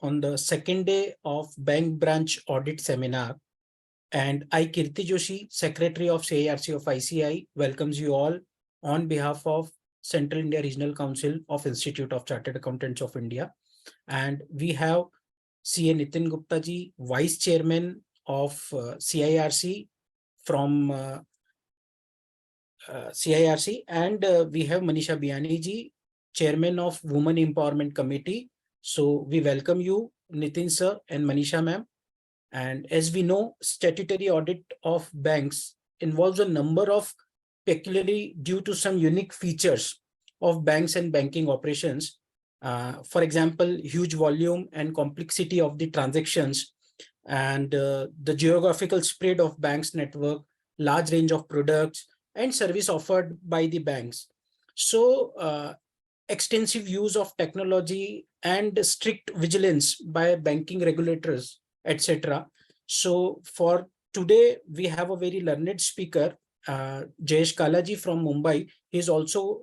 on the second day of Bank Branch Audit Seminar. And I, Kirti Joshi, Secretary of CIRC of ICI, welcomes you all on behalf of Central India Regional Council of Institute of Chartered Accountants of India. And we have CA Nitin Gupta ji, Vice Chairman of CIRC from CIRC, and we have Manisha Biyani ji, Chairman of Women Empowerment Committee. So we welcome you, Nitin sir and Manisha ma'am. And as we know, statutory audit of banks involves a number of peculiarly due to some unique features of banks and banking operations. For example, huge volume and complexity of the transactions, and the geographical spread of banks network, large range of products and service offered by the banks. So extensive use of technology and strict vigilance by banking regulators, etc. So for today, we have a very learned speaker, Jayesh Kalaji from Mumbai. He is also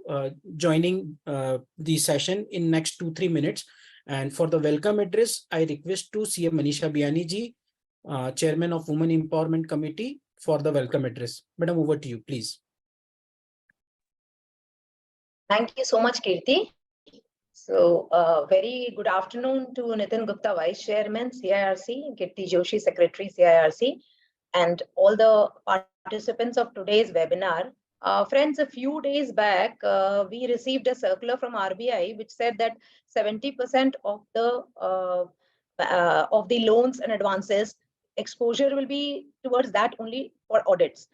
joining the session in next 2-3 minutes. And for the welcome address, I request to CM Manisha Biyani ji, Chairman of Women Empowerment Committee, for the welcome address. Madam, over to you, please. Thank you so much, Kirti. So, very good afternoon to Nitin Gupta, Vice Chairman, CIRC, Kirti Joshi, Secretary, CIRC, and all the participants of today's webinar. Friends, a few days back, we received a circular from RBI which said that 70% of the loans and advances exposure will be towards that only for audits.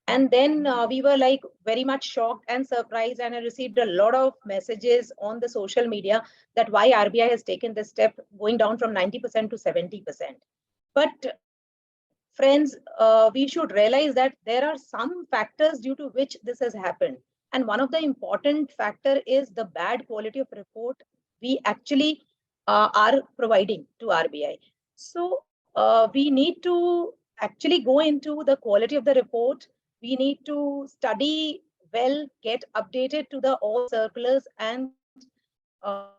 And then we were like very much shocked and surprised, and I received a lot of messages on the social media that why RBI has taken this step, going down from 90% to 70%. But friends, we should realize that there are some factors due to which this has happened. And one of the important factor is the bad quality of report we actually are providing to RBI. So we need to actually go into the quality of the report. We need to study well, get updated to the all circulars and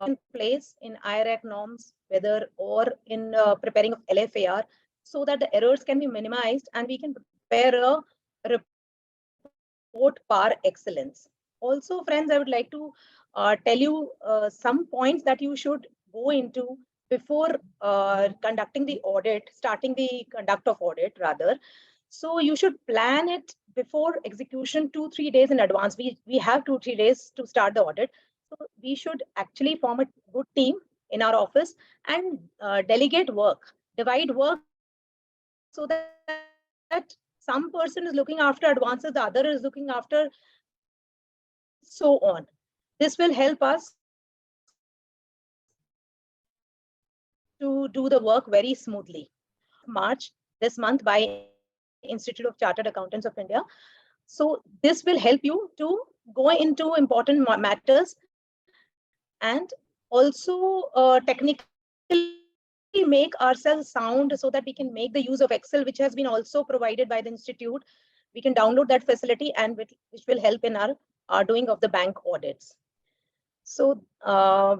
in place in IRAC norms, whether or in preparing of LFAR, so that the errors can be minimized and we can prepare a report par excellence. Also, friends, I would like to tell you some points that you should go into before conducting the audit, starting the conduct of audit rather. So you should plan it before execution 2-3 days in advance. We have 2-3 days to start the audit. So we should actually form a good team in our office and delegate work, divide work so that some person is looking after advances, the other is looking after, so on. This will help us to do the work very smoothly. March this month by Institute of Chartered Accountants of India. So this will help you to go into important matters and also technically make ourselves sound so that we can make the use of Excel, which has been also provided by the Institute. We can download that facility and which will help in our doing of the bank audits. So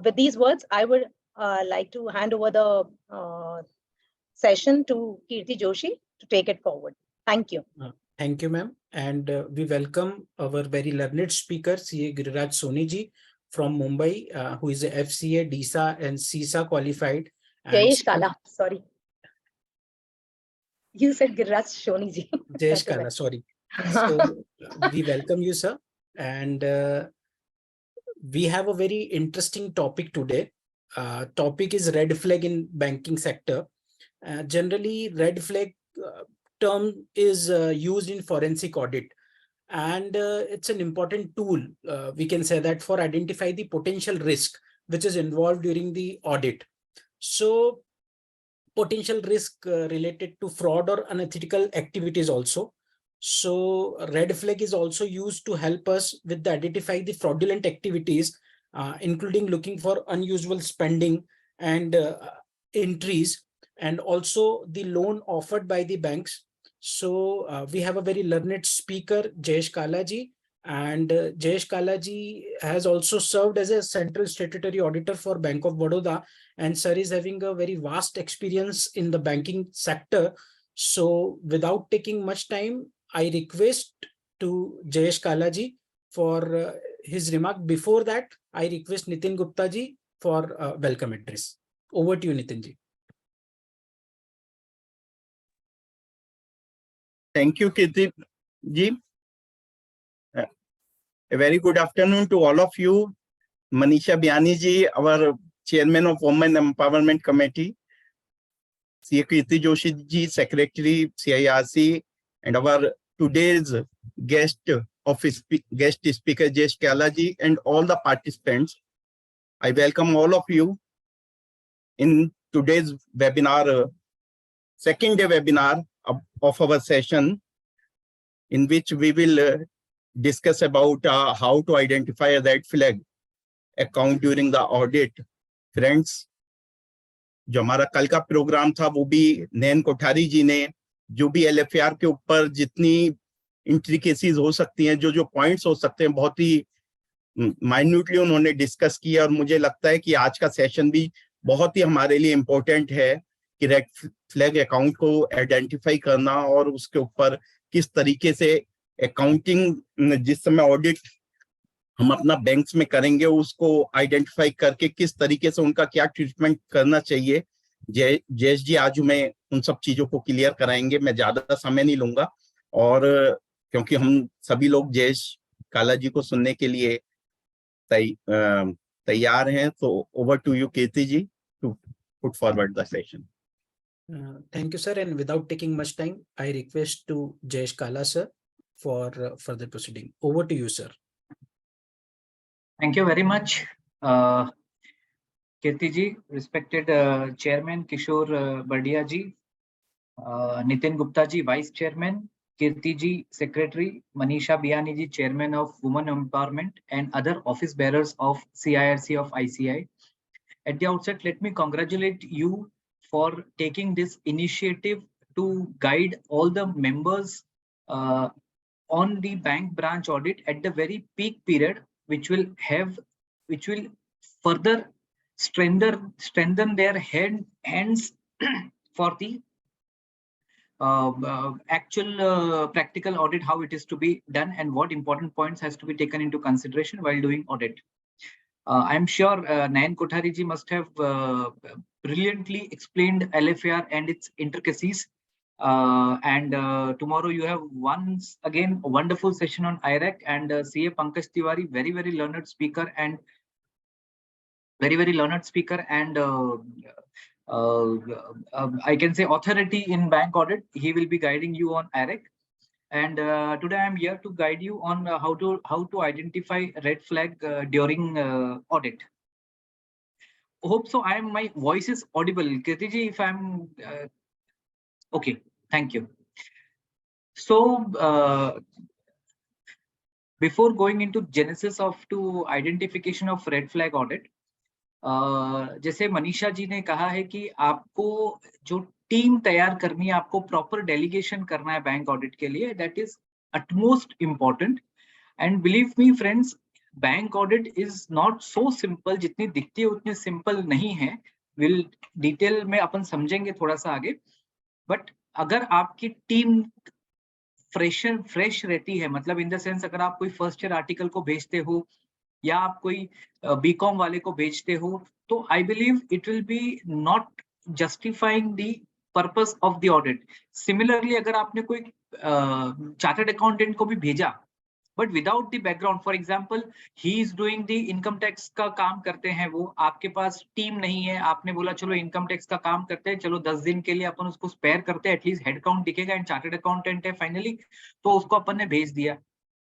with these words, I would like to hand over the session to Kirti Joshi to take it forward. Thank you. Thank you, ma'am. And we welcome our very learned speaker, CA Giriraj Soni ji from Mumbai, who is a FCA, DISA and CISA qualified. Jayesh Kala, sorry. You said Giriraj Soni ji. Jayesh Kala, sorry. So we welcome you, sir. And we have a very interesting topic today. Topic is red flag in banking sector. Generally, red flag term is used in forensic audit, and it's an important tool. We can say that for identify the potential risk which is involved during the audit. So potential risk related to fraud or unethical activities also. So red flag is also used to help us with the identify the fraudulent activities, including looking for unusual spending and entries, and also the loan offered by the banks. So we have a very learned speaker, Jayesh Kalaji, And Jayesh Kalaji has also served as a central statutory auditor for Bank of Baroda, and sir is having a very vast experience in the banking sector. So without taking much time, I request to Jayesh Kalaji for his remark. Before that, I request Nitin Gupta ji for welcome address. Over to you, Nitin ji. Thank you, Kirti ji. A very good afternoon to all of you. Manisha Biyani ji, our Chairman of Women Empowerment Committee, CA Kirti Joshi ji, Secretary, CIRC, and our today's guest speaker, Jayesh Kala ji, and all the participants. I welcome all of you in today's webinar, second day webinar of our session, in which we will discuss about how to identify a red flag account during the audit. Friends, जो हमारा कल का programme था वो भी नयन कोठारी जी ने जो भी LFAR के ऊपर जितनी इंट्रिकेसीज हो सकती हैं, जो पॉइंट्स हो सकते हैं, बहुत ही माइन्यूटली उन्होंने डिस्कस किया। और मुझे लगता है कि आज का सेशन भी बहुत ही हमारे लिए इम्पोर्टेंट है कि रेड फ्लैग अकाउंट को आइडेंटिफाई करना और उसके ऊपर किस तरीके से अकाउंटिंग जिस समय ऑडिट हम अपना बैंक्स में करेंगे उसको आइडेंटिफाई करके किस तरीके से उनका क्या ट्रीटमेंट करना चाहिए। जयेश जी आज हमें उन सब चीजों को क्लियर कराएंगे। मैं ज्यादा समय नहीं लूंगा और क्योंकि हम सभी लोग जयेश काला जी को सुनने के लिए तैयार हैं, तो over to you Kirti ji to put forward the session. Thank you, sir. And without taking much time, I request to Jayesh Kala, sir, for further proceeding. Over to you, sir. Thank you very much, Kirti ji, respected Chairman Kishore Bardia ji, Nitin Gupta ji, Vice Chairman, Kirti ji, Secretary, Manisha Biyani ji, Chairman of Women Empowerment, and other office bearers of CIRC of ICI. At the outset, let me congratulate you for taking this initiative to guide all the members on the bank branch audit at the very peak period, which will further strengthen their hands for the actual practical audit, how it is to be done and what important points has to be taken into consideration while doing audit. I'm sure Nayan Kothari ji must have brilliantly explained LFAR and its intricacies. And tomorrow you have once again a wonderful session on IRAC, and CA Pankaj Tiwari, very, very learned speaker and I can say authority in bank audit. He will be guiding you on IRAC. And today I'm here to guide you on how to identify red flag during audit. Hope so. My voice is audible. Kirti ji, if I'm okay, thank you. So before going into genesis of to identification of red flag audit, जैसे मनीषा जी ने कहा है कि आपको जो team तैयार करनी है, आपको प्रॉपर डेलीगेशन करना है बैंक ऑडिट के लिए, that is utmost important. And believe me friends, bank audit is not so simple, जितनी दिखती है उतनी सिंपल नहीं है। विल डिटेल में अपन समझेंगे थोड़ा सा आगे। बट अगर आपकी टीम फ्रेश रहती है, मतलब इन द सेंस अगर आप कोई फर्स्ट ईयर आर्टिकल को भेजते हो या आप कोई बीकॉम वाले को भेजते हो, तो I believe it will B not justifying the purpose of the audit. Similarly अगर आपने कोई चार्टर्ड अकाउंटेंट को भी भेजा but without the background, for example he is doing the income tax का काम करते हैं वो, आपके पास टीम नहीं है, आपने बोला चलो इनकम टैक्स का काम करते हैं, चलो 10 दिन के लिए अपन उसको स्पेयर करते हैं, एटलीस्ट हेड काउंट दिखेगा एंड चार्टर्ड अकाउंटेंट है फाइनली, तो उसको अपन ने भेज दिया।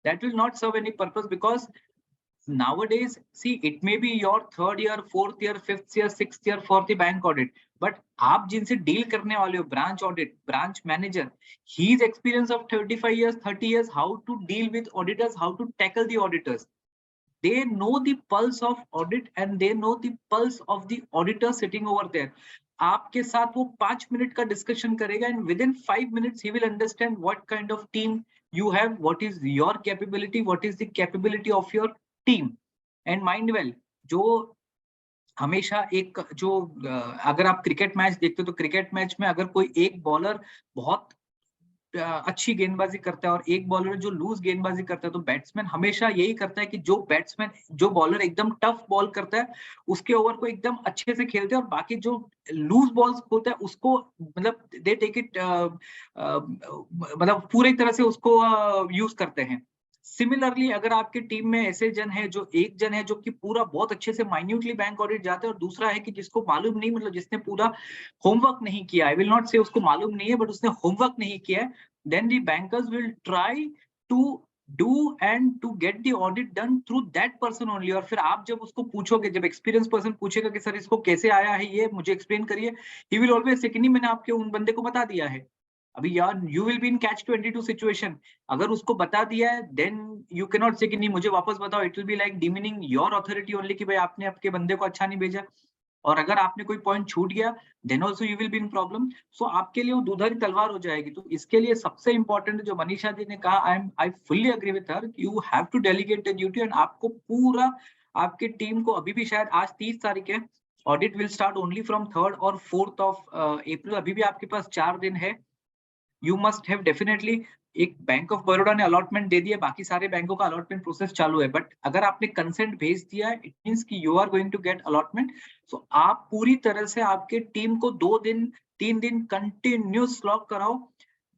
That will not serve any purpose, because nowadays see it may be your third year, fourth year, fifth year, sixth year for the bank audit, but आप जिनसे डील करने वाले हो, branch audit, branch manager, he is experience of 35 years, 30 years, how to deal with auditors, how to tackle the auditors. They know the pulse of audit and they know the pulse of the auditor sitting over there. आपके साथ वो 5 minute का discussion करेगा and within 5 minutes he will understand what kind of team you have what is your capability, what is the capability of your team. And mind well, जो हमेशा एक जो अगर आप क्रिकेट मैच देखते हो तो क्रिकेट मैच में अगर कोई एक बॉलर बहुत अच्छी गेंदबाजी करता है और एक बॉलर जो लूज गेंदबाजी करता है, तो बैट्समैन हमेशा यही करता है कि जो बॉलर एकदम टफ बॉल करता है उसके ओवर को एकदम अच्छे से खेलते हैं, और बाकी जो लूज बॉल्स होता है उसको मतलब दे टेक इट मतलब पूरी तरह से उसको यूज करते हैं। सिमिलरली अगर आपके टीम में ऐसे जन है, जो एक जन है जो कि पूरा बहुत अच्छे से माइन्यूटली बैंक ऑडिट जाते हैं, और दूसरा है कि जिसको मालूम नहीं, मतलब जिसने पूरा होमवर्क नहीं किया, आई विल नॉट से उसको मालूम नहीं है बट उसने होमवर्क नहीं किया है, then the bankers will try to do and to get the audit done through that person only। और फिर आप जब उसको पूछोगे, जब एक्सपीरियंस पर्सन पूछेगा कि सर इसको कैसे आया है, ये मुझे एक्सप्लेन करिए, he will always say कि नहीं मैंने आपके उन बंदे को बता दिया है। अभी यार you will be in catch 22 situation, अगर उसको बता दिया है then you cannot say कि नहीं मुझे वापस बताओ, it will be like demeaning your authority only कि भाई आपने आपके बंदे को अच्छा नहीं भेजा, और अगर आपने कोई पॉइंट छूट गया then also you will be in problem. So आपके लिए वो दुधारी तलवार हो जाएगी। तो इसके लिए सबसे इंपॉर्टेंट जो मनीषा जी ने कहा, I fully agree with her, you have to delegate the duty, and आपको पूरा आपके टीम को, अभी भी शायद आज 30 तारीख है, audit will start only from 3rd और 4th ऑफ अप्रैल, अभी भी आपके पास 4 दिन है। यू मस्ट हैव डेफिनेटली, एक बैंक ऑफ बड़ौदा ने अलॉटमेंट दे दिया, बाकी सारे बैंकों का अलॉटमेंट प्रोसेस चालू है, बट अगर आपने कंसेंट भेज दिया है, इट मींस कि you are going to get allotment. So आप पूरी तरह से आपके टीम को 2 दिन 3 दिन कंटिन्यूस लॉक कराओ,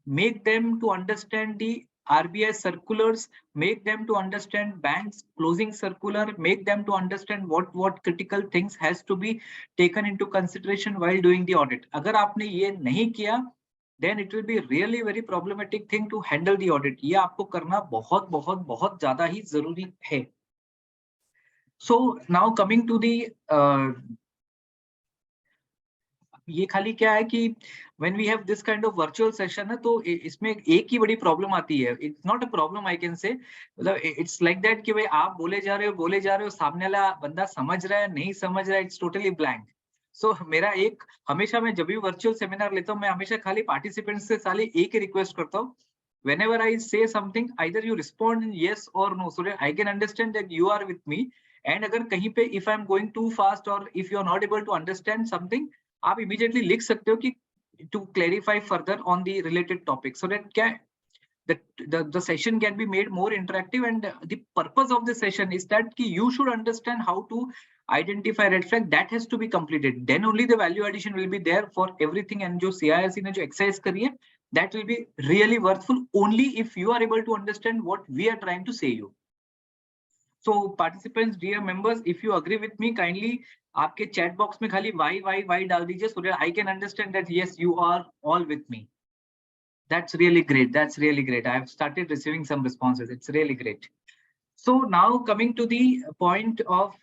make them to understand the RBI circulars, make them to understand banks closing circular, make them to understand what critical things has to be taken into consideration while doing the audit। अगर आपने ये नहीं किया then it will be really very problematic thing to handle the audit। ये आपको करना बहुत बहुत बहुत ज्यादा ही जरूरी है। So now coming to the ये खाली क्या है कि when we have this kind of virtual session है, तो इसमें एक ही बड़ी प्रॉब्लम आती है। It's not a problem I can say, मतलब it's like that कि भाई आप बोले जा रहे हो, सामने वाला बंदा समझ रहा है नहीं समझ रहा है, it's totally blank। सो मेरा एक, हमेशा मैं जब भी वर्चुअल सेमिनार लेता हूँ, मैं हमेशा खाली पार्टिसिपेंट्स से साले एक ही रिक्वेस्ट करता हूँ, whenever I say something either you respond in yes or no so that I can understand that you are with me। and अगर कहीं पे if I am going too fast or if you are not able to understand something, आप immediately लिख सकते हो कि to clarify further on the related topic, so that क्या the session can be made more interactive। and the purpose of the session is that ki you should understand how to identify red flag, that has to be completed, then only the value addition will be there for everything। and jo CIRC ne jo exercise kari hai, that will be really worthful only if you are able to understand what we are trying to say you। so participants, dear members, if you agree with me, kindly आपके chat box में खाली y डाल दीजिए, so that I can understand that yes you are all with me। That's really great. That's really great. I have started receiving some responses. It's really great. So now coming to the point of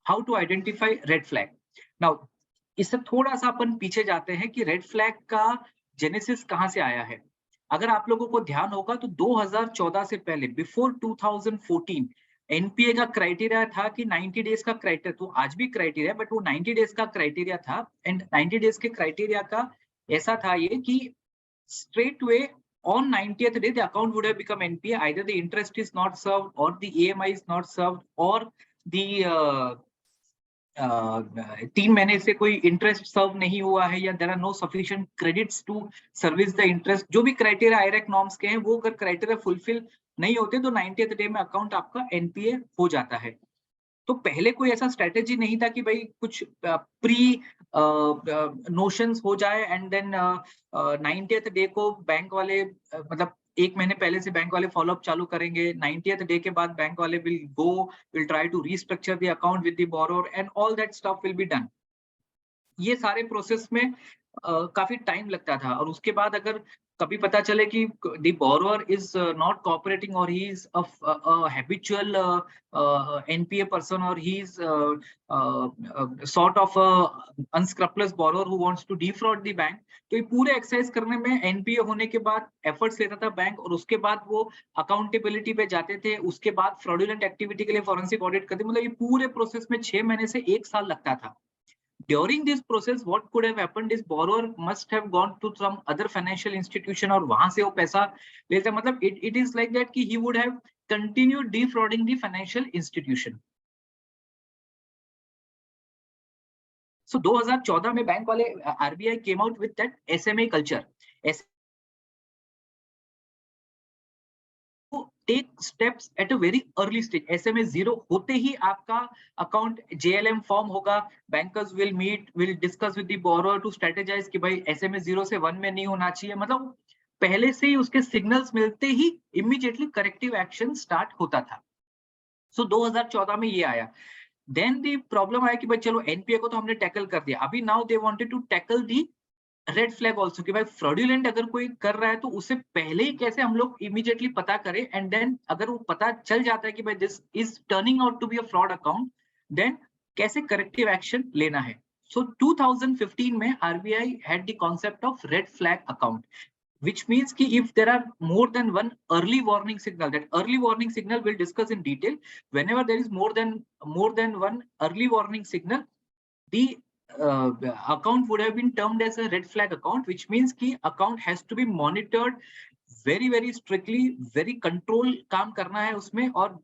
how to identify red flag। Now, इससे थोड़ा सा अपन पीछे जाते हैं कि red flag का genesis कहाँ से आया है। अगर आप लोगों को ध्यान होगा तो 2014 से पहले, बिफोर 2014, एनपीए का क्राइटेरिया था कि 90 डेज का क्राइटेरिया, तो आज भी क्राइटेरिया, बट वो 90 डेज का क्राइटेरिया था। एंड 90 डेज के क्राइटेरिया का ऐसा था ये कि straight away on 90th day the account would have become NPA, either the interest is not served or the EMI is not served or the 3 महीने से कोई इंटरेस्ट सर्व नहीं हुआ है, या there are no sufficient credits to service the interest. जो भी criteria आईरेक norms के हैं, वो अगर क्राइटेरिया फुलफिल नहीं होते तो 90th डे में अकाउंट आपका एनपीए हो जाता है। तो पहले कोई ऐसा स्ट्रेटेजी नहीं था कि भाई कुछ प्री नोशंस हो जाए एंड देन 90th डे को बैंक वाले मतलब 1 महीने पहले से बैंक वाले फॉलोअप चालू करेंगे, 90th डे के बाद बैंक वाले will try to restructure the account with the borrower and all that stuff will be done. ये सारे प्रोसेस में काफी टाइम लगता था। और उसके बाद अगर कभी पता चले कि the borrower is not cooperating or he is a habitual NPA person or he is sort of a unscrupulous borrower who wants to defraud the bank, तो ये पूरे एक्सरसाइज करने में एनपीए होने के बाद एफर्ट्स लेता था बैंक, और उसके बाद वो अकाउंटेबिलिटी पे जाते थे, उसके बाद फ्रॉडुलेंट एक्टिविटी के लिए फॉरेंसिक ऑडिट करते, मतलब ये पूरे प्रोसेस में 6 महीने से 1 साल लगता था। during this process what could have happened is borrower must have gone to some other financial institution और वहां से वो पैसा लेता, मतलब it is like that कि he would have continued defrauding the financial institution. So 2014 में बैंक वाले RBI came out with that SMA culture. Take steps at a very early stage. SMA 0 होते ही आपका अकाउंट JLM फॉर्म होगा. Bankers will meet, will discuss with the borrower to strategize कि भाई SMA 0 से 1 में नहीं होना चाहिए. मतलब पहले से ही उसके सिग्नल्स मिलते ही immediately corrective action start होता था. So 2014 में ये आया. Then the problem आया कि भाई चलो NPA को तो हमने टैकल कर दिया. अभी now they wanted to tackle the red flag also कि भाई फ्रॉडुलेंट अगर कोई कर रहा है तो उससे पहले ही कैसे हम लोग इमीडिएटली पता करें, एंड देन अगर वो पता चल जाता है कि भाई this is turning out to be a fraud account, then कैसे करेक्टिव एक्शन लेना है. सो 2015 में RBI had the concept of red flag account, which means कि if there are more than one early warning signal, that early warning signal we'll discuss in detail. Whenever there is more than one early warning signal, the account would have been termed as a red flag account, which means कि account has to be monitored very strictly, very control काम करना है उसमें. और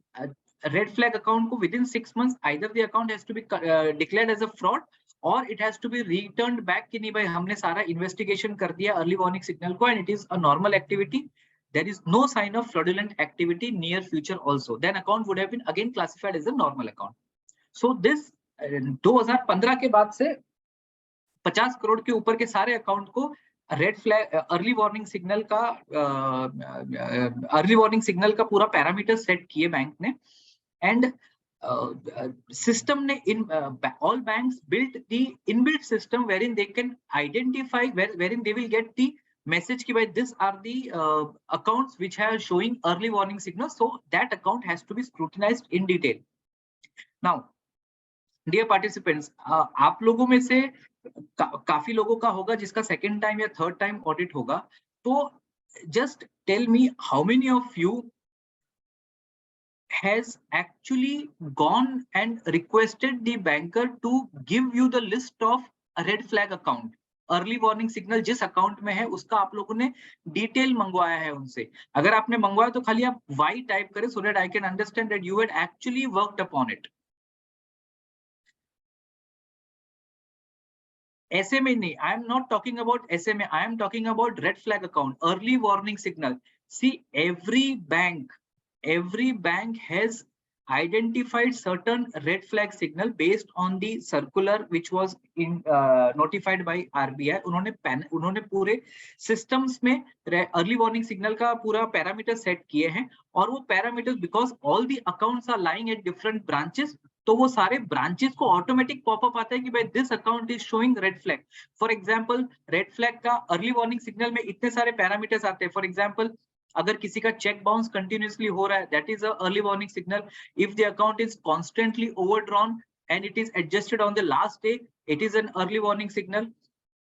red flag account को within 6 months either the account has to be declared as a fraud or it has to be returned back कि नहीं भाई हमने सारा investigation कर दिया early warning signal को and it is a normal activity, there is no sign of fraudulent activity near future also, then account would have been again classified as a normal account. So this 2015 के बाद से 50 करोड़ के ऊपर के सारे account को red flag early warning signal का पूरा पैरामीटर सेट किए बैंक ने. एंड सिस्टम ने all banks built the inbuilt system wherein they can identify wherein they will get the message कि भाई this are the accounts which are showing early warning signal, so that account has to be scrutinised in detail. Now dear participants, आप लोगों में से काफी लोगों का होगा जिसका सेकेंड टाइम या थर्ड टाइम ऑडिट होगा, तो just tell me how many of you has actually gone and requested the banker to give you the list of red flag account. Early warning signal जिस account में है उसका आप लोगों ने डिटेल मंगवाया है उनसे. अगर आपने मंगवाया तो खाली आप वाई टाइप करें so that I can understand that you had actually worked upon it. SMA नहीं, I am not talking about SMA, I am talking about red flag account, early warning signal. See, every bank has identified certain red flag signal based on the circular which was notified by RBI. उन्होंने पूरे systems में early warning signal का पूरा parameter set किए हैं, और वो parameters because all the accounts are lying at different branches, तो वो सारे ब्रांचेस को ऑटोमेटिक पॉपअप आता है कि भाई this account is showing red flag. For example red flag का अर्ली वार्निंग सिग्नल में इतने सारे पैरामीटर्स आते हैं. फॉर एग्जांपल अगर किसी का चेक बाउंस कंटिन्यूअसली हो रहा है, that is a early warning signal. If the account is constantly overdrawn and it is adjusted on the last day, it is an early warning signal.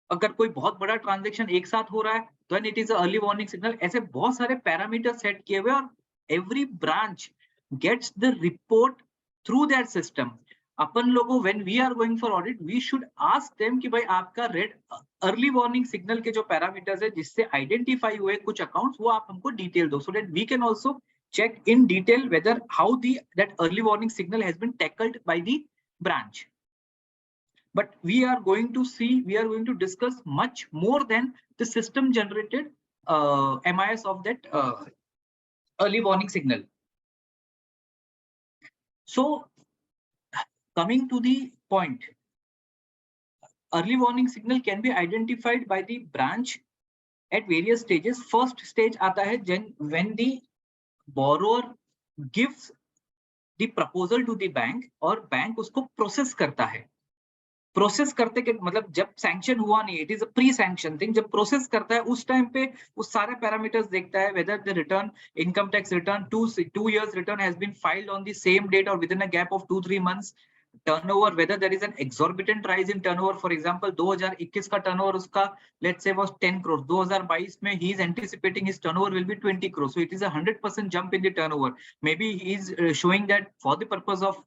अगर कोई बहुत बड़ा ट्रांजेक्शन एक साथ हो रहा है तो it is early warning signal. ऐसे बहुत सारे पैरामीटर सेट किए हुए और every branch gets the report through that system. अपन लोगों when we are going for audit we should ask them कि भाई आपका रेड अर्ली वार्निंग सिग्नल के जो पैरामीटर्स है जिससे आइडेंटिफाई हुए कुछ अकाउंट्स वो आप हमको डिटेल दो, so that we can also check in detail whether how that early warning signal has been tackled by the branch. But we are going to discuss much more than the system generated MIS of that early warning signal. So coming to the point, early warning signal can be identified by the branch at various stages. First stage आता है when the borrower gives the proposal to the bank और bank उसको process करता है. Process करते के मतलब जब सैंक्शन हुआ नहीं, it is a pre sanction thing. जब प्रोसेस करता है उस टाइम पे उस सारे पैरामीटर्स देखता है, whether the return income tax return 2 years return has been filed on the same date और within a gap of 2-3 months. turnover, whether there is an exorbitant rise in turnover. For example, 2021 का turnover उसका let's say was 10 crores. 2022 में he is anticipating his turnover will be 20 crores. So it is a 100% jump in the turnover. Maybe he is showing that for the purpose of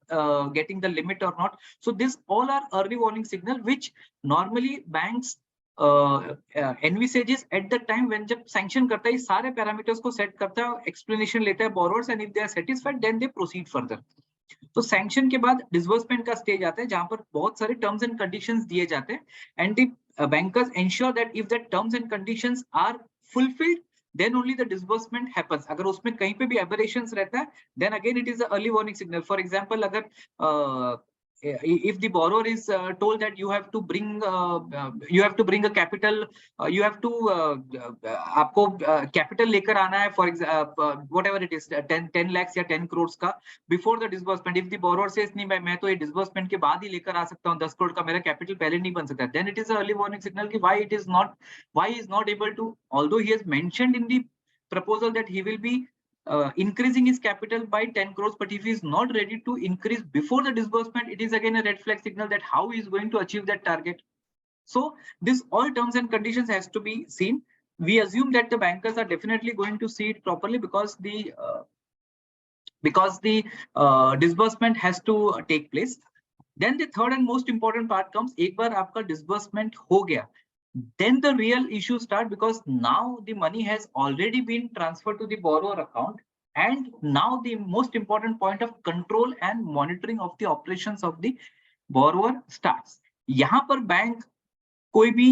getting the limit or not. So this all are early warning signal which normally banks envisages at the time when जब sanction करता है सारे parameters को set करता है, explanation लेता है borrowers, and if they are satisfied then they proceed further. तो सैंक्शन के बाद डिसबर्समेंट का स्टेज आता है जहां पर बहुत सारे टर्म्स एंड कंडीशंस दिए जाते हैं and the bankers ensure that if the terms and conditions are fulfilled then only the disbursement happens. अगर उसमें कहीं पे भी एबरेशंस रहता है then again it is a early warning signal. For example, अगर if the borrower is told that you have to bring a capital, you have to आपको capital लेकर आना है for whatever it is 10 lakhs या 10 crores का before the disbursement. If the borrower says नहीं मैं तो ये disbursement के बाद ही लेकर आ सकता हूँ 10 crore का, मेरा capital पहले नहीं बन सकता, then it is a early warning signal कि why he is not able to, although he has mentioned in the proposal that he will be increasing his capital by 10 crores, but if he is not ready to increase before the disbursement, it is again a red flag signal that how he is going to achieve that target. So this all terms and conditions has to be seen. We assume that the bankers are definitely going to see it properly because the disbursement has to take place. Then the third and most important part comes, एक बार आपका disbursement हो गया, then the real issue start because now the money has already been transferred to the borrower account, and now the most important point of control and monitoring of the operations of the borrower starts. यहाँ पर bank कोई भी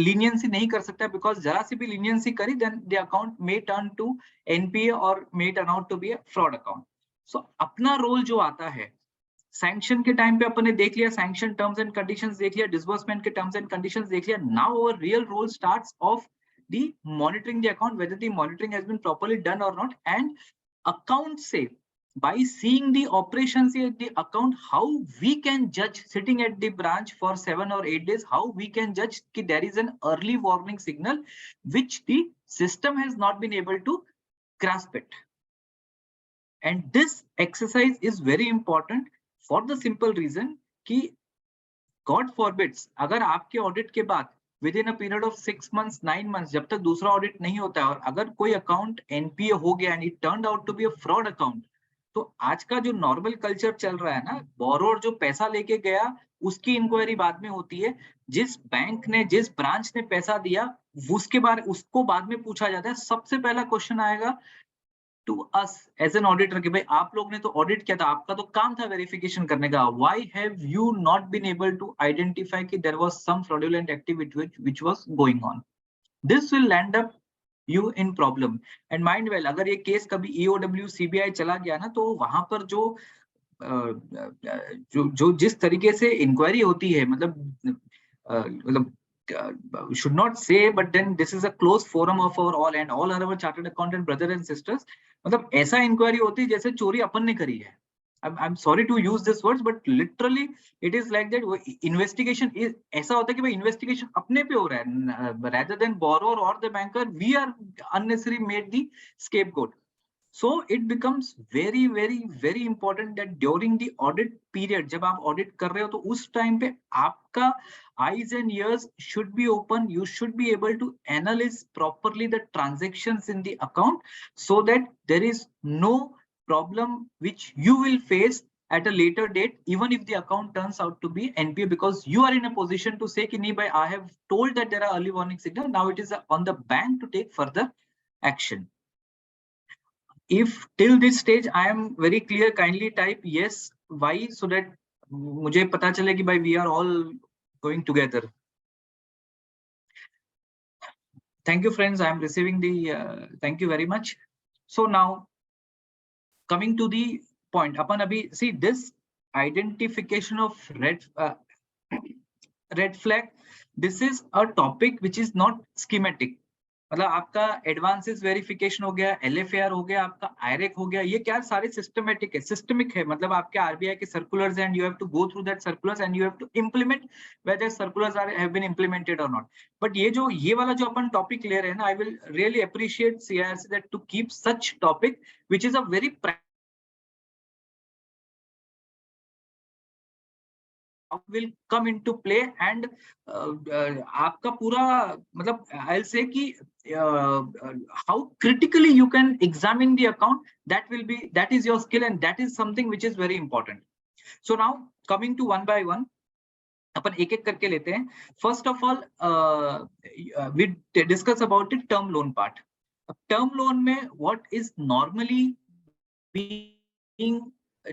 leniency नहीं कर सकता because जरा सी भी leniency करी then the account may turn to NPA or may turn out to be a fraud account. So अपना रोल जो आता है, सैंक्शन के टाइम पे अपन ने देख लिया, सैंक्शन टर्म्स एंड कंडीशंस देख लिया, डिसबर्समेंट के टर्म्स एंड कंडीशंस देख लिया. Now our real role starts of the monitoring the account, whether the monitoring has been properly done और नॉट, एंड अकाउंट से by seeing the operations in the account, how we can judge sitting at the branch for 7 or 8 days, how we can judge that there is an early warning signal which the system has not been able to grasp it. And this exercise is very important for the simple reason कि God forbids अगर आपके audit के बाद within a period of 6 months 9 months जब तक दूसरा audit नहीं होता है और अगर कोई अकाउंट NPA हो गया and it turned out to be a fraud account, तो आज का जो नॉर्मल कल्चर चल रहा है ना, बोरोर जो पैसा लेके गया उसकी इंक्वायरी बाद में होती है, जिस बैंक ने जिस ब्रांच ने पैसा दिया उसके बाद उसको बाद में पूछा जाता है. सबसे पहला क्वेश्चन आएगा to us as an auditor कि भाई आप लोग ने तो ऑडिट किया था, आपका तो काम था वेरिफिकेशन करने का, why have you not been able to identify कि there was some fraudulent activity which was going on. This will land up you in problem. And mind well, अगर ये केस कभी EOW CBI चला गया ना, तो वहां पर जो जिस तरीके से इंक्वायरी होती है, मतलब should not say, but then this is a closed forum of all are our chartered accountant brothers and sisters. मतलब ऐसा इंक्वायरी होती है जैसे चोरी अपन ने करी है. I'm sorry to use this words, but literally it is like that. Investigation is ऐसा होता है कि भाई investigation अपने पे हो रहा है, rather than borrower or the banker, we are unnecessarily made the scapegoat. So it becomes very, very, very important that during the audit period, जब आप audit कर रहे हो तो उस time पे आपका eyes and ears should be open. You should be able to analyze properly the transactions in the account so that there is no problem which you will face at a later date, even if the account turns out to be NPA, because you are in a position to say कि नहीं भाई, I have told that there are early warning signals. Now it is on the bank to take further action. If till this stage I am very clear, kindly type yes, why, so that मुझे पता चले कि भाई we are all going together. Thank you, friends. I am receiving the thank you very much. So now coming to the point, अपन अभी see this identification of red flag. This is a topic which is not schematic. मतलब आपका advances verification हो गया, LFAR हो गया, आपका IRAC हो गया, ये क्या सारे सिस्टमेटिक है, सिस्टमिक है. मतलब आपके RBI के circulars and you have to go through that circulars and you have to implement whether circulars have been implemented और नॉट. बट ये वाला जो अपन टॉपिक ले रहे हैं ना, I will really appreciate CIRC that to keep such topic which is a very will come into play and आपका पूरा मतलब I'll say कि how critically you can examine the account, that is your skill, and that is something which is very important. So now coming to one by one, अपन एक एक करके लेते हैं. First of all, we discuss about the term loan part. Term loan में what is normally being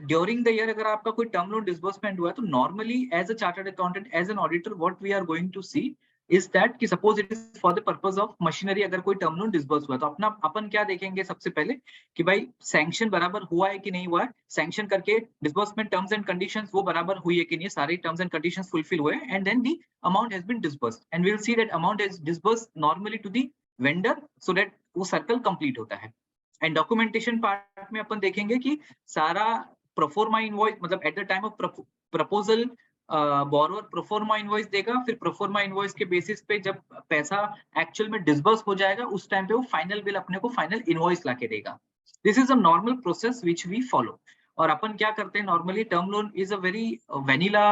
during the year, अगर आपका कोई term loan disbursement हुआ है, तो normally as a chartered accountant, as an auditor, what we are going to see is that कि suppose it is for the purpose of machinery, अगर कोई term loan disburse हुआ है, तो अपन क्या देखेंगे सबसे पहले कि भाई sanction बराबर हुआ है कि नहीं हुआ है, sanction करके disbursement terms and conditions वो बराबर हुई है कि नहीं, सारे terms and conditions fulfill हुए, and then the amount has been disbursed, and we'll see that amount is disbursed normally to the vendor so that वो circle complete होता है. एंड डॉक्यूमेंटेशन पार्ट में अपन देखेंगे कि सारा प्रोफॉर्मा इनवॉइस, मतलब at the time of proposal borrower proforma invoice देगा, फिर प्रोफॉर्मा इनवॉइस के बेसिस पे जब पैसा एक्चुअल में डिसबर्स हो जाएगा उस टाइम पे वो फाइनल बिल अपने को फाइनल इनवॉइस लाके देगा. This is a normal process which we follow. और अपन क्या करते हैं normally, term loan is a very vanilla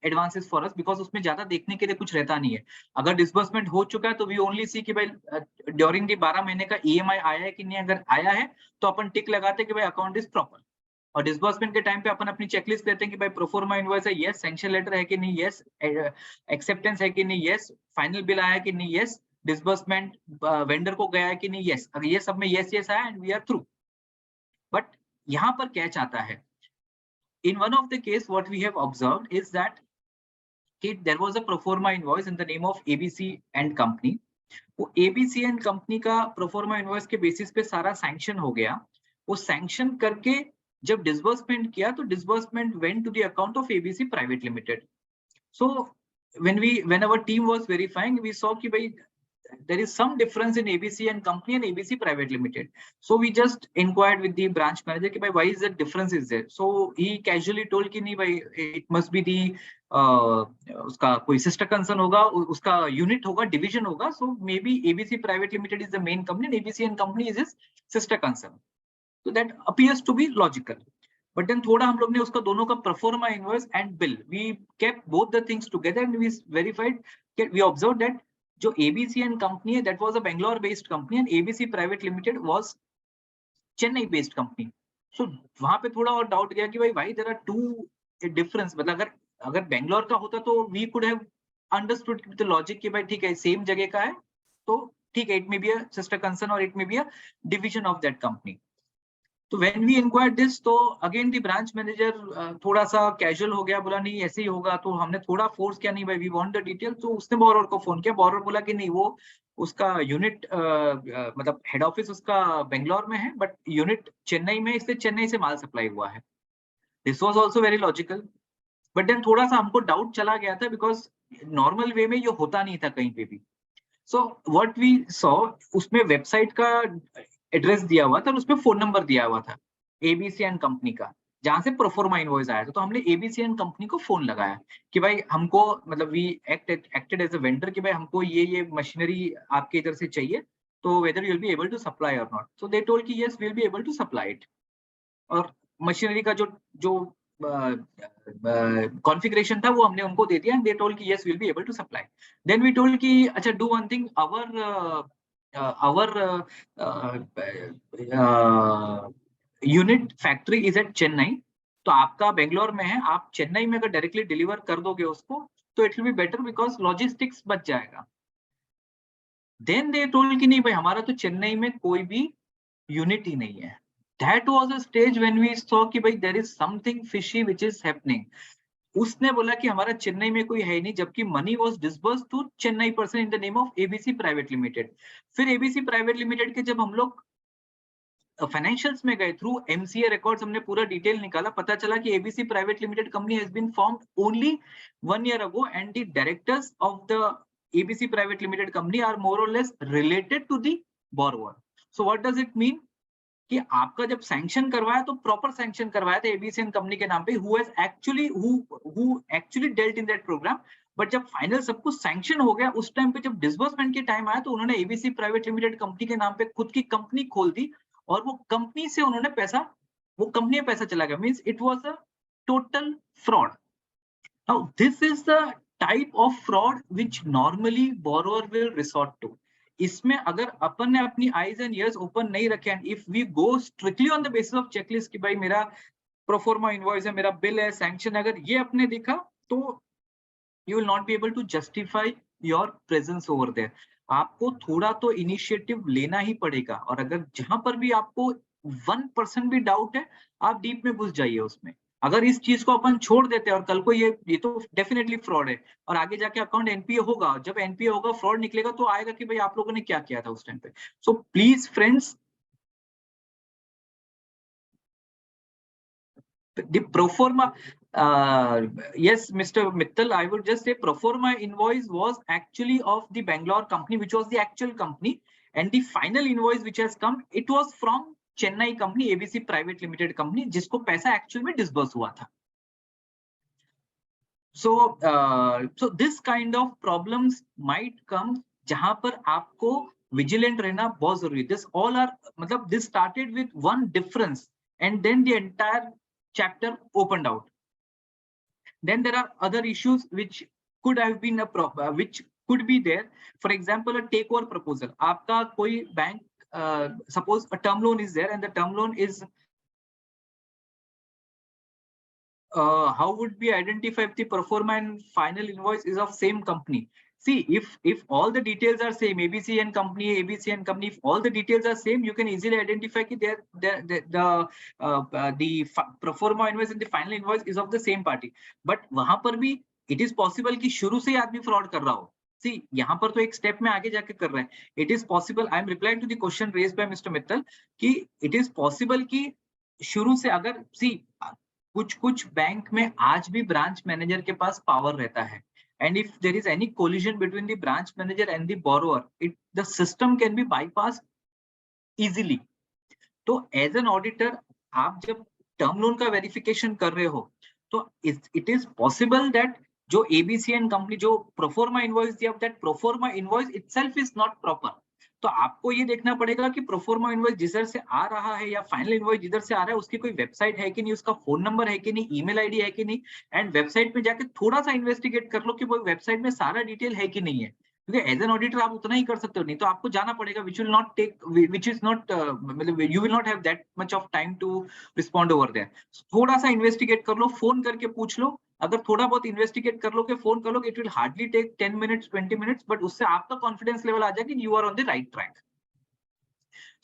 advances for us, because उसमें ज्यादा देखने के लिए कुछ रहता नहीं है. अगर डिसबर्समेंट हो चुका है तो वी ओनली सी कि भाई ड्यूरिंग दी 12 महीने का ईएमआई आया है कि नहीं, अगर आया है तो अपन टिक लगाते हैं कि भाई अकाउंट इज प्रॉपर. और डिसबर्समेंट के टाइम पे अपन अपनी चेकलिस्ट देते हैं कि भाई प्रोफॉर्मा इनवॉइस है, यस, सैंक्शन लेटर है कि नहीं, यस, एक्सेप्टेंस है कि नहीं, यस, फाइनल बिल आया कि नहीं, यस, डिसबर्समेंट वेंडर को गया है कि नहीं, यस. अगर ये सब में यस यस आया and we are through. But यहाँ पर क्या चाहता है, in one of the case what we have observed is that there was a proforma invoice in the name of ABC and company. वो ABC and company का proforma invoice के basis पे सारा sanction हो गया. वो sanction करके जब disbursement किया तो disbursement went to the account of ABC Private Limited. So when our team was verifying, we saw कि भाई there is some difference in ABC and company and ABC Private Limited. So we just inquired with the branch manager कि भाई why is that difference is there? So he casually told कि नहीं भाई it must be the उसका कोई sister concern होगा, उसका unit होगा, division होगा. So maybe ABC Private Limited is the main company and ABC and company is his sister concern. So that appears to be logical. But then थोड़ा हम लोग ने उसका दोनों का proforma invoice and bill, we kept both the things together and we verified, we observed that जो ABC and company है, that was a Bangalore based company and ABC Private Limited was Chennai based company. So वहाँ पे थोड़ा और doubt गया कि भाई why there are two difference. मतलब अगर Bangalore का होता तो we could have understood the logic कि भाई ठीक है सेम जगह का है तो ठीक है, it may be a sister concern or it may be a division of that company. तो when we inquired this, तो again the branch manager थोड़ा सा casual हो गया, बोला नहीं ऐसे ही होगा. तो हमने थोड़ा फोर्स किया, नहीं भाई we want the detail. तो उसने बोरोवर को फोन किया, बोरोवर बोला कि नहीं वो उसका यूनिट मतलब हेड ऑफिस उसका बेंगलोर में है बट यूनिट चेन्नई में, इसलिए चेन्नई से माल सप्लाई हुआ है. This was also very logical. But then थोड़ा सा हमको डाउट चला गया था बिकॉज नॉर्मल वे में ये होता नहीं था कहीं पे भी. सो व्हाट वी सॉ, उसमें वेबसाइट का एड्रेस दिया हुआ था और उसमें फोन नंबर दिया हुआ था एबीसी एंड कंपनी का, जहां से प्रोफॉर्मा इनवॉइस आया था. तो हमने एबीसी एंड कंपनी को फोन लगाया कि भाई हमको मतलब we acted as a vendor कि भाई हमको ये मशीनरी आपके इधर से चाहिए, तो whether you will be able to supply और नॉट. सो दे टोल्ड कि yes we will be able to supply it. और मशीनरी का जो कॉन्फ़िगरेशन था वो हमने उनको दे दिया एंड दे टोल्ड कि yes we will be able to supply. Then we told कि अच्छा do one thing, our unit factory is at Chennai. तो आपका बेंगलोर में है, आप चेन्नई में अगर डायरेक्टली डिलीवर कर दोगे उसको तो it will be better because logistics बच जाएगा. देन दे टोल्ड कि नहीं भाई हमारा तो चेन्नई में कोई भी यूनिट ही नहीं है. That was a stage when we saw कि भाई there is something fishy which is happening. उसने बोला कि हमारा चेन्नई में कोई है नहीं, जबकि money was disbursed to Chennai person in the name of ABC private limited. फिर एबीसी प्राइवेट लिमिटेड के जब हम लोग फाइनेंशियल्स में गए थ्रू एमसीए रिकॉर्ड्स, हमने पूरा डिटेल निकाला, पता चला कि ABC private limited company has been formed only 1 year ago and the directors of the ABC private limited company are more और less related to the borrower. So what does it mean कि आपका जब sanction करवाया तो proper sanction करवाया था ABC and company के नाम पे, who actually dealt in that program. But जब फाइनल सब कुछ सैंक्शन हो गया उस टाइम पे जब डिसबर्समेंट के टाइम आया तो उन्होंने एबीसी प्राइवेट लिमिटेड कंपनी के नाम पे खुद की कंपनी खोल दी और वो कंपनी से उन्होंने पैसा, वो कंपनी में पैसा चला गया. Means it was a total fraud. Now, this is the type of fraud which normally borrower will resort to. इसमें अगर अपन ने अपनी eyes and ears open नहीं रखे, and if we go strictly on the basis of checklist कि भाई मेरा proforma invoice है, मेरा बिल है, सैंक्शन, अगर ये अपने दिखा तो you will not be able to justify your presence over there. आपको थोड़ा तो इनिशिएटिव लेना ही पड़ेगा, और अगर जहां पर भी आपको 1% भी डाउट है, आप डीप में घुस जाइए उसमें. अगर इस चीज को अपन छोड़ देते हैं और कल को ये तो डेफिनेटली फ्रॉड है, और आगे जाके अकाउंट एनपीए होगा, जब एनपीए होगा, फ्रॉड निकलेगा, तो आएगा कि भाई आप लोगों ने क्या किया था उस टाइम पे. So please friends, the pro forma, yes, Mr. Mittal, I would just say pro forma invoice was actually of the Bangalore company, which was the actual company, and the final invoice which has come, it was from Chennai company, ABC Private Limited company, जिसको पैसा actually में disburse हुआ था. So this kind of problems might come जहां पर आपको vigilant रहना बहुत जरूरी है. This all are, मतलब this started with one difference, and then the entire chapter opened out. Then there are other issues which could have been which could be there. For example, a takeover proposal. आपका कोई bank, suppose a term loan is there, and the term loan is how would we identify if the pro forma and final invoice is of same company? See, if all the details are same, ABC and company, if all the details are same, you can easily identify that the pro forma invoice and the final invoice is of the same party. But वहां पर भी it is possible कि शुरू से आदमी fraud कर रहा हो. See, यहाँ पर तो एक step में आगे जाके कर रहा है. It is possible. I am replying to the question raised by Mr. Mittal कि it is possible कि शुरू से अगर see कुछ बैंक में आज भी ब्रांच मैनेजर के पास पावर रहता है, and if there is any collision between the branch manager and the borrower, the system can be bypassed easily. तो as an auditor, आप जब टर्म लोन का वेरिफिकेशन कर रहे हो, तो it is possible that जो ABC and कंपनी जो प्रोफॉर्मा इनवॉइस दिया, that proforma invoice itself is not proper. तो आपको ये देखना पड़ेगा कि प्रोफॉर्मा इनवॉइस जिधर से आ रहा है या फाइनल इनवॉइस जिधर से आ रहा है, उसकी कोई वेबसाइट है कि नहीं, उसका फोन नंबर है कि नहीं, ईमेल आईडी है कि नहीं, एंड वेबसाइट पे जाके थोड़ा सा इन्वेस्टिगेट कर लो कि वो वेबसाइट में सारा डिटेल है कि नहीं है. क्योंकि एज एन ऑडिटर आप उतना ही कर सकते हो, नहीं तो आपको जाना पड़ेगा, which is not मतलब you will not have that much of time to respond over there. थोड़ा सा इन्वेस्टिगेट कर लो, फोन करके पूछ लो. अगर थोड़ा बहुत इन्वेस्टिगेट कर लो, फोन कर लो, it will hardly take 10 minutes 20 minutes, but उससे आपका कॉन्फिडेंस लेवल आ जाएगा कि you are on the right track.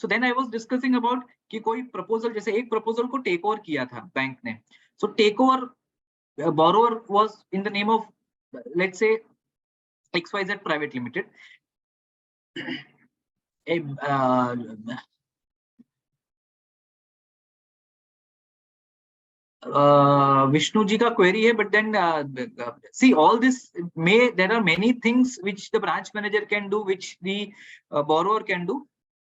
So then I was discussing about कि कोई प्रपोजल, जैसे एक प्रपोजल को टेक ओवर किया था बैंक ने. So take over borrower was in the name of let's say XYZ Private Limited. Vishnu ji का query है, but then see all this there are many things which the branch manager can do, which the borrower can do.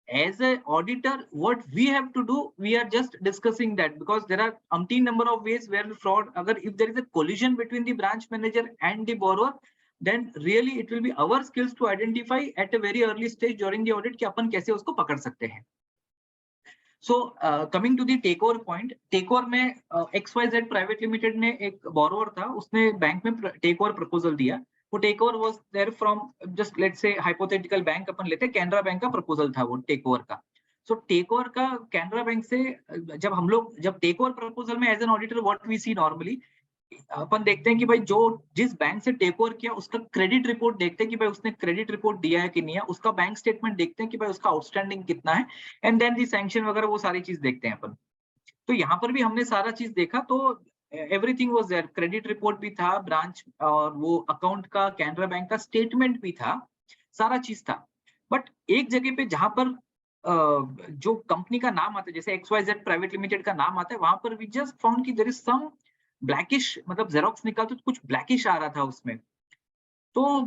As an auditor, what we have to do, we are just discussing that, because there are umpteen number of ways where fraud, agar if there is a collision between the branch manager and the borrower, then really it will be our skills to identify at a very early stage during the audit कि अपन कैसे उसको पकड़ सकते हैं. So coming to the takeover point, takeover में XYZ Private Limited ने एक borrower था, उसने बैंक में takeover proposal दिया. वो takeover was there from just let's say hypothetical bank अपन लेते हैं, कैनरा बैंक का proposal था वो takeover का. So takeover का कैनरा बैंक से जब takeover proposal में as an auditor what we see normally, अपन देखते हैं कि भाई जिस बैंक से टेक ओवर किया उसका क्रेडिट रिपोर्ट देखते हैं कि भाई उसने क्रेडिट रिपोर्ट दिया है कि नहीं है, उसका बैंक स्टेटमेंट देखते हैं कि भाई उसका आउटस्टैंडिंग कितना है, एंड देन दी सैंक्शन वगैरह वो सारी चीज देखते हैं अपन. तो यहाँ पर भी हमने सारा चीज देखा, तो everything was there, credit report भी था, ब्रांच और वो अकाउंट का कैनरा बैंक का स्टेटमेंट भी था, सारा चीज था. बट एक जगह पे जहां पर जो कंपनी का नाम आता है, जैसे XYZ प्राइवेट लिमिटेड का नाम आता है, वहां पर वी जस्ट फाउंड कि देयर इज सम ब्लैकिश, मतलब जेरोक्स निकाल तो कुछ ब्लैकिश आ रहा था उसमें. तो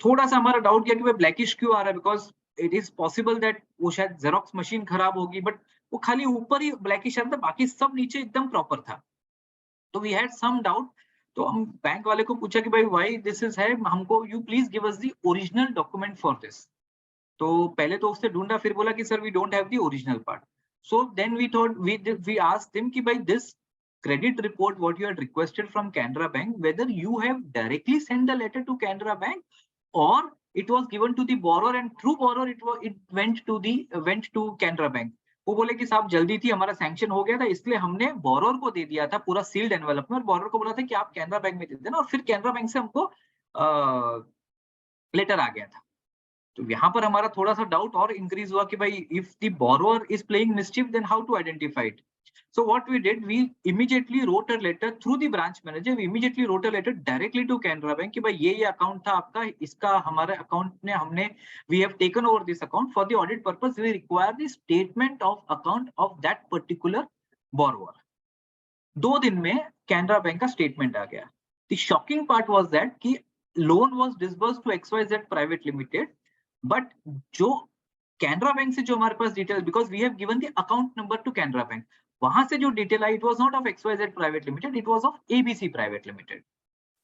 थोड़ा सा हमारा डाउट किया कि भाई ब्लैकिश क्यों आ रहा है, because it is possible that वो शायद जेरोक्स मशीन खराब होगी, बट वो खाली ऊपर ही ब्लैकिश आ रहा था, बाकी सब नीचे एकदम प्रॉपर था. तो वी हैड सम डाउट. तो हम बैंक वाले को पूछा कि भाई व्हाई दिस इज है, हमको you please give us the original document for this. तो पहले तो उससे ढूंढा, फिर बोला कि sir we don't have the original part. So then we thought we asked him कि भाई this credit report what you had requested from Canara Bank, whether you have directly sent the letter to Canara Bank or it was given to the borrower and through borrower it went to Canara Bank. वो बोले कि साहब जल्दी थी, हमारा sanction हो गया था, इसलिए हमने बोरोर को दे दिया था पूरा सील्ड एनवेलप में, और बोरोर को बोला था कि आप कैनरा बैंक में दे देना, और फिर कैनरा बैंक से हमको लेटर आ गया था. तो यहाँ पर हमारा थोड़ा सा डाउट और इंक्रीज हुआ कि भाई if the borrower is playing mischief then how to identify it. So what we did, we immediately wrote a letter through the branch manager. We immediately wrote a letter directly to Canara Bank कि भाई ये account था आपका, इसका हमारे account ने हमने we have taken over this account for the audit purpose. We require the statement of account of that particular borrower. 2 दिन में Canara Bank का statement आ गया. The shocking part was that कि loan was disbursed to XYZ Private Limited, but जो Canara Bank से जो हमारे पास details, because we have given the account number to Canara Bank, वहां से जो detail I, it was not of XYZ Private Limited, it was of ABC Private Limited,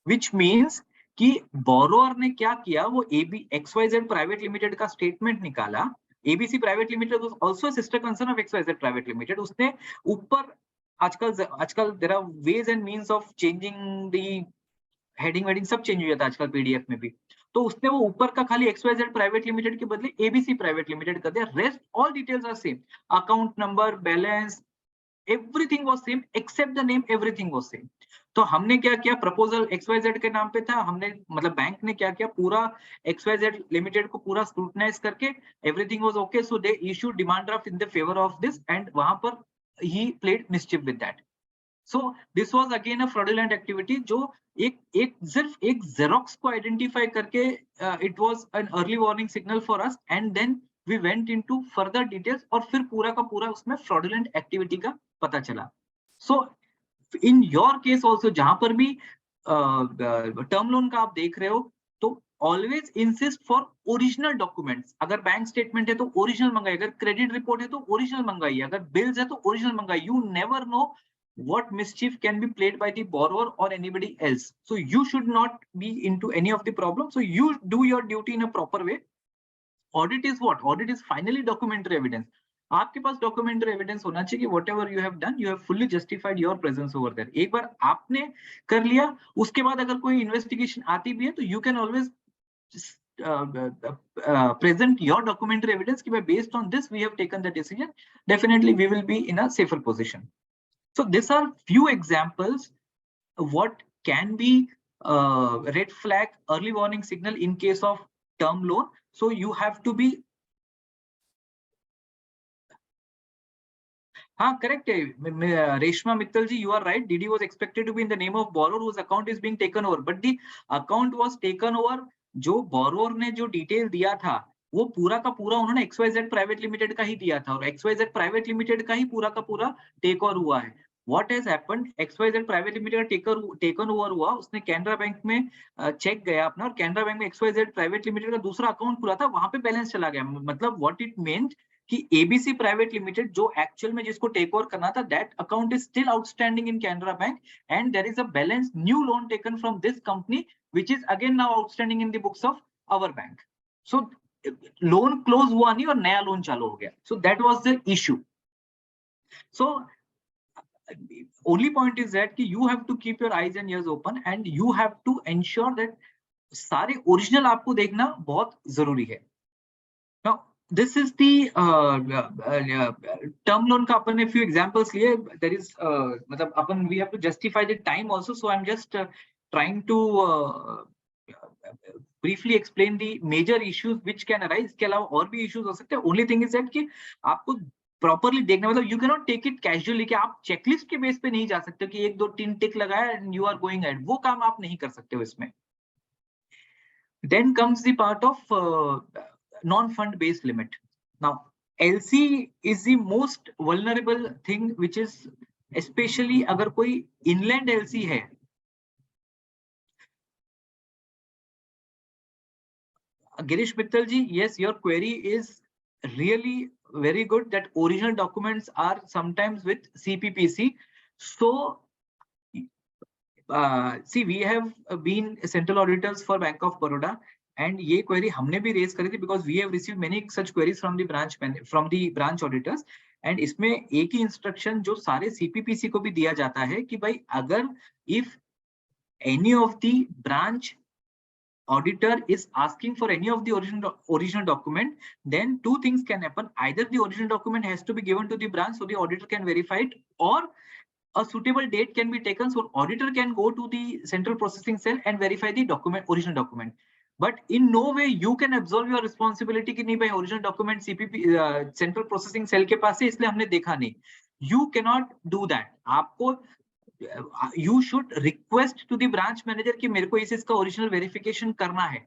which means कि borrower ने क्या किया, वो XYZ Private Limited का statement निकाला. ABC Private Limited was also a sister concern of XYZ Private Limited. उसने ऊपर आजकल there are ways and means of changing the heading wedding सब चेंज हो जाता है आजकल पीडीएफ में भी, तो उसने वो ऊपर का खाली XYZ प्राइवेट लिमिटेड के बदले ABC प्राइवेट लिमिटेड कर दिया. Rest all details are same, account number, balance, everything was same except the name, everything was same. तो हमने क्या किया, प्रपोजल XYZ के नाम पे था, हमने मतलब बैंक ने क्या किया, पूरा XYZ लिमिटेड को पूरा स्क्रूटनाइज करके everything was okay, so they issued demand draft in the favor of this, and वहां पर he played mischief with that. So this was again a fraudulent activity जो सिर्फ एक Xerox को आइडेंटिफाई करके it was an early warning signal for us, and then we went into further details, और फिर पूरा का पूरा उसमें fraudulent activity का पता चला. So in your case also, जहां पर भी टर्म लोन का आप देख रहे हो, तो always insist for original documents. अगर बैंक स्टेटमेंट है तो ओरिजिनल मंगाइए, अगर क्रेडिट रिपोर्ट है तो ओरिजिनल मंगाइए, अगर बिल्स है तो original मंगाइए. You never know what mischief can be played by the borrower or anybody else. So you should not be into any of the problems. So you do your duty in a proper way. Audit is what? Audit is finally documentary evidence. आपके पास documentary evidence होना चाहिए कि whatever you have done, you have fully justified your presence over there. एक बार आपने कर लिया, उसके बाद अगर कोई investigation आती भी है तो you can always present your documentary evidence कि based on this we have taken the decision. Definitely we will be in a safer position. So these are few examples of what can be red flag, early warning signal in case of term loan. So you have to be correct. Reshma Mittal ji, you are right. DD was expected to be in the name of borrower whose account is being taken over, but the account was taken over. जो borrower ने जो detail दिया था वो पूरा का पूरा उन्होंने XYZ प्राइवेट लिमिटेड का ही दिया था, और XYZ प्राइवेट लिमिटेड का ही पूरा का पूरा टेक ओवर हुआ है. What has happened? XYZ private limited taken over हुआ, उसने कैनरा बैंक में चेक गया अपना, और कैनरा बैंक में XYZ प्राइवेट लिमिटेड का दूसरा अकाउंट खुला था, वहां पे बैलेंस चला गया. मतलब व्हाट इट मींस कि ABC प्राइवेट लिमिटेड जो एक्चुअल में जिसको टेक ओवर करना था, that account is still outstanding in Canara bank, and there is a balance new loan taken from this company which is again now outstanding in the books of our bank. So loan close हुआ नहीं और नया loan चालू हो गया. So that was the issue. So only point is that you have to keep your eyes and ears open, and you have to ensure that सारे original आपको देखना बहुत जरूरी है. Now this is the term loan का अपन ने few examples लिए. There is मतलब अपन we have to justify the time also, so I'm just trying to briefly explain the major issues which can arise. इसके अलावा और भी issues हो सकते हैं. Only thing is that कि आपको प्रॉपरली देखना, मतलब you can not take it casually कि आप चेकलिस्ट के बेस पे नहीं जा सकते कि 1 2 3 टिक लगाया and you are going ahead. वो काम आप नहीं कर सकते हो इसमें. Then comes the part of non fund based limit. Now LC is the most vulnerable thing which is specially अगर कोई इनलैंड LC है. गिरीश मित्तल जी, yes, your query is really very good that original documents are sometimes with CPPC. So see, we have been central auditors for Bank of Baroda, and ये query हमने भी raise करी थी because we have received many such queries from the branch auditors, and इसमें एक ही instruction जो सारे CPPC को भी दिया जाता है कि भाई अगर if any of the branch auditor is asking for any of the original document, then two things can happen. Either the original document has to be given to the branch so the auditor can verify it, or a suitable date can be taken so auditor can go to the central processing cell and verify the original document. But in no way you can absolve your responsibility कि नहीं भाई original document CPP central processing cell के पास है इसलिए हमने देखा नहीं. You cannot do that. आपको you should request to the branch manager कि मेरे को इसका original verification करना है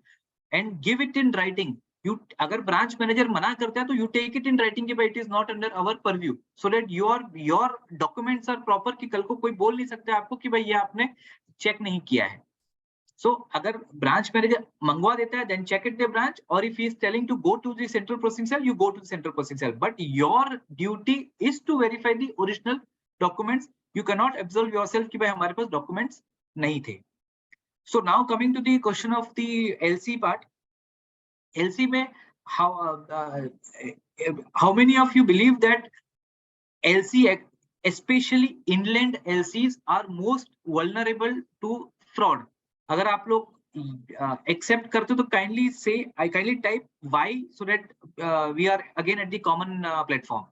and give it in writing. You अगर branch manager मना करता है तो you take it in writing कि भाई it is not under our purview so that your documents are proper कि कल को कोई बोल नहीं सकता आपको कि भाई ये आपने check नहीं किया है. So अगर branch manager मंगवा देता है then check it the branch, or if he is telling to go to the central processing cell you go to the central processing cell, but your duty is to verify the original documents. You cannot absolve yourself कि भाई हमारे पास documents नहीं थे. So now coming to the question of the LC part, LC में how many of you believe that LC, especially inland LCs, are most vulnerable to fraud? अगर आप लोग accept करते हो तो kindly say, I kindly type why so that we are again at the common platform.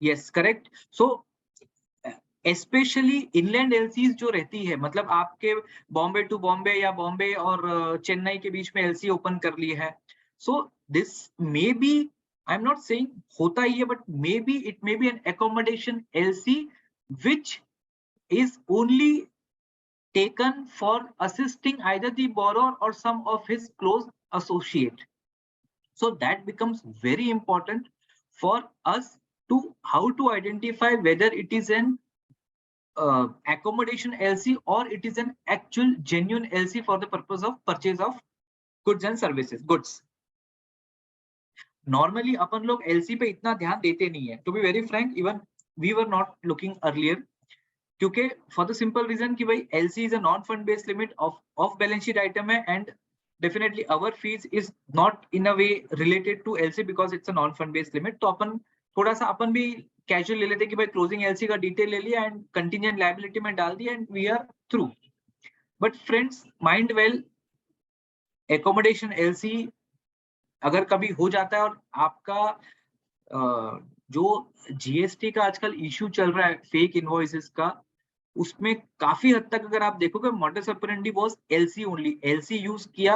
Yes, correct. So specially inland LCs जो रहती है, मतलब आपके बॉम्बे टू बॉम्बे या बॉम्बे और चेन्नई के बीच में एलसी ओपन कर ली है, so this may be, I am not saying होता ही है, but may be it may be an accommodation LC which is only taken for assisting either the borrower और some of his close associate. So that becomes very important for us to how to identify whether it is an accommodation LC or it is an actual genuine LC for the purpose of purchase of goods and services. Goods. Normally अपन लोग LC पे इतना ध्यान देते नहीं है. To be very frank, even we were not looking earlier, क्योंकि for the simple reason कि भाई LC is a non-fund based limit of balance sheet item है, and definitely our fees is not in a way related to LC because it's a non-fund based limit. तो अपन थोड़ा सा अपन भी casual ले लेते कि भाई क्लोजिंग LC का डिटेल ले लिया एंड कंटिजेंट लायबिलिटी में डाल दिया and we are through. But friends, mind well, accommodation LC अगर कभी हो जाता है और आपका जो GST का आजकल इश्यू चल रहा है फेक इनवॉइसेस का, उसमें काफी हद तक अगर आप देखोगे modus operandi was LC only, LC use किया.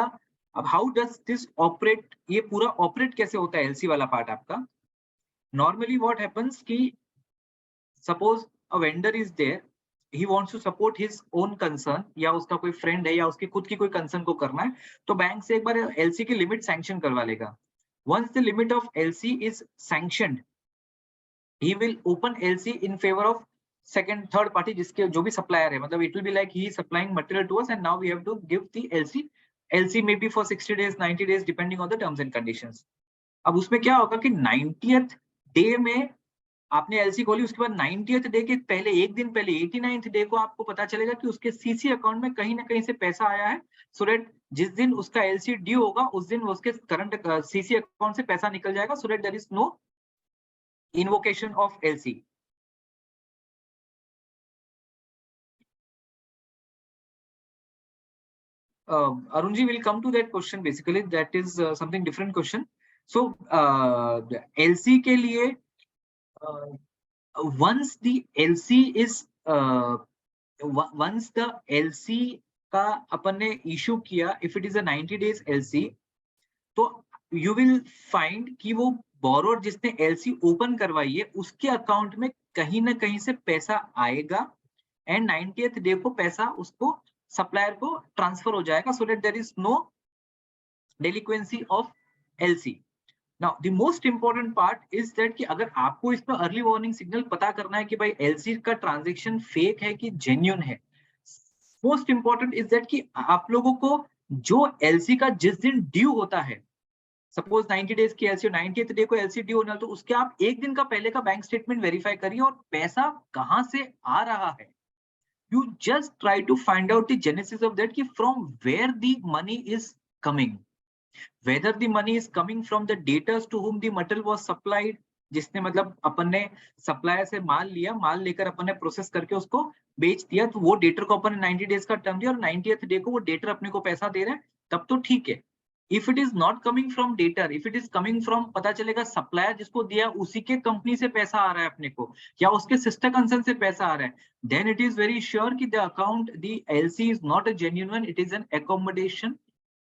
अब हाउ डज दिस ऑपरेट, ये पूरा ऑपरेट कैसे होता है LC वाला पार्ट आपका? नॉर्मली व्हाट हैपेंस कि suppose a vendor is there, he wants to support his own concern, या उसका कोई फ्रेंड है या उसकी खुद की कोई कंसर्न को करना है, तो बैंक से एक बार LC की लिमिट सैंक्शन करवा लेगा. Once the limit of LC is sanctioned, he will open LC in favor of second third party जिसके जो भी सप्लायर है, मतलब it will be like he is supplying material to us and now we have to give the LC may be for 60 days 90 days depending on the terms and conditions. अब उसमें क्या होगा कि 90th डे में आपने LC खोली, उसके बाद 90th डे के पहले एक दिन पहले 89th डे को आपको पता चलेगा कि उसके CC अकाउंट में कहीं ना कहीं से पैसा आया है, सो दैट जिस दिन उसका LC ड्यू होगा उस दिन उसके करंट CC अकाउंट से पैसा निकल जाएगा, so that there is no invocation of LC. Arunji will come to that question. Basically, that is something different question. So LC के लिए once the LC is once the LC का अपन ने issue किया, if it is a 90 days LC, तो you will find कि वो borrower जिसने LC open करवाई है उसके अकाउंट में कहीं ना कहीं से पैसा आएगा एंड 90th डे को पैसा उसको सप्लायर को ट्रांसफर हो जाएगा, so that there is no delinquency of LC. Now the most important part is that कि अगर आपको इसमें अर्ली वार्निंग सिग्नल पता करना है कि भाई LC का ट्रांजेक्शन फेक है कि जेन्युइन है, मोस्ट इंपॉर्टेंट इज दैट कि आप लोगों को जो LC का जिस दिन ड्यू होता है, सपोज 90 डेज की LC, 90th डे को LC ड्यू होना, तो उसके आप एक दिन का पहले का बैंक स्टेटमेंट वेरीफाई करिए और पैसा कहां से आ रहा है, You just try to find out the genesis of that, ki from where the money is coming. Whether the money is coming from the debtors to whom the material was supplied, जिसने मतलब अपन ने supplier से माल लिया, माल लेकर अपन ने process करके उसको बेच दिया, तो वो डेटर को अपन ने 90 डेज का टर्म दिया और 90th डे को वो डेटर अपने को पैसा दे रहा है, तब तो ठीक है. If it is not coming from debtor, if it is coming from, पता चलेगा सप्लायर जिसको दिया उसी के कंपनी से पैसा आ रहा है अपने को, या उसके सिस्टर कंसर्न से पैसा आ रहा है, then it is very sure कि the account, the LC is not a genuine one, it is an accommodation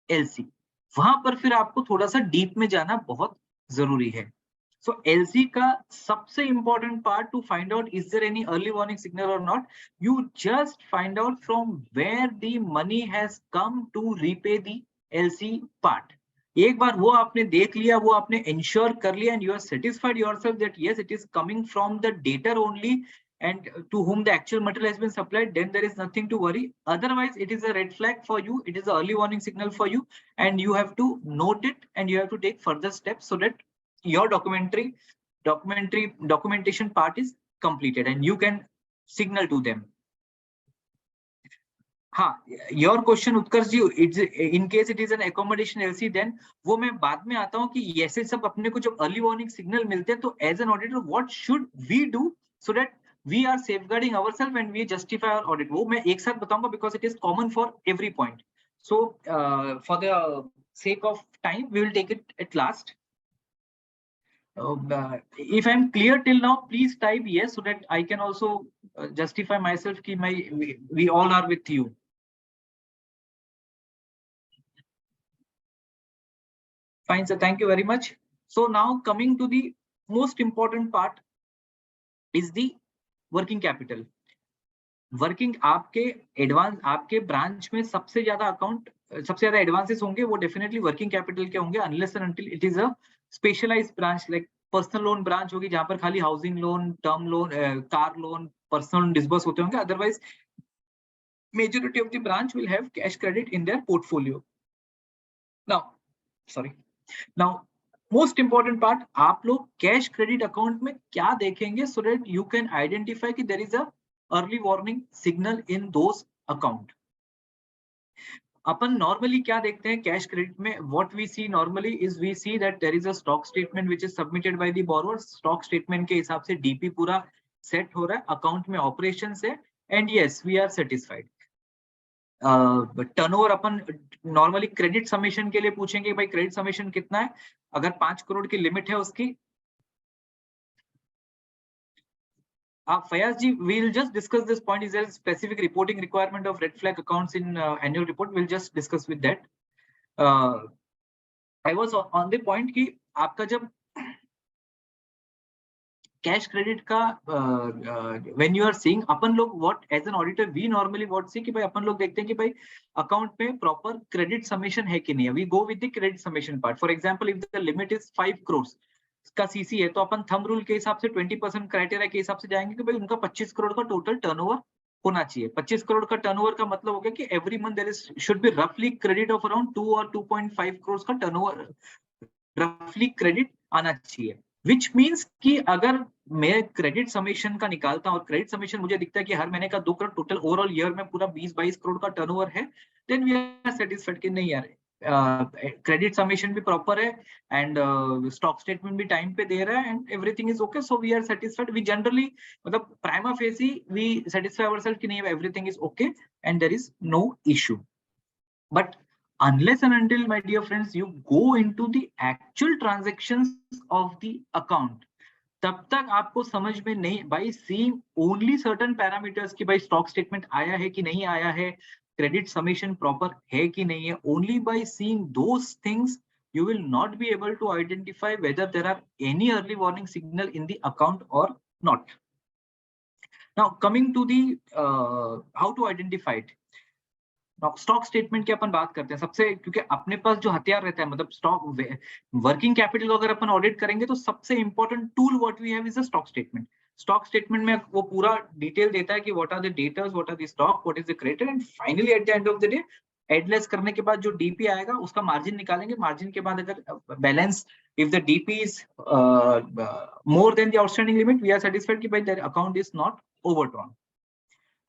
LC. वहां पर फिर आपको थोड़ा सा डीप में जाना बहुत जरूरी है. So LC का सबसे important part to find out is there any early warning signal or not, you just find out from where the money has come to repay the LC part. एक बार वो आपने देख लिया, वो आपने ensure कर लिया, and you are satisfied yourself that yes, it is coming from the debtor only and to whom the actual material has been supplied, then there is nothing to worry. Otherwise, it is a red flag for you. It is an early warning signal for you, and you have to note it and you have to take further steps so that your documentation part is completed and you can signal to them. हाँ, your question Utkarsh ji, it's in case it is an accommodation LC, then वो मैं बाद में आता हूँ कि ऐसे सब अपने को जब early warning signal मिलते हैं, तो as an auditor what should we do so that we are safeguarding ourselves and we justify our audit. वो मैं एक साथ बताऊंगा because it is common for every point. So for the sake of time, we will take it at last. If I'm clear till now, please type yes so that I can also justify myself कि we all are with you. Fine, sir. Thank you very much. So now coming to the most important part is the working capital. Working आपके advance, आपके branch में सबसे ज्यादा account, सबसे ज्यादा advances होंगे वो डेफिनेटली वर्किंग कैपिटल के होंगे, unless and until it is a specialised branch like personal loan branch होगी जहां पर खाली housing loan, term loan, car loan, personal loan disburse होते होंगे. Otherwise majority of the branch will have cash credit in their portfolio. Now most important part, आप लोग cash credit account में क्या देखेंगे so that you can identify कि there is a early warning signal in those account. Upon normally क्या देखते हैं cash credit में? what we see normally is we see that there is a stock statement which is submitted by the borrower. stock statement के हिसाब से DP पूरा set हो रहा है, अकाउंट में ऑपरेशन है, and yes we are satisfied. Turnover upon normally credit summation के लिए पूछेंगे भाई क्रेडिट समेशन कितना है, अगर 5 करोड़ की लिमिट है उसकी. Fayaz ji, we'll just discuss this point. Is there a specific reporting requirement of red flag accounts in annual report? We'll just discuss with that. I was on the point कि आपका जब cash credit का when you are seeing, अपन लोग what as an auditor we normally what see कि भाई अपन लोग देखते हैं कि भाई अकाउंट में प्रॉपर क्रेडिट समेशन है कि नहीं है. We go with the credit summation part. For example, if the limit is 5 crores का सीसी है, तो अपन थंब रूल के हिसाब से 20% क्राइटेरिया के हिसाब से जाएंगे कि भाई उनका 25 करोड़ का टोटल टर्नओवर होना चाहिए. 25 करोड़ का टर्नओवर का मतलब हो गया कि every month there is should be रफली क्रेडिट ऑफ अराउंड 2 और 2.5 करोड़ का टर्नओवर रफली क्रेडिट आना चाहिए. विच मीन्स कि अगर मैं क्रेडिट समेशन का निकालता हूँ और क्रेडिट समेशन मुझे दिखता है कि हर महीने का 2 करोड़ टोटल ओवरऑल ईयर में पूरा 20-22 करोड़ का टर्नओवर है, देन वी आर सेटिस्फाइड कि नहीं यार क्रेडिट समेशन भी प्रॉपर है एंड स्टॉक स्टेटमेंट भी टाइम पे दे रहा है and everything is okay, so we are satisfied. We generally मतलब prima facie we satisfy ourselves कि नहीं everything is okay and there is no issue. But unless and until, my dear friends, you go into the actual transactions of the account, तब तक आपको समझ में नहीं, by seeing only certain parameters कि भाई स्टॉक स्टेटमेंट आया है कि नहीं आया है, क्रेडिट समेशन प्रॉपर है कि नहीं है, only by seeing those things you will not be able to identify whether there are any early warning signal in the account or not. Now coming to the how to identify it. Stock statement की अपन बात करते हैं सबसे, क्योंकि अपने पास जो हथियार रहता है मतलब स्टॉक वर्किंग कैपिटल अगर अपन ऑडिट करेंगे तो सबसे important tool what we have is a stock statement. Stock statement में वो पूरा डिटेल देता है कि what are the debtors, what are the stock, what is the creditor and finally at the end of the day एडलेस करने के बाद जो डीपी आएगा उसका मार्जिन निकालेंगे. मार्जिन के बाद अगर balance if the DP is more than the outstanding limit we are satisfied कि भाई that account is not overdrawn.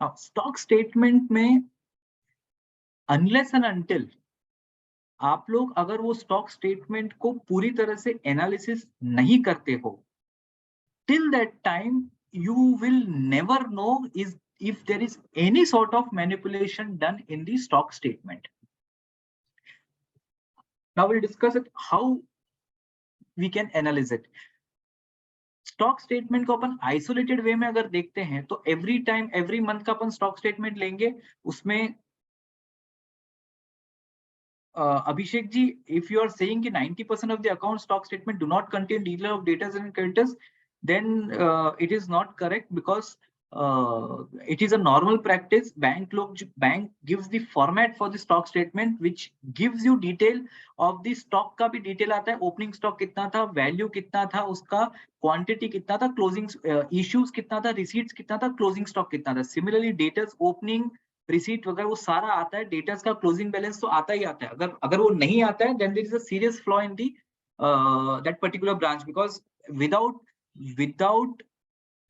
Stock statement में अनलेस एंड अनटिल आप लोग अगर वो स्टॉक स्टेटमेंट को पूरी तरह से एनालिसिस नहीं करते हो, till that time you will never know if there is any sort of manipulation done in the stock statement. Now we'll discuss it how we can analyze it. Stock statement को अपन isolated way में अगर देखते हैं तो every time every month का अपन stock statement लेंगे, उसमें Abhishek ji, if you are saying कि 90% of the account stock statement do not contain detail of debtors and creditors, then it is not correct because it is a normal practice. Bank gives the format for the stock statement which gives you detail of the stock का भी detail आता है, opening stock कितना था, value कितना था, उसका quantity कितना था, closing issues कितना था, receipts कितना था, closing stock कितना था. Similarly, debtors, opening, रिसीट वगैरह वो सारा आता है, डेटर्स का क्लोजिंग बैलेंस तो आता ही आता है. अगर वो नहीं आता है then there is a serious flaw in the that particular branch, because without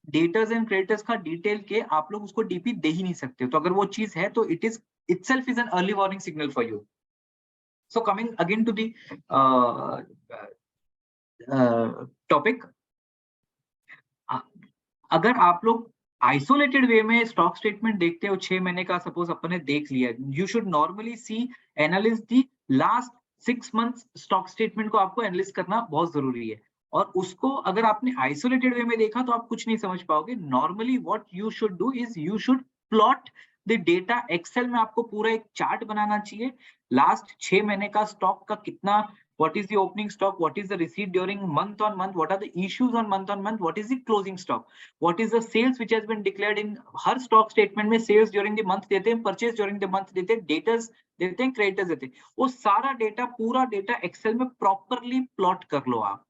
debtors and creditors का डिटेल के आप लोग उसको डीपी दे ही नहीं सकते. तो अगर वो चीज है तो it is itself is an early warning signal for you. So coming again to the topic, अगर आप लोग आइसोलेटेड वे में स्टॉक स्टेटमेंट देखते हो 6 महीने का, सपोज अपन ने देख लिया, you should normally see analyse the last 6 months stock statement को आपको एनालिस करना बहुत जरूरी है. और उसको अगर आपने आइसोलेटेड वे में देखा तो आप कुछ नहीं समझ पाओगे. Normally what you should do is you should plot the data. Excel में आपको पूरा एक चार्ट बनाना चाहिए, लास्ट 6 महीने का स्टॉक का कितना, what is the opening stock, what is the receipt during month on month, what are the issues on month, what is the closing stock, what is the sales which has been declared in her stock statement में sales during the month देते हैं, purchase during the month देते हैं, debtors देते हैं, creditors देते हैं. वो सारा डेटा, पूरा डेटा एक्सेल में प्रॉपरली प्लॉट कर लो आप.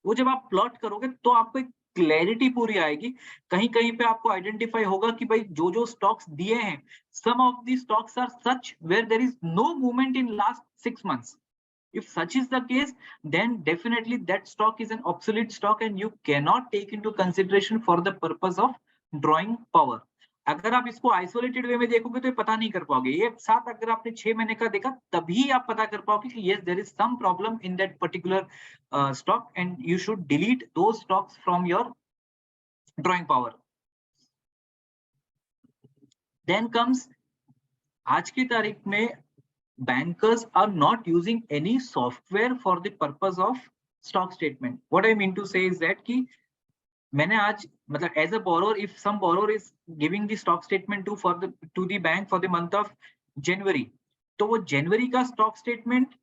वो जब आप प्लॉट करोगे तो आपको एक क्लैरिटी पूरी आएगी. कहीं कहीं पे आपको आइडेंटिफाई होगा कि भाई जो स्टॉक्स दिए हैं, some of the stocks are such where there is no movement in last 6 months. If such is the case, then definitely that stock is an obsolete stock and you cannot take into consideration for the purpose of drawing power. अगर आप इसको isolated way में देखोगे तो पता नहीं कर पाओगे. एक साथ अगर आपने 6 महीने का देखा तभी आप पता कर पाओगे कि yes, there is some problem in that particular stock and you should delete those stocks from your drawing power. Then comes आज की तारीख में bankers are not using any software for the purpose of stock statement. What I mean to say is that कि मैंने आज मतलब as a borrower, if some borrower is giving the stock statement to the bank for the month of January, तो वो January का stock statement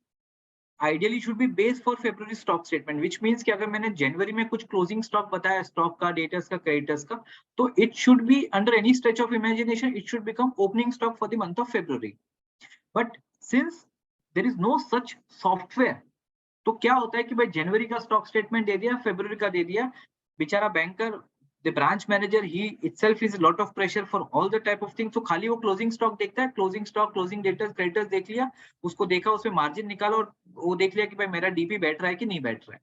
ideally should be based for February stock statement, which means कि अगर मैंने January में कुछ closing stock बताया, stock का, debtors का, creditors का, तो it should be under any stretch of imagination, it should become opening stock for the month of February. But since there is no such software, तो क्या होता है कि भाई जनवरी का स्टॉक स्टेटमेंट दे दिया, फरवरी का दे दिया, बेचारा banker, the branch manager, he itself is lot of pressure for all the type of things. तो खाली वो क्लोजिंग स्टॉक देखता है, closing stock, closing debtors, creditors देख लिया, उसको देखा, उसमें मार्जिन निकाला और वो देख लिया कि भाई मेरा डीपी बैठ रहा है कि नहीं बैठ रहा है.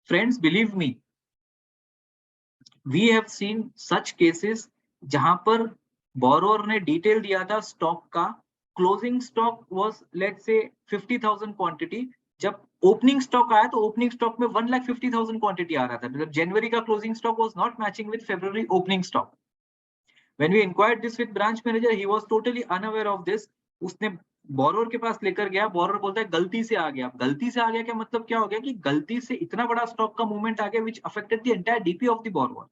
Friends, believe me, we have seen such cases जहां पर बोरोवर ने डिटेल दिया था स्टॉक का, closing stock was let's say 50,000 quantity, जब ओपनिंग स्टॉक आया तो ओपनिंग स्टॉक में 1,50,000 क्वांटिटी आ रहा था. मतलब जनवरी का closing stock was not matching with फरवरी opening stock. When we inquired this with branch manager, he was totally unaware of this. उसने बोरोवर के पास लेकर गया, बोरोवर बोलता है गलती से आ गया. गलती से आ गया क्या मतलब क्या हो गया कि गलती से इतना बड़ा स्टॉक का मूवमेंट आ गया which affected the entire DP of the borrower.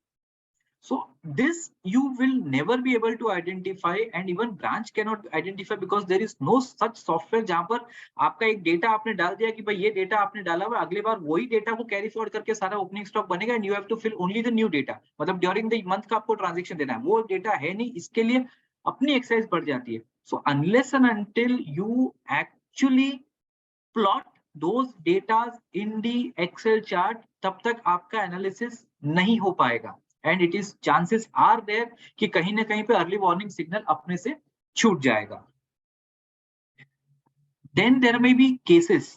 So this you will never be able to identify and even branch cannot identify because there is no such software जहां पर आपका एक डेटा आपने डाल दिया कि भाई ये डेटा आपने डाला हुआ, अगले बार वही डेटा को कैरी फॉरवर्ड करके सारा ओपनिंग स्टॉक बनेगा and you have to fill only the new data. मतलब ड्यूरिंग द मंथ का आपको ट्रांजैक्शन देना है, वो डेटा है नहीं, इसके लिए अपनी एक्सरसाइज बढ़ जाती है. So unless and until you actually plot those datas in the excel chart, तब तक आपका एनालिसिस नहीं हो पाएगा. And it is chances are there कि कहीं ना कहीं पे अर्ली वार्निंग सिग्नल अपने से छूट जाएगा. Then there may be cases,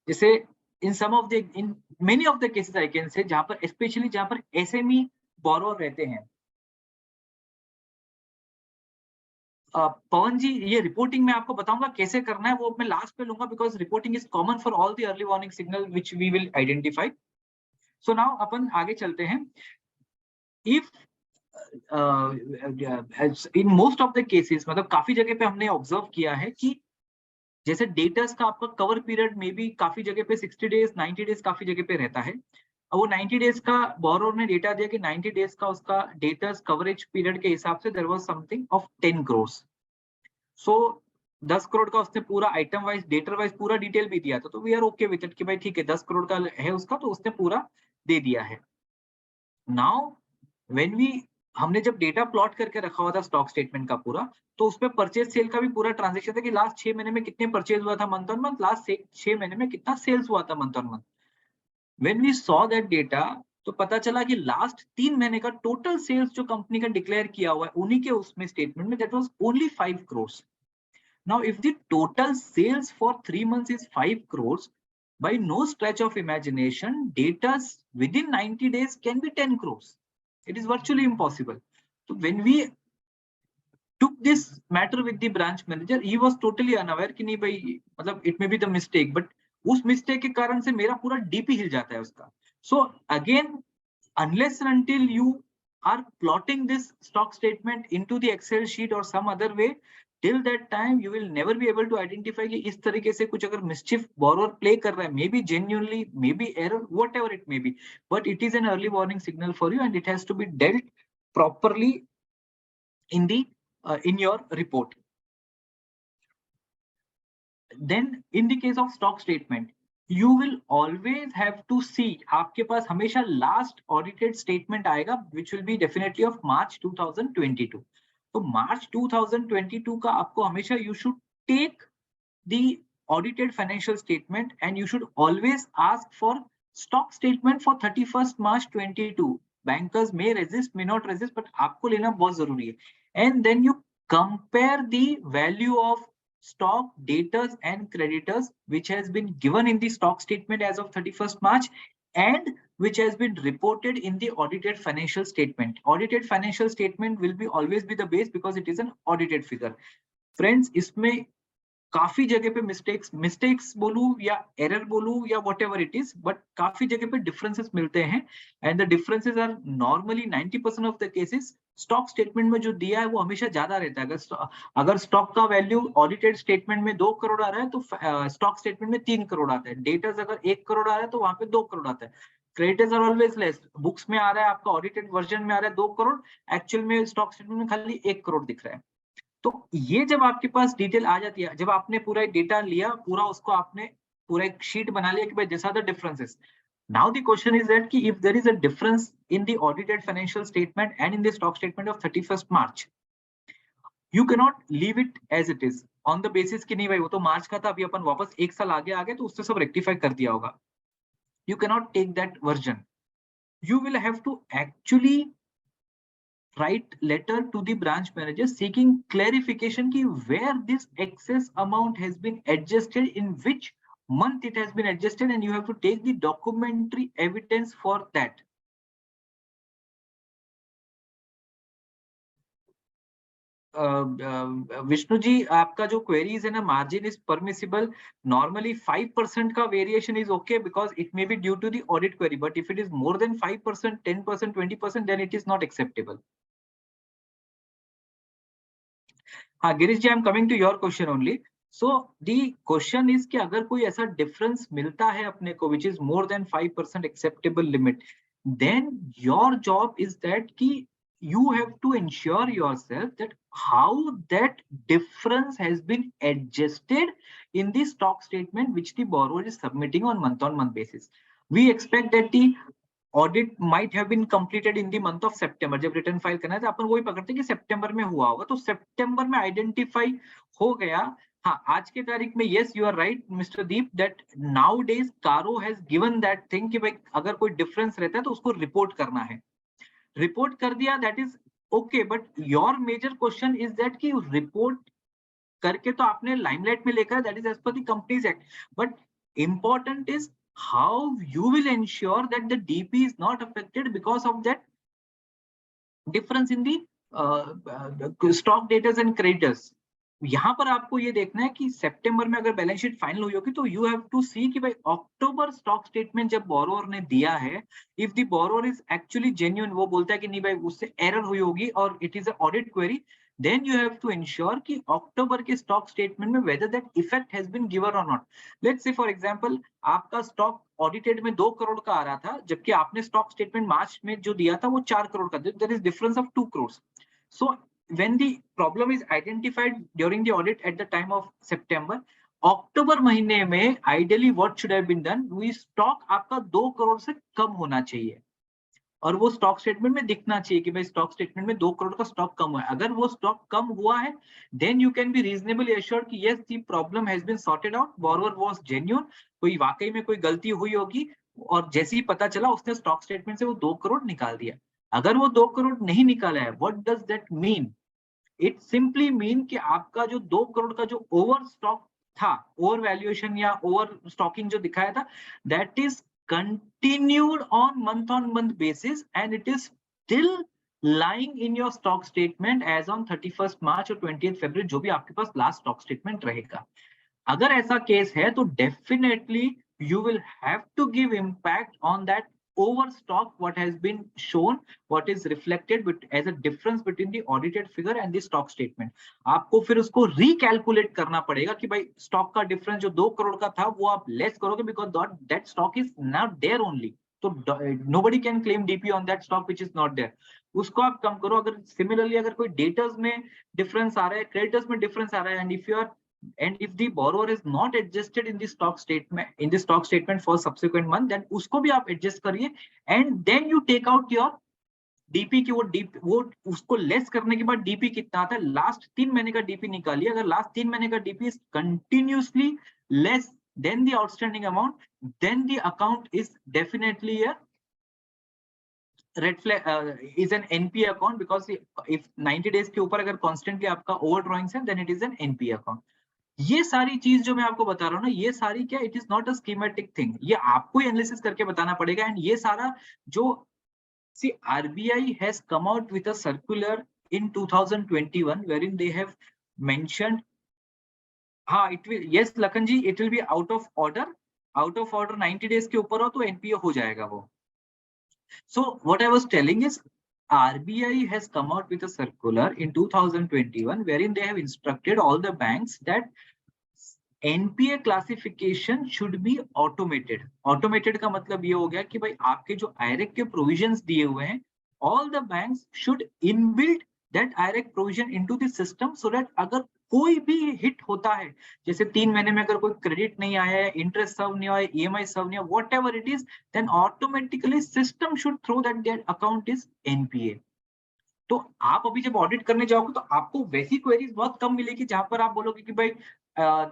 जैसे in many of the cases I can say, जहां पर स्पेशली जहां पर एसएमई बोरोवर रहते हैं, पवन जी, ये रिपोर्टिंग मैं आपको बताऊंगा कैसे करना है, वो मैं लास्ट पे लूंगा because reporting is common for all the early warning signal which we will identify. So now अपन आगे चलते हैं. If in most of the cases, मतलब काफी जगह पे हमने ऑब्जर्व किया है कि जैसे डेटर्स का आपका कवर पीरियड में भी काफी जगह पे 60 डेज 90 डेज काफी जगह पे रहता है. अब वो 90 डेज का बोरोर ने डेटा दिया कि 90 डेज का उसका डेटर्स कवरेज पीरियड के हिसाब से there was something of 10 crore. So 10 crore का उसने पूरा आइटम वाइज डेटर वाइज पूरा डिटेल भी दिया था, तो we are okay with it कि भाई ठीक है 10 करोड़ का है उसका, तो उसने पूरा दे दिया है. नाउ व्हेन वी, हमने जब डेटा प्लॉट करके रखा हुआ था स्टॉक स्टेटमेंट का पूरा, तो उसमें परचेज सेल का भी पूरा ट्रांजेक्शन था कि लास्ट 6 महीने में कितने परचेज हुआ था मंथ ऑन मंथ, लास्ट 6 महीने में कितना सेल्स हुआ था month on month. When we saw that data, तो पता चला कि लास्ट 3 महीने का टोटल सेल्स जो कंपनी का डिक्लेयर किया हुआ है उन्हीं के उसमें स्टेटमेंट में that was only 5 crore. Now, if the total sales for 3 months is 5 crores, by no stretch of imagination, data within 90 days can be 10 crores. It is virtually impossible. So when we took this matter with the branch manager, he was totally unaware कि नहीं भाई, मतलब it may be the mistake, but उस mistake के कारण से मेरा पूरा DP हिल जाता है उसका. So again, unless and until you are plotting this stock statement into the Excel sheet or some other way, till that time you will never be able to identify कि इस तरीके से कुछ अगर mischief borrower play कर रहा है, maybe genuinely, maybe error, whatever it may be, but it is an early warning signal for you and it has to be dealt properly in the in your report. Then in the case of stock statement, you will always have to see, आपके पास हमेशा last audited statement आएगा which will be definitely of March 2022. तो March 2022 का आपको हमेशा you should take the audited financial statement and you should always ask for stock statement for 31st March 22. Bankers may resist, may not resist, but आपको लेना बहुत जरूरी है. And then you compare the value of stock, debtors and creditors which has been given in the stock statement as of 31st March and which has been reported in the audited financial statement. Audited financial statement will be always be the base because it is an audited figure. Friends, इसमें काफी जगह पे mistakes बोलूं या error बोलूं या whatever it is, but काफी जगह पे डिफरेंसेस मिलते हैं and the differences are normally 90% of the cases stock statement में जो दिया है वो हमेशा ज्यादा रहता है. अगर स्टॉक का वैल्यू ऑडिटेड स्टेटमेंट में 2 करोड़ आ रहा है तो स्टॉक स्टेटमेंट में 3 करोड़ आता है. डेटर्स अगर 1 करोड़ आ रहा है तो वहां पे 2 करोड़ आता है. Creditors are always less. Books में आ रहा है आपका ऑडिटेड वर्जन में आ रहा है 2 करोड़, एक्चुअल में स्टॉक स्टेटमेंट में खाली 1 करोड़ दिख रहा है. तो ये जब आपके पास डिटेल आ जाती है, जब आपने पूरा डेटा लिया, पूरा उसको आपने पूरा एक शीट बना लिया कि भाई this are the differences. Now the question is that कि if there is a difference in the audited financial statement and in the stock statement of 31st March, you can not leave it as it is on the basis कि नहीं भाई वो तो मार्च का था, अभी अपन वापस एक साल आगे आ गए तो उससे सब रेक्टिफाई कर दिया होगा. You can not take that version. You will have to actually write letter to the branch manager seeking clarification ki where this excess amount has been adjusted, in which month it has been adjusted, and you have to take the documentary evidence for that. Vishnu ji, आपका जो queries है ना, margin is permissible, normally 5% का variation is okay because it may be due to the audit query, but if it is more than 5%, 10%, 20%, then it is not acceptable. Girish ji, I am coming to your question only. So the question is कि अगर कोई ऐसा difference मिलता है अपने को which is more than 5% acceptable limit, then your job is that कि you have to ensure yourself that how that difference has been adjusted in the stock statement which the borrower is submitting on month basis. We expect that the audit might have been completed in the month of September. जब return file करना है तो अपन वही पकड़ते हैं कि सितंबर में हुआ होगा, तो सितंबर में आइडेंटिफाई हो गया. हाँ, आज के तारीख में yes you are right Mr. Deep that nowadays Caro has given that thing कि भाई अगर कोई डिफरेंस रहता है तो उसको रिपोर्ट करना है. रिपोर्ट कर दिया, that is okay, but your major question is that कि रिपोर्ट करके तो आपने लाइमलाइट में लेकर, that is as per the Companies Act, but important is how you will ensure that the DP is not affected because of that difference in the stock debtors and creditors, यहाँ पर आपको ये देखना है कि सितंबर में अगर बैलेंस शीट फाइनल हुई होगी तो यू हैव टू सी कि भाई अक्टूबर स्टॉक स्टेटमेंट जब बोरोवर ने दिया है, if the borrower is actually genuine, वो बोलता है कि नहीं भाई उससे एरर हुई होगी और it is a audit query, then you have to ensure कि अक्टूबर के स्टॉक स्टेटमेंट में whether that effect has been given or not. Let's say for example आपका स्टॉक ऑडिटेड में 2 करोड़ का आ रहा था, जबकि आपने स्टॉक स्टेटमेंट मार्च में जो दिया था वो 4 करोड़ का, there is difference of 2 crores. So when the problem is identified during the audit at the time of September, अक्टूबर महीने में ideally what should have been done, we stock आपका 2 करोड़ से कम होना चाहिए और वो स्टॉक स्टेटमेंट में दिखना चाहिए कि भाई स्टॉक स्टेटमेंट में 2 करोड़ का स्टॉक कम हुआ है। अगर वो स्टॉक कम हुआ है then you can be reasonably assured कि yes the problem has been sorted out, borrower was genuine, कोई वाकई में कोई गलती हुई होगी और जैसे ही पता चला उसने स्टॉक स्टेटमेंट से वो 2 करोड़ निकाल दिया। अगर वो 2 करोड़ नहीं निकाला है, what does that mean? It simply mean कि आपका जो 2 करोड़ का जो ओवर स्टॉक था, ओवर वैल्यूएशन या ओवर स्टॉकिंग जो दिखाया था, that is continued on month basis and it is still lying in your stock statement as on 31st March or 20th February, जो भी आपके पास लास्ट स्टॉक स्टेटमेंट रहेगा। अगर ऐसा केस है तो definitely you will have to give impact on that overstock what has been shown, what is reflected as a difference between the audited figure and the stock statement. आपको फिर उसको recalculate करना पड़ेगा कि भाई स्टॉक का डिफरेंस जो 2 करोड़ का था वो आप लेस करोगे because that stock is not there only. तो nobody can claim DP on that stock which is not there. उसको आप कम करो। अगर सिमिलरली अगर कोई डेटर्स में डिफरेंस आ रहा है, क्रेडिटर्स में डिफरेंस आ रहा है, and if the borrower is not adjusted in the stock statement for subsequent month, then उसको भी आप adjust करिए and then you take out your DP की वो उसको लेस करने के बाद DP कितना आता है, लास्ट 3 महीने का DP निकालिए। अगर लास्ट 3 महीने का DP is continuously less than the outstanding amount, then the account is definitely a red flag, is an NPA account, because if 90 days के ऊपर अगर constantly आपका ओवर ड्रॉइंग्स है then it is an NPA account. ये सारी चीज जो मैं आपको बता रहा हूँ ना, ये सारी क्या, it is not a schematic thing, ये आपको ही एनालिसिस करके बताना पड़ेगा। एंड ये सारा जो सी RBI has come out with a circular in 2021 wherein they have mentioned, हाँ it will, yes Lakhan ji, it will be out of order 90 days के ऊपर हो तो एनपीए हो जाएगा वो। So what I was telling is RBI has come out with a circular in 2021 wherein they have instructed all the banks that NPA classification should be automated. Automated का मतलब ये हो गया कि भाई आपके जो IRAC के provisions दिए हुए हैं, all the banks should inbuild that IRAC provision into the system so that अगर कोई भी हिट होता है, जैसे 3 महीने में अगर कोई क्रेडिट नहीं आया है, इंटरेस्ट सर्व नहीं आया, EMI सर्व नहीं आया, whatever it is, then automatically system should throw that account is NPA. तो आप अभी जब ऑडिट करने जाओगे तो आपको वैसी क्वेरीज बहुत कम मिलेगी जहां पर आप बोलोगे कि भाई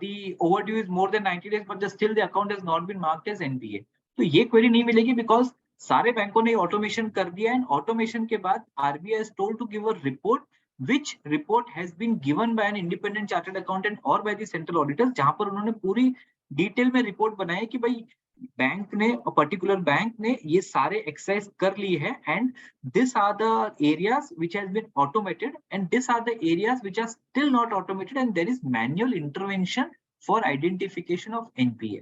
the overdue is more than 90 days but still the account has not been marked as NPA. तो ये क्वेरी नहीं मिलेगी बिकॉज सारे बैंकों ने ऑटोमेशन कर दिया है। ऑटोमेशन के बाद RBI is told to give a report, which report has been given by an independent chartered accountant or by the central auditors, जहां पर उन्होंने पूरी डिटेल में रिपोर्ट बनाई कि भाई बैंक ने, पर्टिकुलर बैंक ने ये सारे एक्सरसाइज कर ली है and this are the areas which has been automated and this are the areas which are still not automated and there is manual intervention for identification of NPA.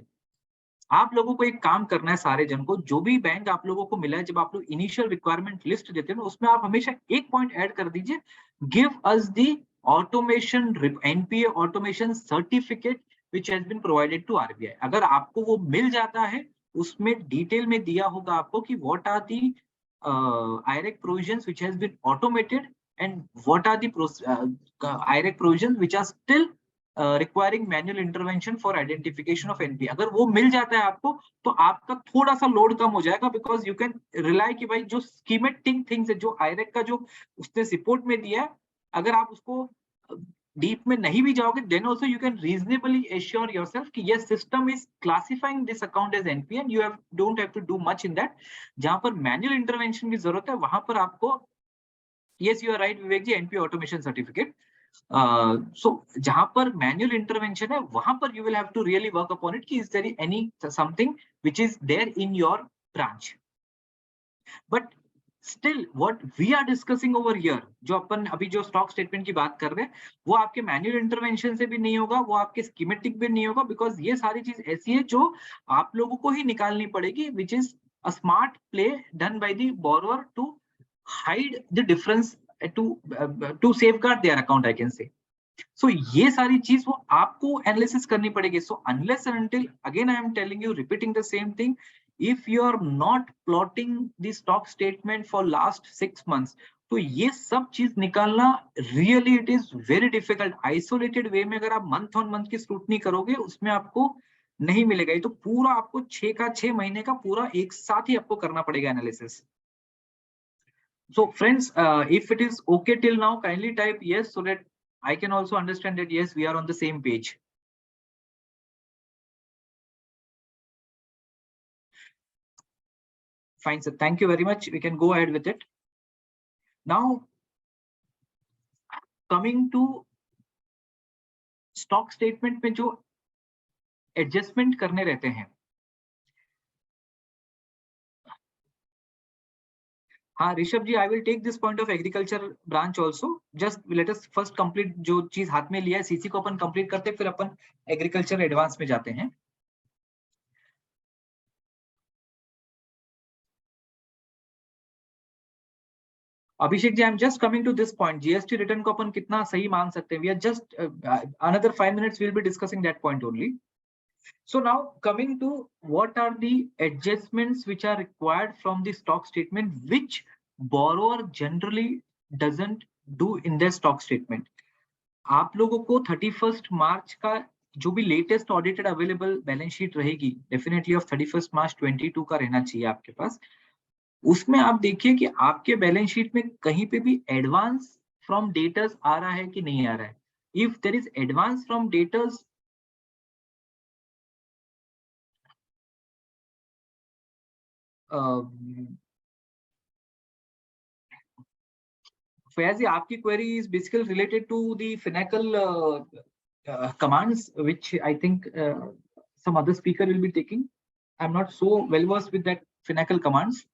आप लोगों को एक काम करना है, सारे जन को, जो भी बैंक आप लोगों को मिला है, जब आप लोग इनिशियल रिक्वायरमेंट लिस्ट देते हैं उसमें आप हमेशा एक पॉइंट ऐड कर दीजिए, give us the automation NPA automation certificate which has been provided to RBI. अगर आपको वो मिल जाता है, उसमें डिटेल में दिया होगा आपको कि what are the IRAC provisions which has been automated and what are the IRAC provisions which are still requiring manual intervention for identification of NPA. अगर वो मिल जाता है आपको तो आपका थोड़ा सा लोड कम हो जाएगा because you can rely कि भाई जो schematic things है, जो IRAC का जो उसने रिपोर्ट में दिया है, अगर आप उसको डीप में नहीं भी जाओगे then also you can reasonably assure yourself कि yes system is classifying this account as NPA and you don't have to do much in that. जहां पर manual intervention की जरूरत है वहां पर आपको, yes you are right Vivek ji, NPA automation certificate. So जहां पर manual intervention है वहां पर you will have to really work upon it कि is there any something which is there in your branch. But still what we are discussing over here, जो अपन अभी जो स्टॉक स्टेटमेंट की बात कर रहे हैं, वो आपके मैनुअल इंटरवेंशन से भी नहीं होगा, वो आपके स्कीमेटिक भी नहीं होगा, बिकॉज ये सारी चीज ऐसी है जो आप लोगों को ही निकालनी पड़ेगी, which is a smart play done by the borrower to hide the difference, to safeguard their account, I can say. So ये सारी चीज वो आपको एनालिसिस करनी पड़ेगी। सो unless and until, again I am telling you, repeating the same thing, if you are not plotting the stock statement for last 6 months, तो ये सब चीज निकालना really it is very difficult. Isolated way में अगर आप मंथ ऑन मंथ की scrutiny करोगे, उसमें आपको नहीं मिलेगा। ये तो पूरा आपको 6 महीने का पूरा एक साथ ही आपको करना पड़ेगा analysis. So friends, if it is okay till now, kindly type yes so that I can also understand that yes, we are on the same page. Fine, sir. Thank you very much. We can go ahead with it. Now, coming to stock statement में जो adjustment करने रहते हैं, हाँ ऋषभ जी, I will take this point of agriculture branch also. Just let us first complete जो चीज हाथ में लिया है, सीसी को अपन कंप्लीट करते हैं, फिर अपन एग्रीकल्चर एडवांस में जाते हैं। Abhishek ji, I am just coming to this point, GST return को अपन कितना सही मान सकते हैं। We are just another 5 minutes we'll be discussing that point only. So now coming to what are the adjustments which are required from the stock statement, which borrower generally doesn't do in their stock statement. आप लोगों को 31st मार्च का जो भी latest audited available balance sheet रहेगी, definitely of 31st मार्च 22 का रहना चाहिए आपके पास। उसमें आप देखिए कि आपके बैलेंस शीट में कहीं पे भी एडवांस फ्रॉम डेटर्स आ रहा है कि नहीं आ रहा है। If there is advance from debtors, Faizi, आपकी query is basically related to the Finacle commands, which I think some other speaker will be taking. I'm not so well versed with that Finacle commands,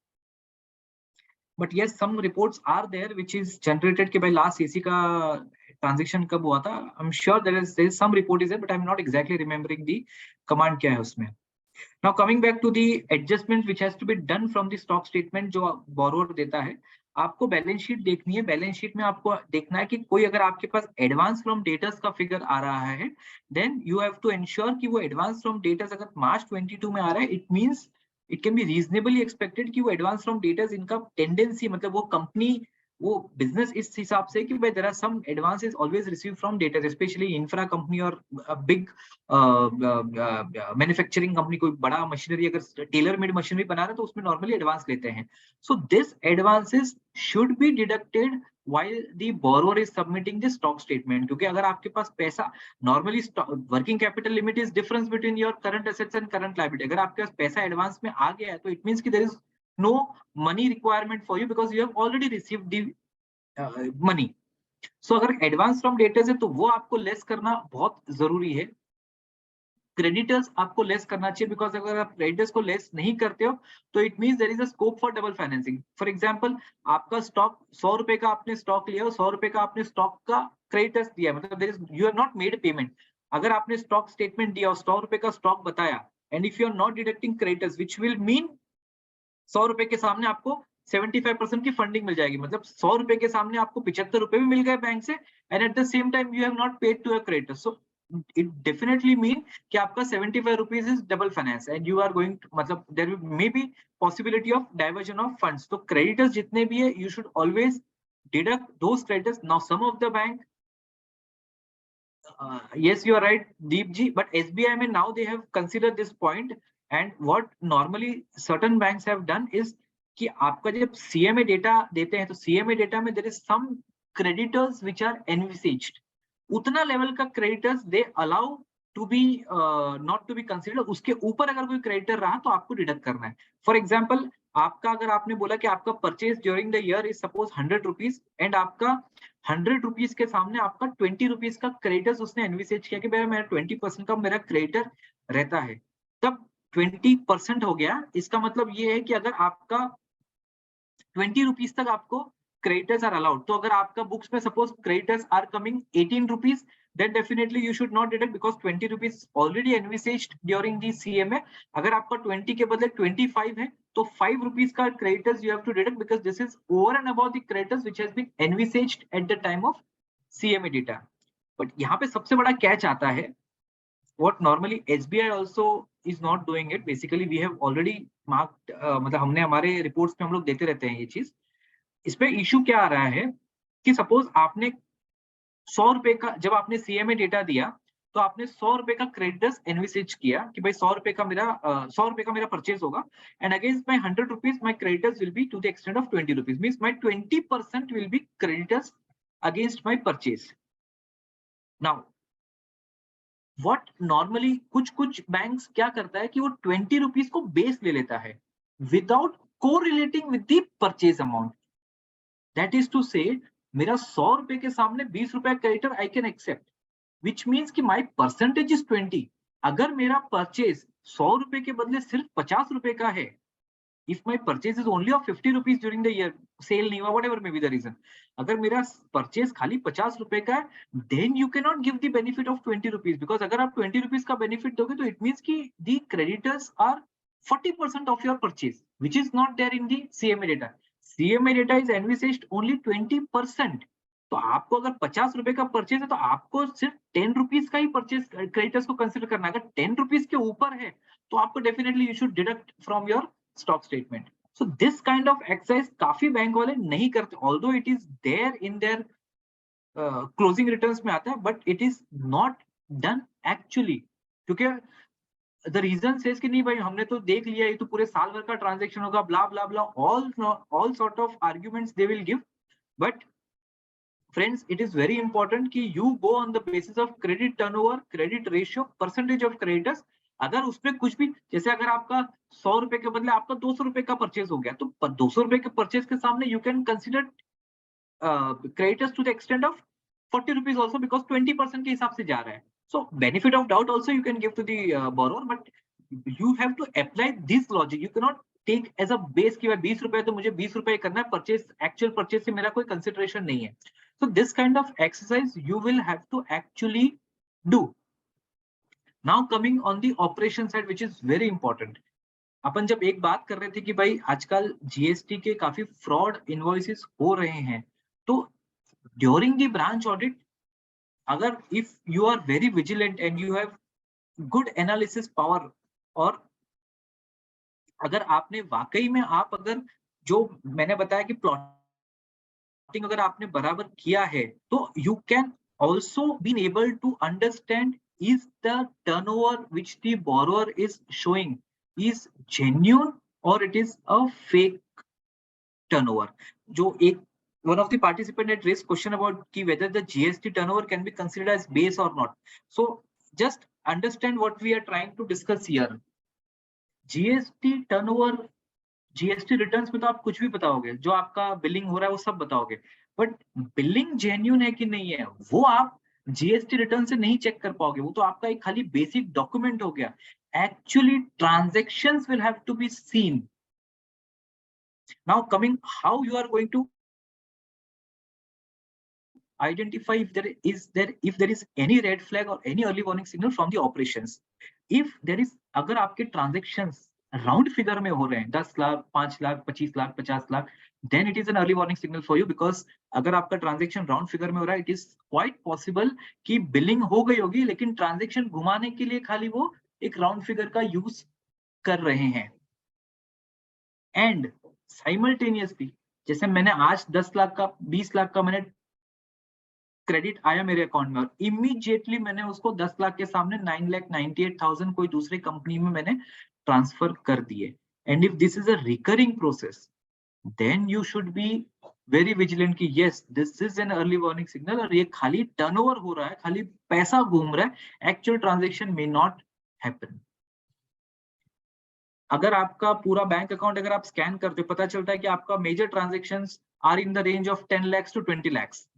but yes, some reports are there which is generated के by last CC का transaction कब हुआ था. I'm sure there is some report is there, but I'm not exactly remembering the command क्या है उसमें. Now coming back to the adjustment which has to be done from the stock statement जो borrower देता है, आपको balance sheet देखनी है। Balance sheet में आपको देखना है कि कोई अगर आपके पास एडवांस फ्रॉम डेटर्स का फिगर आ रहा है, then you have to ensure कि वो एडवांस फ्रॉम डेटर्स अगर मार्च 22 में आ रहा है, it means it can be reasonably expected कि वो एडवांस फ्रॉम डेटर्स इनका टेंडेंसी, मतलब वो कंपनी, वो बिजनेस इस हिसाब से कि भाई there are some advances always receive from debtors, specially infra company और बिग मैन्युफैक्चरिंग कंपनी, कोई बड़ा मशीनरी अगर टेलर मेड मशीनरी बना रहा है तो उसमें नॉर्मली एडवांस लेते हैं। So this advances should be deducted while the borrower is submitting the stock statement, क्योंकि अगर आपके पास पैसा normally working capital limit is difference between your current assets and current liability, अगर आपके पास पैसा एडवांस में आ गया है तो इट मींस कि there is no money requirement for you because you have already received the money. So अगर advance from debtors है तो वो आपको लेस करना बहुत जरूरी है। क्रेडिटर्स आपको लेस करना चाहिए, बिकॉज अगर आप क्रेडिटर्स को लेस नहीं करते हो तो it means there is a scope for double financing. For example, आपका स्टॉक 100 रुपए का आपने स्टॉक लिया और 100 रुपए का आपने स्टॉक का क्रेडिटर्स दिया, मतलब there is you have not made payment. अगर आपने स्टॉक स्टेटमेंट दिया और 100 रुपए का स्टॉक बताया, and if you are not deducting creditors, which will mean 100 रुपए के सामने आपको 75% की फंडिंग मिल जाएगी, मतलब 100 रुपए के सामने आपको 75 रुपए भी मिल गए बैंक से, and at the same time you have not paid to your creditors. So it definitely mean कि आपका 75 rupees is double finance and you are going to, मतलब there may be possibility of diversion of funds. तो creditors जितने भी है, you should always deduct those creditors. Now some of the bank, yes you are right Deep ji, but SBI में now they have considered this point, and what normally certain banks have done is कि आपका जब CMA data देते हैं तो CMA data में there is some creditors which are envisaged, उतना level का creditors they allow to be not to be considered, उसके ऊपर अगर कोई क्रेडिटर रहा तो आपको डिडक्ट करना है। फॉर एग्जांपल, आपका अगर आपने बोला कि आपका purchase during the year is suppose 100 rupees, and आपका 100 रुपीज के सामने आपका 20 रुपीज का क्रेडिटर्स उसने एनविसेज किया कि भाई मेरा 20% का मेरा क्रेडिटर रहता है, तब 20% हो गया। इसका मतलब ये है कि अगर आपका 20 रुपीज तक आपको क्रेडिटर्स आर अलाउड. तो अगर आपका बुक्स में suppose creditors are coming 18 rupees, then definitely you should not deduct because 20 rupees already envisaged during the CMA. अगर आपका 20 के बदले 25 है तो 5 rupees का creditors you have to deduct because this is over and above the creditors which has been envisaged at the time of CMA data. But यहाँ पे सबसे बड़ा catch आता है, what normally SBI also is not doing it. Basically we have already marked, मतलब हमने हमारे reports में हम लोग देते रहते हैं ये चीज. इस पे issue क्या आ रहा है कि suppose आपने 100 रुपए का, जब आपने सीएमए डेटा दिया तो आपने 100 रुपए का क्रेडिटर्स एनविसेज किया कि भाई 100 रुपए का मेरा परचेज होगा and against my 100 rupees my creditors will be to the extent of 20 rupees, means my 20% will be creditors against my purchase. Now what normally कुछ बैंक्स क्या करता है कि वो 20 रुपीज को बेस ले लेता है without correlating with the purchase amount. That is to say मेरा 100 रुपए के सामने 20 रुपए creditor I can accept, which means कि माई परसेंटेज इज 20. अगर मेरा परचेज 100 रुपए के बदले सिर्फ 50 रुपए का है, if my purchase is only of 50 rupees during the year, sale नहीं हुआ, whatever may be the reason, अगर मेरा परचेज खाली 50 रुपए का है, then you can not give the benefit of 20 rupees, because अगर आप 20 रुपीज का बेनिफिट दोगे तो इट मीन्स कि the creditors are 40% of your purchase, which is not there in the CMA data. CMA data is envisaged only 20%. तो आपको अगर 50 रुपए का परचेज है तो आपको सिर्फ 10 रुपीज का ही परचेज क्रेडिटर्स को कंसिडर करना है. अगर 10 रुपीज के ऊपर है तो आपको definitely you should deduct from your stock statement. So this kind of exercise काफी बैंक वाले नहीं करते, although it is there in their closing returns में आता है, but it is not done actually. क्योंकि the reason says कि नहीं भाई हमने तो देख लिया, ये तो पूरे साल भर का ट्रांजैक्शन होगा, blah blah blah, all sort of arguments they will give. But friends, it is very important कि you go on the basis of credit turnover, credit ratio, percentage of creditors. अगर उसमें कुछ भी, जैसे अगर आपका 100 रुपए के बदले आपका 200 रुपए का परचेज हो गया, तो 200 रुपए के परचेज के सामने you can consider creditors to the extent of 40 rupees also because 20% के हिसाब से जा रहा है. So benefit of doubt also you can give to the borrower, but you have to apply this logic. You cannot take as a base कि 20 रुपए तो मुझे 20 रुपए करना है, परचेज एक्चुअल परचेज से मेरा कोई कंसिडरेशन नहीं है. So this kind of exercise you will have to actually do. Now coming on the operation side, which is very important. अपन जब एक बात कर रहे थे कि भाई आजकल जीएसटी के काफी फ्रॉड इनवॉइसेस हो रहे हैं, तो ड्यूरिंग द ब्रांच ऑडिट अगर if you are very vigilant and you have good analysis power, और अगर आपने वाकई में आप अगर जो मैंने बताया कि प्लॉटिंग अगर आपने बराबर किया है, तो you can also be able to understand is the turnover which the borrower is showing is genuine और it is a fake turnover. जो एक one of the participant had raised question about whether the GST turnover can be considered as base or not. So just understand what we are trying to discuss here. GST turnover, GST returns में तो आप कुछ भी बताओगे, जो आपका billing हो रहा है वो सब बताओगे, बट बिलिंग जेन्युइन है कि नहीं है वो आप GST रिटर्न से नहीं चेक कर पाओगे. वो तो आपका एक खाली बेसिक डॉक्यूमेंट हो गया. Actually transactions will have to be seen. Now coming how you are going to identify if there is any red flag or any early warning signal from the operations. If there is, अगर आपके transactions round figure में हो रहे हैं 10 lakh, 5 lakh, 25 lakh, 50 lakh, then it is an early warning signal for you, because अगर आपका transaction round figure में हो रहा है, it is quite possible कि बिलिंग हो गई होगी लेकिन ट्रांजेक्शन घुमाने के लिए खाली वो एक राउंड फिगर का यूज कर रहे हैं. एंड साइमल्टेनियसली जैसे मैंने आज 10 लाख का 20 लाख का मैंने क्रेडिट आया मेरे अकाउंट में और इमीडिएटली मैंने उसको 10 लाख के सामने 9,98,000 कोई दूसरी कंपनी में मैंने ट्रांसफर कर दिए. And if this is a recurring process, then you should be very vigilant कि yes this is an early warning signal और ये खाली टर्नओवर हो रहा है, खाली पैसा घूम रहा है, actual transaction may not happen. अगर आपका पूरा बैंक अकाउंट अगर आप स्कैन करते हो, पता चलता है कि आपका major transactions are in the range of 10 lakhs to 20 lakhs.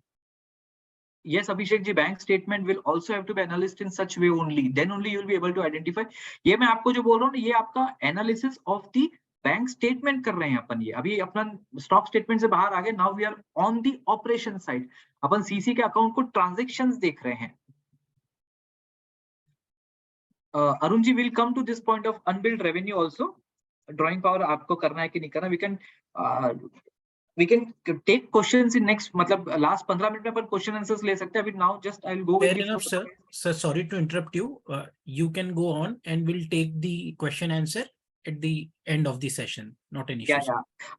Yes, Abhishek ji, bank statement will also have to be analyzed in such way only. Then only you will be able to identify. ये मैं आपको जो बोल रहा हूँ ना, ये आपका analysis of the bank statement कर रहे हैं अपन, ये अभी अपना स्टॉक स्टेटमेंट से बाहर आ गए, now we are on the operation side, अपन सीसी के अकाउंट को ट्रांजैक्शंस देख रहे हैं। Arun ji will come to this point of unbilled revenue also, drawing power आपको करना है कि नहीं करना, we can take questions in next, मतलब लास्ट 15 मिनट में अपन क्वेश्चन आंसर्स ले सकते हैं। अभी now just I will go Fair enough, sir. Sir, sorry to interrupt you. You can go on and we'll take the question answer at the end of the session. Not an issue. क्या sir.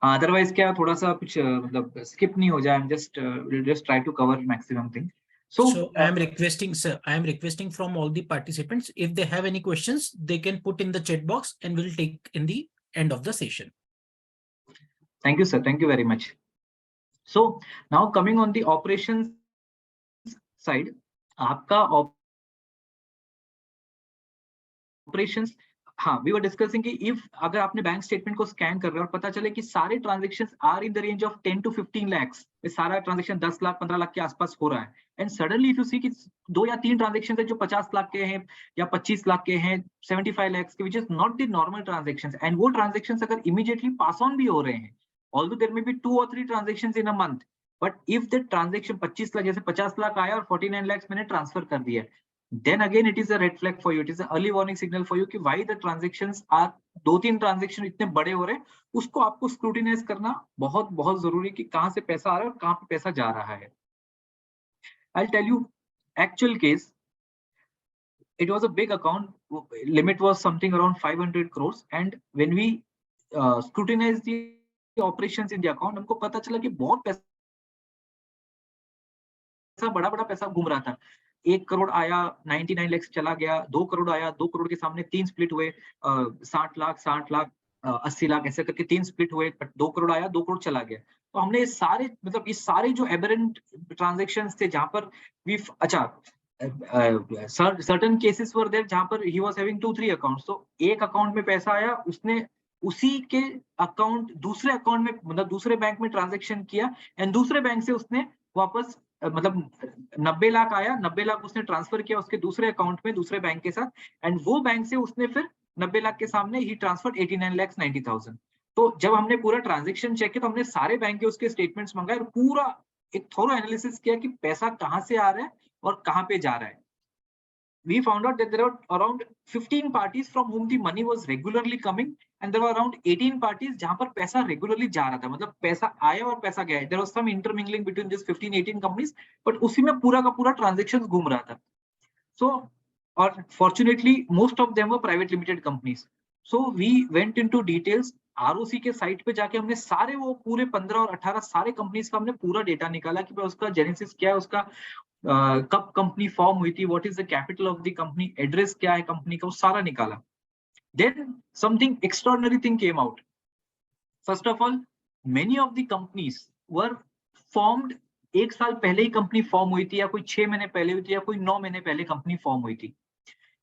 Otherwise क्या थोड़ा सा कुछ मतलब skip नहीं हो जाए, I'm just we'll just try to cover maximum thing. So I am requesting, sir, I am requesting from all the participants, if they have any questions, they can put in the chat box and we'll take in the end of the session. Thank you, sir. Thank you very much. So now coming on the operations side, आपका operations, हाँ, we were discussing कि if अगर आपने bank statement को scan कर रहे हो और पता चले कि सारे transactions are in the range of 10 to 15 lakhs, सारा ट्रांजेक्शन 10 लाख 15 लाख के आसपास हो रहा है, and suddenly if you see कि 2 या 3 ट्रांजेक्शन है जो 50 लाख के हैं या 25 लाख के हैं, 75 lakhs के, which is not the normal transactions, and वो ट्रांजेक्शंस अगर इमीडिएटली पास ऑन भी हो रहे हैं, although there may be 2 or 3 transactions in a month, but if the transaction 25 lakh, जैसे 50 लाख आया और 49 lakhs मैंने ट्रांसफर कर दिया, then again it is a red flag for you, it is an early warning signal for you कि why the transactions are 2-3 transaction इतने बड़े हो रहे हैं, उसको आपको स्क्रूटिनाइज करना बहुत बहुत जरूरी कि कहां से पैसा आ रहा है और कहां पे पैसा जा रहा है। I'll tell you actual case, it was a big account, limit was something around 500 crores, and when we scrutinized the operations in the account, हमको पता चला कि बहुत पैसा, बड़ा पैसा घूम रहा था। 1 करोड़ आया, 99 lakhs चला गया, 2 करोड़ आया, 2 करोड़ के सामने 3 स्प्लिट हुए, 60 लाख 80 लाख ऐसे करके 3 स्प्लिट हुए, बट 2 करोड़ आया, 2 करोड़ चला गया। तो हमने सारे, मतलब ये सारे जो एबरेंट ट्रांजैक्शंस थे जहां पर वी, अच्छा, सर्टेन केसेस वर देयर जहां पर ही वाज हैविंग 2-3 अकाउंट्स, तो एक अकाउंट में पैसा आया, उसने उसी के अकाउंट दूसरे अकाउंट में, मतलब दूसरे बैंक में ट्रांजैक्शन किया, एंड दूसरे बैंक से उसने वापस, मतलब 90 लाख आया, 90 लाख उसने ट्रांसफर किया उसके दूसरे अकाउंट में दूसरे बैंक के साथ, एंड वो बैंक से उसने फिर 90 लाख के सामने ही ट्रांसफर 89,90,000। तो जब हमने पूरा ट्रांजैक्शन चेक किया तो हमने सारे बैंक के उसके स्टेटमेंट्स मंगाए और पूरा एक थोड़ा एनालिसिस किया कि पैसा कहां से आ रहा है और कहां पे जा रहा है। We found out that there are around 15 parties from whom the money was regularly coming, and there were around 18 parties जहां पर पैसा regularly जा रहा था, मतलब पैसा आया और पैसा गया। There was some intermingling between this 15-18 companies, but उसी में पूरा का पूरा transactions घूम रहा था। So, or fortunately, most of them were private limited companies. So we went into details. ROC के साइट पे जाके हमने सारे वो पूरे 15 और 18 सारे कंपनीज का हमने पूरा डेटा निकाला कि उसका जेनेसिस क्या है, उसका कब कंपनी फॉर्म हुई थी, what is the capital of the company, address क्या है कंपनी का, वो सारा निकाला। Then something extraordinary thing came out. First of all, many of the companies were formed, 1 साल पहले ही कंपनी फॉर्म हुई थी, या कोई 6 महीने पहले हुई थी, या कोई 9 महीने पहले कंपनी फॉर्म हुई थी।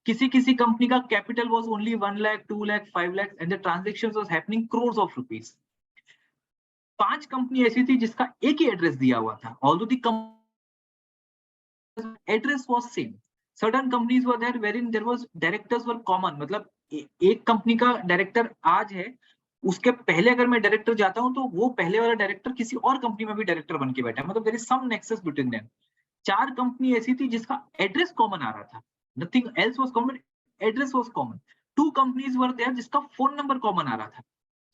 किसी कंपनी का capital was only 1 lakh 2 lakh 5 lakh and the transactions was happening crores of rupees. 5 company ऐसी थी जिसका एक ही एड्रेस दिया हुआ था, although the address was same. Certain companies were there wherein there was directors were common, मतलब एक कंपनी का डायरेक्टर आज है, उसके पहले अगर मैं डायरेक्टर जाता हूं तो वो पहले वाला डायरेक्टर किसी और कंपनी में भी डायरेक्टर बन के बैठा है, मतलब there is some nexus between them. 4 company ऐसी थी जिसका एड्रेस कॉमन आ रहा था, nothing else was common, address was common. 2 companies were there जिसका फोन नंबर कॉमन आ रहा था,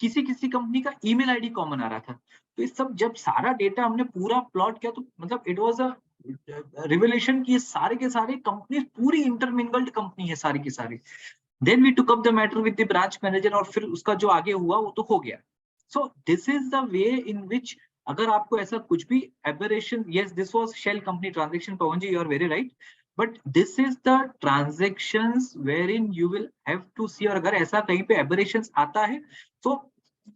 किसी कंपनी का ईमेल आईडी कॉमन आ रहा था। तो ये सब जब सारा डेटा हमने पूरा प्लॉट किया तो मतलब इट वाज अ रिवेलेशन कि सारे के सारे कंपनी पूरी इंटरमिंगल्ड कंपनी है सारी की सारी। Then we took up the matter with the branch manager और फिर उसका जो आगे हुआ वो तो हो गया। So this is the way in which अगर आपको ऐसा कुछ भी aberration, yes this was shell company transaction, Pawan ji you are very right, but this is the transactions wherein you will have to see. और अगर ऐसा कहीं पे एबरेशंस आता है तो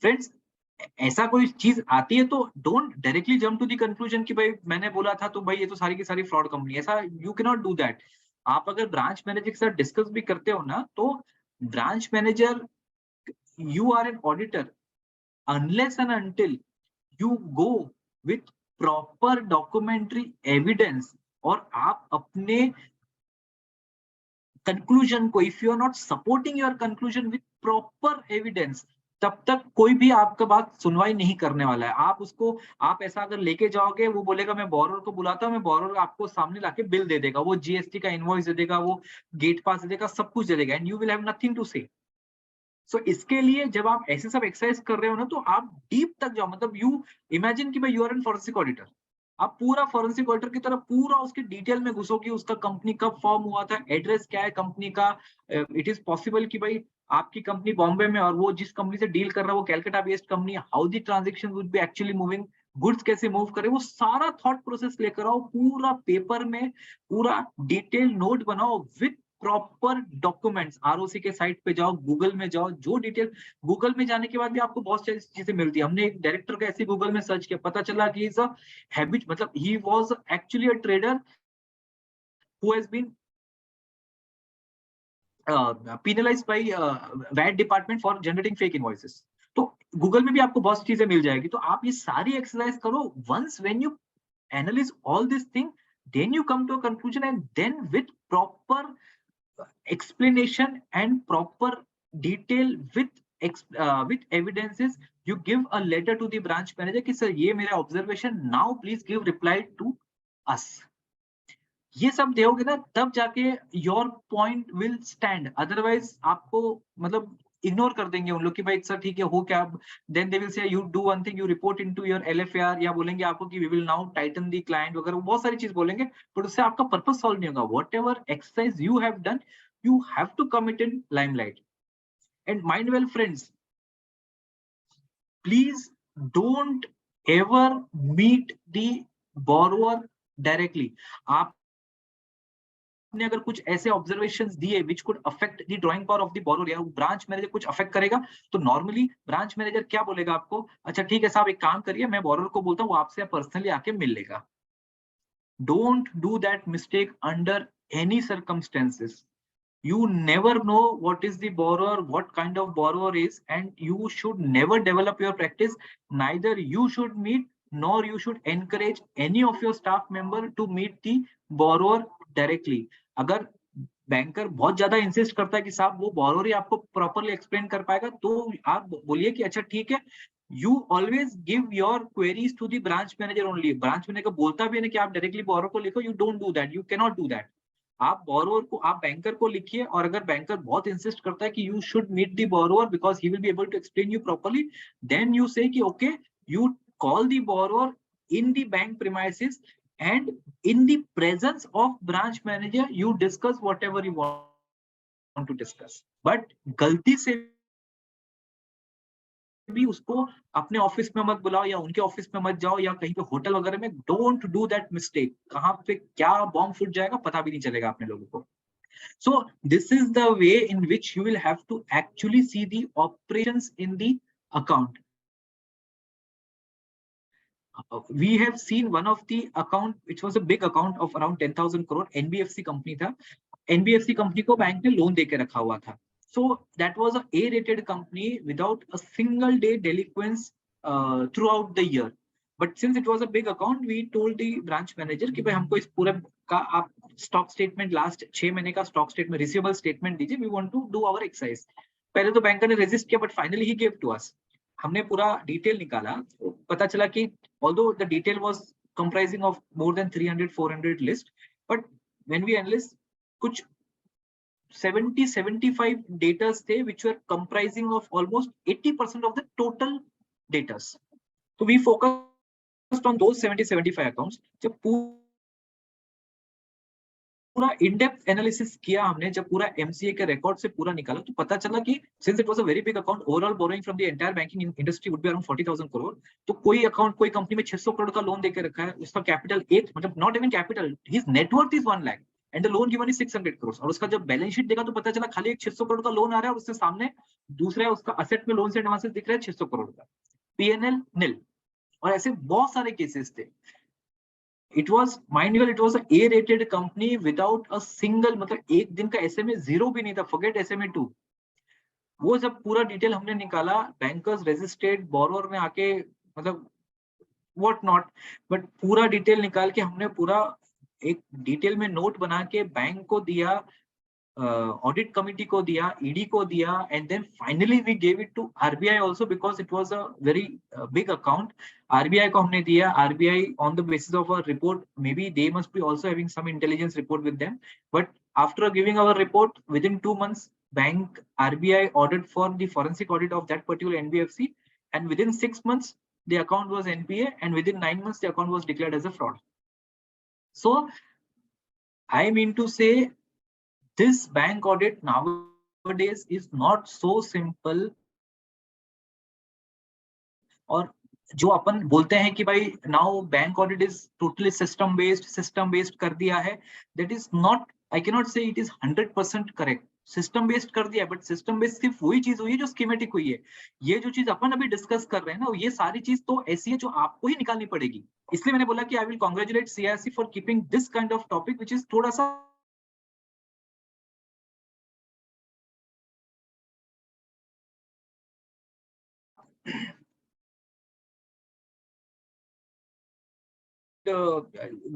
फ्रेंड्स, ऐसा कोई चीज आती है तो don't directly jump to the conclusion कि भाई मैंने बोला था तो भाई ये तो सारी की सारी फ्रॉड कंपनी, ऐसा you can not do that. आप अगर ब्रांच मैनेजर के साथ डिस्कस भी करते हो ना, तो branch manager, you are an auditor, unless and until you go with proper documentary evidence और आप अपने conclusion को, if you are not supporting your conclusion with proper evidence, तब तक कोई भी आपका बात सुनवाई नहीं करने वाला है। आप ऐसा अगर लेके जाओगे, वो बोलेगा मैं बोरोर को बुलाता हूँ, मैं बोरोर आपको सामने लाके बिल दे देगा, वो जीएसटी का इनवॉइस दे देगा, वो गेट पास दे देगा, सब कुछ दे देगा, and you will have nothing to say. So इसके लिए जब आप ऐसे सब एक्सरसाइज कर रहे हो ना, तो आप डीप तक जाओ। मतलब यू इमेजिन कि भाई you are an forensic auditor, आप पूरा फॉरेंसिक ऑडिटर की तरह पूरा उसके डिटेल में घुसोगे, उसका कंपनी कब फॉर्म हुआ था, एड्रेस क्या है कंपनी का। इट इज पॉसिबल कि भाई आपकी कंपनी बॉम्बे में और वो जिस कंपनी से डील कर रहा है वो Calcutta based company, how the transaction would be actually moving, goods कैसे मूव करे, वो सारा थॉट प्रोसेस लेकर आओ, पूरा पेपर में पूरा डिटेल नोट बनाओ विद प्रॉपर डॉक्यूमेंट्स। आरओसी के साइट पे जाओ, गूगल में जाओ, जो डिटेल, गूगल में जाने के बाद भी आपको बहुत सारी चीजें मिलती है। हमने एक डायरेक्टर का ऐसे गूगल में सर्च किया, पता चला कि इज अ हैबिट, मतलब he was actually a trader who has been penalized by VAT department for generating fake invoices। तो गूगल में भी आपको बहुत चीजें मिल जाएगी। तो आप ये सारी एक्सरसाइज करो। Once when you analyze all this thing, then you come to a conclusion, and then with proper explanation and proper detail with evidences, you give a letter to the branch manager कि sir ये मेरा observation, now please give reply to us। ये सब दोगे ना, तब जाके your point will stand. Otherwise आपको मतलब इग्नोर कर देंगे उन लोग कि भाई सर ठीक है हो क्या, then they will say you do one thing, you report into your LFR, या बोलेंगे आपको कि we will now tighten the client वगैरह, बहुत सारी चीज बोलेंगे, बट उससे आपका पर्पस सॉल्व नहीं होगा। What ever exercise you have done, you have to come it in limelight। And mind well friends, please don't ever meet the borrower directly। आपने अगर कुछ ऐसे ऑब्जर्वेशंस दिए which could affect the drawing power of the borrower, या branch manager कुछ affect करेगा, तो normally branch manager क्या बोलेगा आपको, अच्छा ठीक है साहब एक काम करिए, मैं borrower को बोलता हूँ वो आपसे पर्सनली आके मिल लेगा। Don't do that mistake under any circumstances। You never know what is the borrower, what kind of borrower is, and you should never develop your practice, neither you should meet nor you should encourage any of your staff member to meet the borrower directly। अगर banker बहुत ज्यादा insist करता है कि साहब वो borrower ही आपको properly explain कर पाएगा, तो आप बोलिए कि अच्छा ठीक है, you always give your queries to the branch manager only। Branch manager को बोलता भी है ना कि आप डायरेक्टली borrower को लिखो, you don't do that, you cannot do that। आप बोरोवर को, आप बैंकर को लिखिए, और अगर बैंकर बहुत इंसिस्ट करता है कि you should meet the borrower because he will be able to explain you properly, then you say कि okay you call the borrower in the bank premises and in the presence of branch manager you discuss whatever you want to discuss. But गलती से भी उसको अपने office में मत बुलाओ, या उनके ऑफिस में मत जाओ, या कहीं पे होटल वगैरह में। Don't do that mistake. कहाँ पे क्या बॉम्ब फूट जाएगा पता भी नहीं चलेगा अपने लोगों को। So this is the way in which you will have to actually see the operations in the account. We have seen one of the account which was a big account of around 10,000 crore, NBFC company था। NBFC company को bank ने loan देके रखा हुआ था। So that was a A-rated company without a single day delinquents throughout the year। But since it was a big account, we told the branch manager कि भाई हमको इस पूरे का आप स्टॉक स्टेटमेंट लास्ट 6 महीने का स्टॉक स्टेटमेंट, रिसीवेबल स्टेटमेंट दीजिए, we want to do our exercise। पहले तो बैंकर ने रेजिस्ट किया, but finally he gave to us। हमने पूरा डिटेल निकाला, तो पता चला कि although the detail was comprising of more than 300-400 list, but when we analyze कुछ 70-75 data थे which were comprising of almost 80% of the total data। So we focused on those 70-75 accounts। जब पूरा इन डेप्थ एनालिसिस किया हमने, जब पूरा MCA के record से पूरा निकाला, तो पता चला कि since it was a very big account, overall borrowing from the entire banking industry would be around 40,000 crore. तो कोई अकाउंट, कोई कंपनी में 600 करोड़ का लोन देके रखा है, उसका कैपिटल 8, मतलब not even capital, his net worth is 1 lakh and the loan given is 600 crore. और उसका जब बैलेंस शीट देखा तो पता चला खाली एक 600 करोड़ का लोन आ रहा है, और उससे सामने दूसरा उसका असेट में लोन से एडवांसेस दिख रहा है 600 करोड़ का, पीएनएल नील। और ऐसे बहुत सारे केसेस थे। It was, mind you, it was a A-rated company without a single, मतलब एक दिन का SMA 0 भी नहीं था, forget SMA 2। वो जब पूरा डिटेल हमने निकाला, बैंकर्स रेजिस्टेड, बोरोवर ने आके मतलब व्हाट नॉट, बट पूरा डिटेल निकाल के हमने पूरा एक डिटेल में नोट बना के बैंक को दिया। ऑडिट कमिटी को दिया, ईडी को दिया, and then finally we gave it to RBI also because it was a very big account. RBI को हमने दिया. RBI on the basis of a report, may be they must be also having some intelligence report with them, but after giving our report within 2 months bank RBI ordered for the forensic audit of that particular NBFC, and within 6 months the account was NPA, and within 9 months the account was declared as a fraud. So I mean to say, this bank audit nowadays is not so simple. और जो अपन बोलते हैं कि भाई now bank audit is totally system based कर दिया है, that is not, I can not say it is 100% correct. System based कर दिया, बट सिस्टम बेस्ड सिर्फ वही चीज हुई है जो स्कीमेटिक हुई है. ये जो चीज अपन अभी डिस्कस कर रहे हैं ना, ये सारी चीज तो ऐसी है जो आपको ही निकालनी पड़ेगी. इसलिए मैंने बोला कि I will congratulate CIRC for keeping this kind of topic which is थोड़ा सा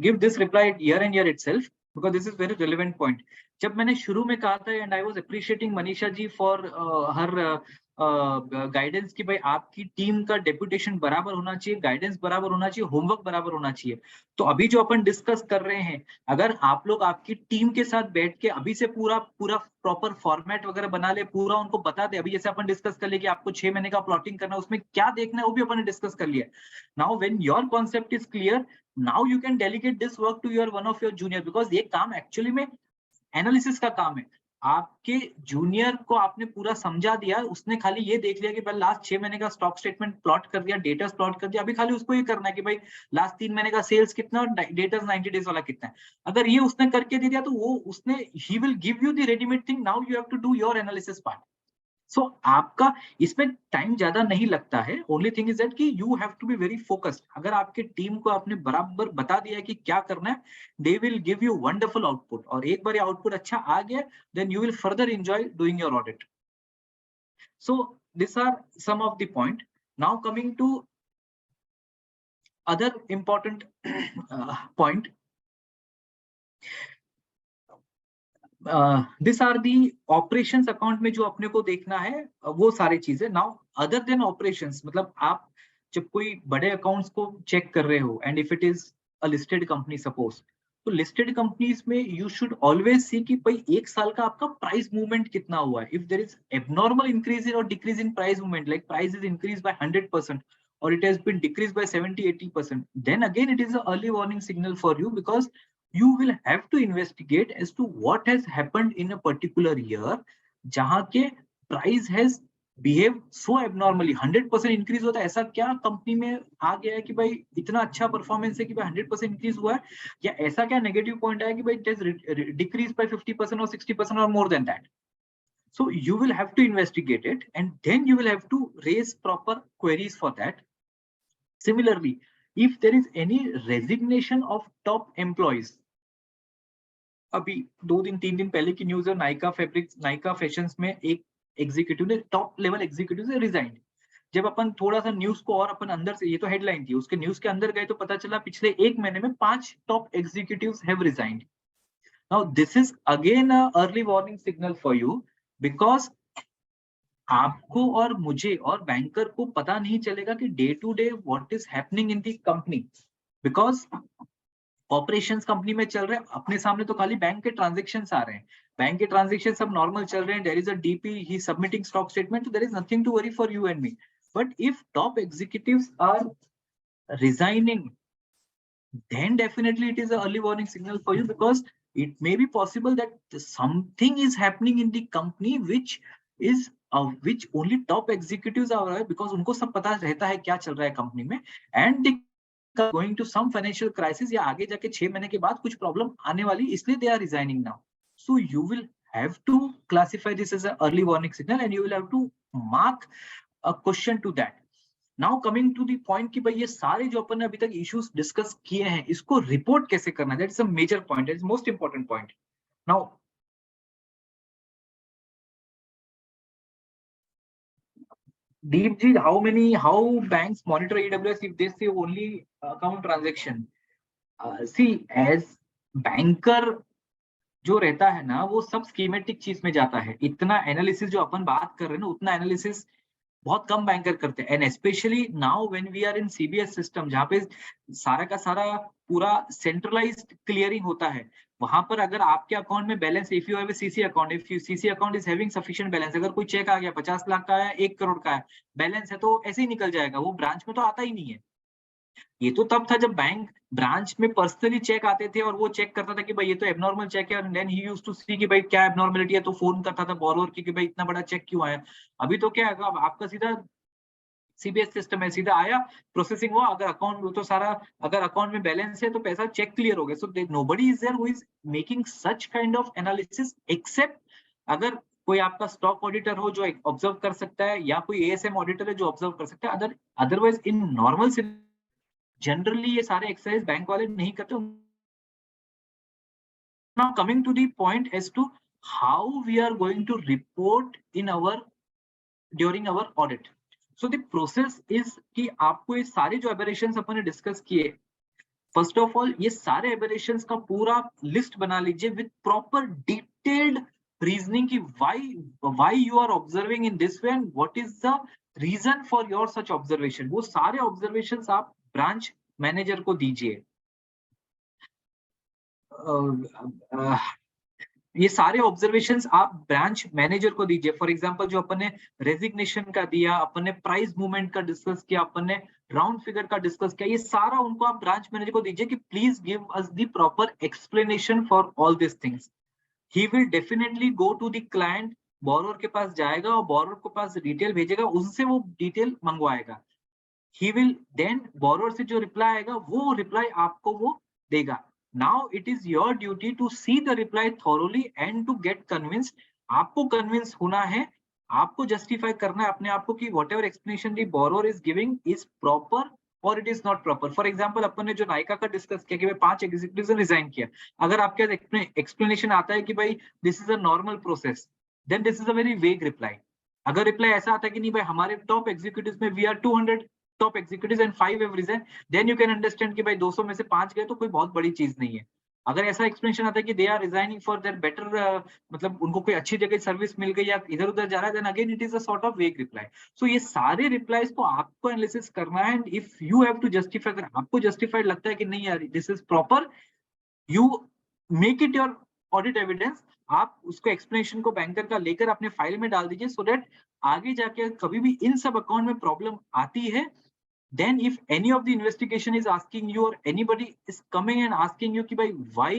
give this reply year and year itself because this is very relevant point. जब मैंने शुरू में कहा था, and I was appreciating Manisha ji for her guidance कि भाई आपकी टीम का डेपुटेशन बराबर होना चाहिए, गाइडेंस बराबर होना चाहिए, होमवर्क बराबर होना चाहिए. तो अभी जो अपन डिस्कस कर रहे हैं, अगर आप लोग आपकी टीम के साथ बैठ के अभी से पूरा प्रॉपर फॉर्मेट वगैरह बना ले, पूरा उनको बता दे. अभी जैसे अपन डिस्कस कर ले कि आपको 6 महीने का प्लॉटिंग करना है, उसमें क्या देखना है वो भी अपन ने डिस्कस कर लिया. Now when your concept is clear, now you can delegate this work to your one of your junior, because ये काम एक्चुअली में एनालिसिस का काम है. आपके जूनियर को आपने पूरा समझा दिया, उसने खाली ये देख लिया कि भाई लास्ट 6 महीने का स्टॉक स्टेटमेंट प्लॉट कर दिया, डेटर्स प्लॉट कर दिया. अभी खाली उसको ये करना है कि भाई लास्ट 3 महीने का सेल्स कितना और डेटर्स 90 डेज वाला कितना है. अगर ये उसने करके दे दिया तो वो उसने ही will give you the readymade thing. Now you have to do your analysis part. So आपका इसमें टाइम ज्यादा नहीं लगता है. ओनली थिंग इज दैट कि you have to be very focused. अगर आपके टीम को आपने बराबर बता दिया है कि क्या करना है, they will give you wonderful output. और एक बार ये आउटपुट अच्छा आ गया, then you will further enjoy doing your audit. So this are some of the point. Now coming to other important point, this are the operations account में जो अपने को देखना है वो सारी चीजें. नाउ अदर देन ऑपरेशंस, मतलब आप जब कोई बड़े अकाउंट्स को चेक कर रहे हो, and if it is a listed company suppose, तो लिस्टेड कंपनीज में यू शुड ऑलवेज सी कि भाई एक साल का आपका प्राइस मूवमेंट कितना हुआ है. If there is abnormal increase in और decrease in price movement, like price is increase by 100% or it has been decreased by 70-80%, then again it is an early warning signal for you, because you will have to investigate as to what has happened in a particular year जहां के price has behaved so abnormally. 100% increase होता है, ऐसा क्या company में आ गया है कि भाई इतना अच्छा परफॉर्मेंस है कि भाई 100% इंक्रीज हुआ है, या ऐसा क्या नेगेटिव पॉइंट आया कि भाई it has decreased by 50% or 60% or more than that. So you will have to investigate it, and then you will have to raise proper queries for that. Similarly, if there is any resignation of top employees, अभी 2-3 दिन पहले की news है, Nykaa fashions में एक executive ने, top level executive से resign. जब अपन थोड़ा सा न्यूज को और अपन अंदर से, ये तो हेडलाइन थी, उसके न्यूज के अंदर गए तो पता चला पिछले 1 महीने में 5 top executives have resigned. Now this is again a early warning signal for you, because आपको और मुझे और बैंकर को पता नहीं चलेगा कि day to day what is happening in the company, because operations company में चल रहे हैं. अपने सामने तो खाली बैंक के ट्रांजैक्शंस आ रहे हैं, बैंक के ट्रांजैक्शन सब नॉर्मल चल रहे हैं. There is a DP, he submitting stock statement, there is nothing to worry for you and me. But if top executives are resigning, then definitely it is an early warning signal for you, because it may be possible that something is happening in the company which only top executives are aware, because उनको सब पता रहता है क्या चल रहा है company में, and they are going to some financial crisis, या आगे जाके 6 महीने के बाद कुछ प्रॉब्लम आने वाली, इसलिए they are resigning now. So you will have to classify this as an early warning signal, and you will have to mark a question to that. Now coming to the point कि भाई ये सारे जो अपन ने अभी तक issues discuss किए हैं, इसको रिपोर्ट कैसे करना है, that is a major point, that is most important point. Now Deep ji, how banks monitor AWS if they see only account transaction? See, as banker जो रहता है ना वो सब स्कीमेटिक चीज में जाता है। इतना एनालिसिस जो अपन बात कर रहे हैं ना, उतना एनालिसिस बहुत कम बैंकर करते हैं। And specially now when we are in CBS system, जहाँ पे सारा का सारा पूरा सेंट्रलाइज्ड क्लियरिंग होता है, वहां पर अगर आपके अकाउंट में balance, if you have a CC account, if you CC account is having sufficient balance, अगर कोई चेक आ गया 50 लाख का है, 1 करोड़ का है बैलेंस है, तो ऐसे ही निकल जाएगा, वो ब्रांच में तो आता ही नहीं है। ये तो तब था जब बैंक ब्रांच में पर्सनली चेक आते थे और वो चेक करता था कि भाई ये तो एबनॉर्मल चेक है, and then he used to see कि भाई क्या एबनॉर्मलिटी है, तो फोन करता था बोरोवर की कि भाई इतना बड़ा चेक क्यों आया। अभी तो क्या है, अब आपका सीधा सीबीएस सिस्टम है, सीधा आया, प्रोसेसिंग हुआ, अगर अकाउंट तो सारा, अगर अकाउंट में बैलेंस है तो पैसा चेक क्लियर हो गया। So nobody is there who is making such kind of analysis, except अगर कोई आपका स्टॉक ऑडिटर हो जो ऑब्जर्व कर सकता है, या कोई एएसएम ऑडिटर है जो ऑब्जर्व कर सकता है। अदरवाइज इन नॉर्मल जनरली ये सारे एक्सरसाइज बैंक वाले नहीं करते। Now coming to the point as to how we are going to report in during our audit. So the process is कि आपको ये सारे जो aberrations अपन ने डिस्कस किए, फर्स्ट ऑफ ऑल ये सारे एबरेशंस का पूरा लिस्ट बना लीजिए विद प्रॉपर डिटेल्ड रीजनिंग की why you are observing in this way and what is the reason for your such observation. वो सारे ऑब्जर्वेशंस आप ब्रांच मैनेजर को दीजिए। ये सारे ऑब्जर्वेशंस आप ब्रांच मैनेजर को दीजिए। फॉर एग्जांपल जो अपन ने रेजिग्नेशन का दिया, अपन ने प्राइस मूवमेंट का डिस्कस किया, अपन ने राउंड फिगर का डिस्कस किया, ये सारा उनको आप ब्रांच मैनेजर को दीजिए कि please give us the proper explanation for all this things. He will definitely go to the client, borrower के पास जाएगा और बोरोवर के पास डिटेल भेजेगा, उनसे वो डिटेल मंगवाएगा। ही विल देन बोरोवर से जो रिप्लाई आएगा वो रिप्लाई आपको वो देगा। Now it is your duty to see the reply thoroughly and to get convinced. आपको convince होना है, आपको justify करना है अपने आप को कि whatever explanation the borrower is giving is proper or it is not proper. For example, अपन ने जो नायका का डिस्कस किया कि भाई 5 एग्जीक्यूटिव्स ने रिजाइन किया, अगर आपके एक्सप्लेनेशन आता है कि भाई this is a normal process, then this is a very vague reply. अगर रिप्लाई ऐसा आता है कि नहीं भाई हमारे टॉप एग्जीक्यूटिव्स में we are 200 top executives and 5 have resigned, then you can understand कि भाई 200 में से 5 गए तो कोई बहुत बड़ी चीज नहीं है। अगर ऐसा एक्सप्लेनेशन आता है कि they are resigning for their better, मतलब उनको कोई अच्छी जगह सर्विस मिल गई या इधर उधर जा रहा है, then again it is a sort of vague reply. So ये सारे रिप्लाईज को आपको एनालिसिस करना है, and if you have to justify, अगर आपको जस्टिफाइड लगता है कि नहीं यार this is proper, you make it your audit evidence. आप उसको एक्सप्लेनेशन को बैंकर का लेकर अपने फाइल में डाल दीजिए, सो दैट आगे जाके कभी भी इन सब अकाउंट में प्रॉब्लम आती है, then if any of the investigation is asking you or anybody is coming and asking you कि भाई why,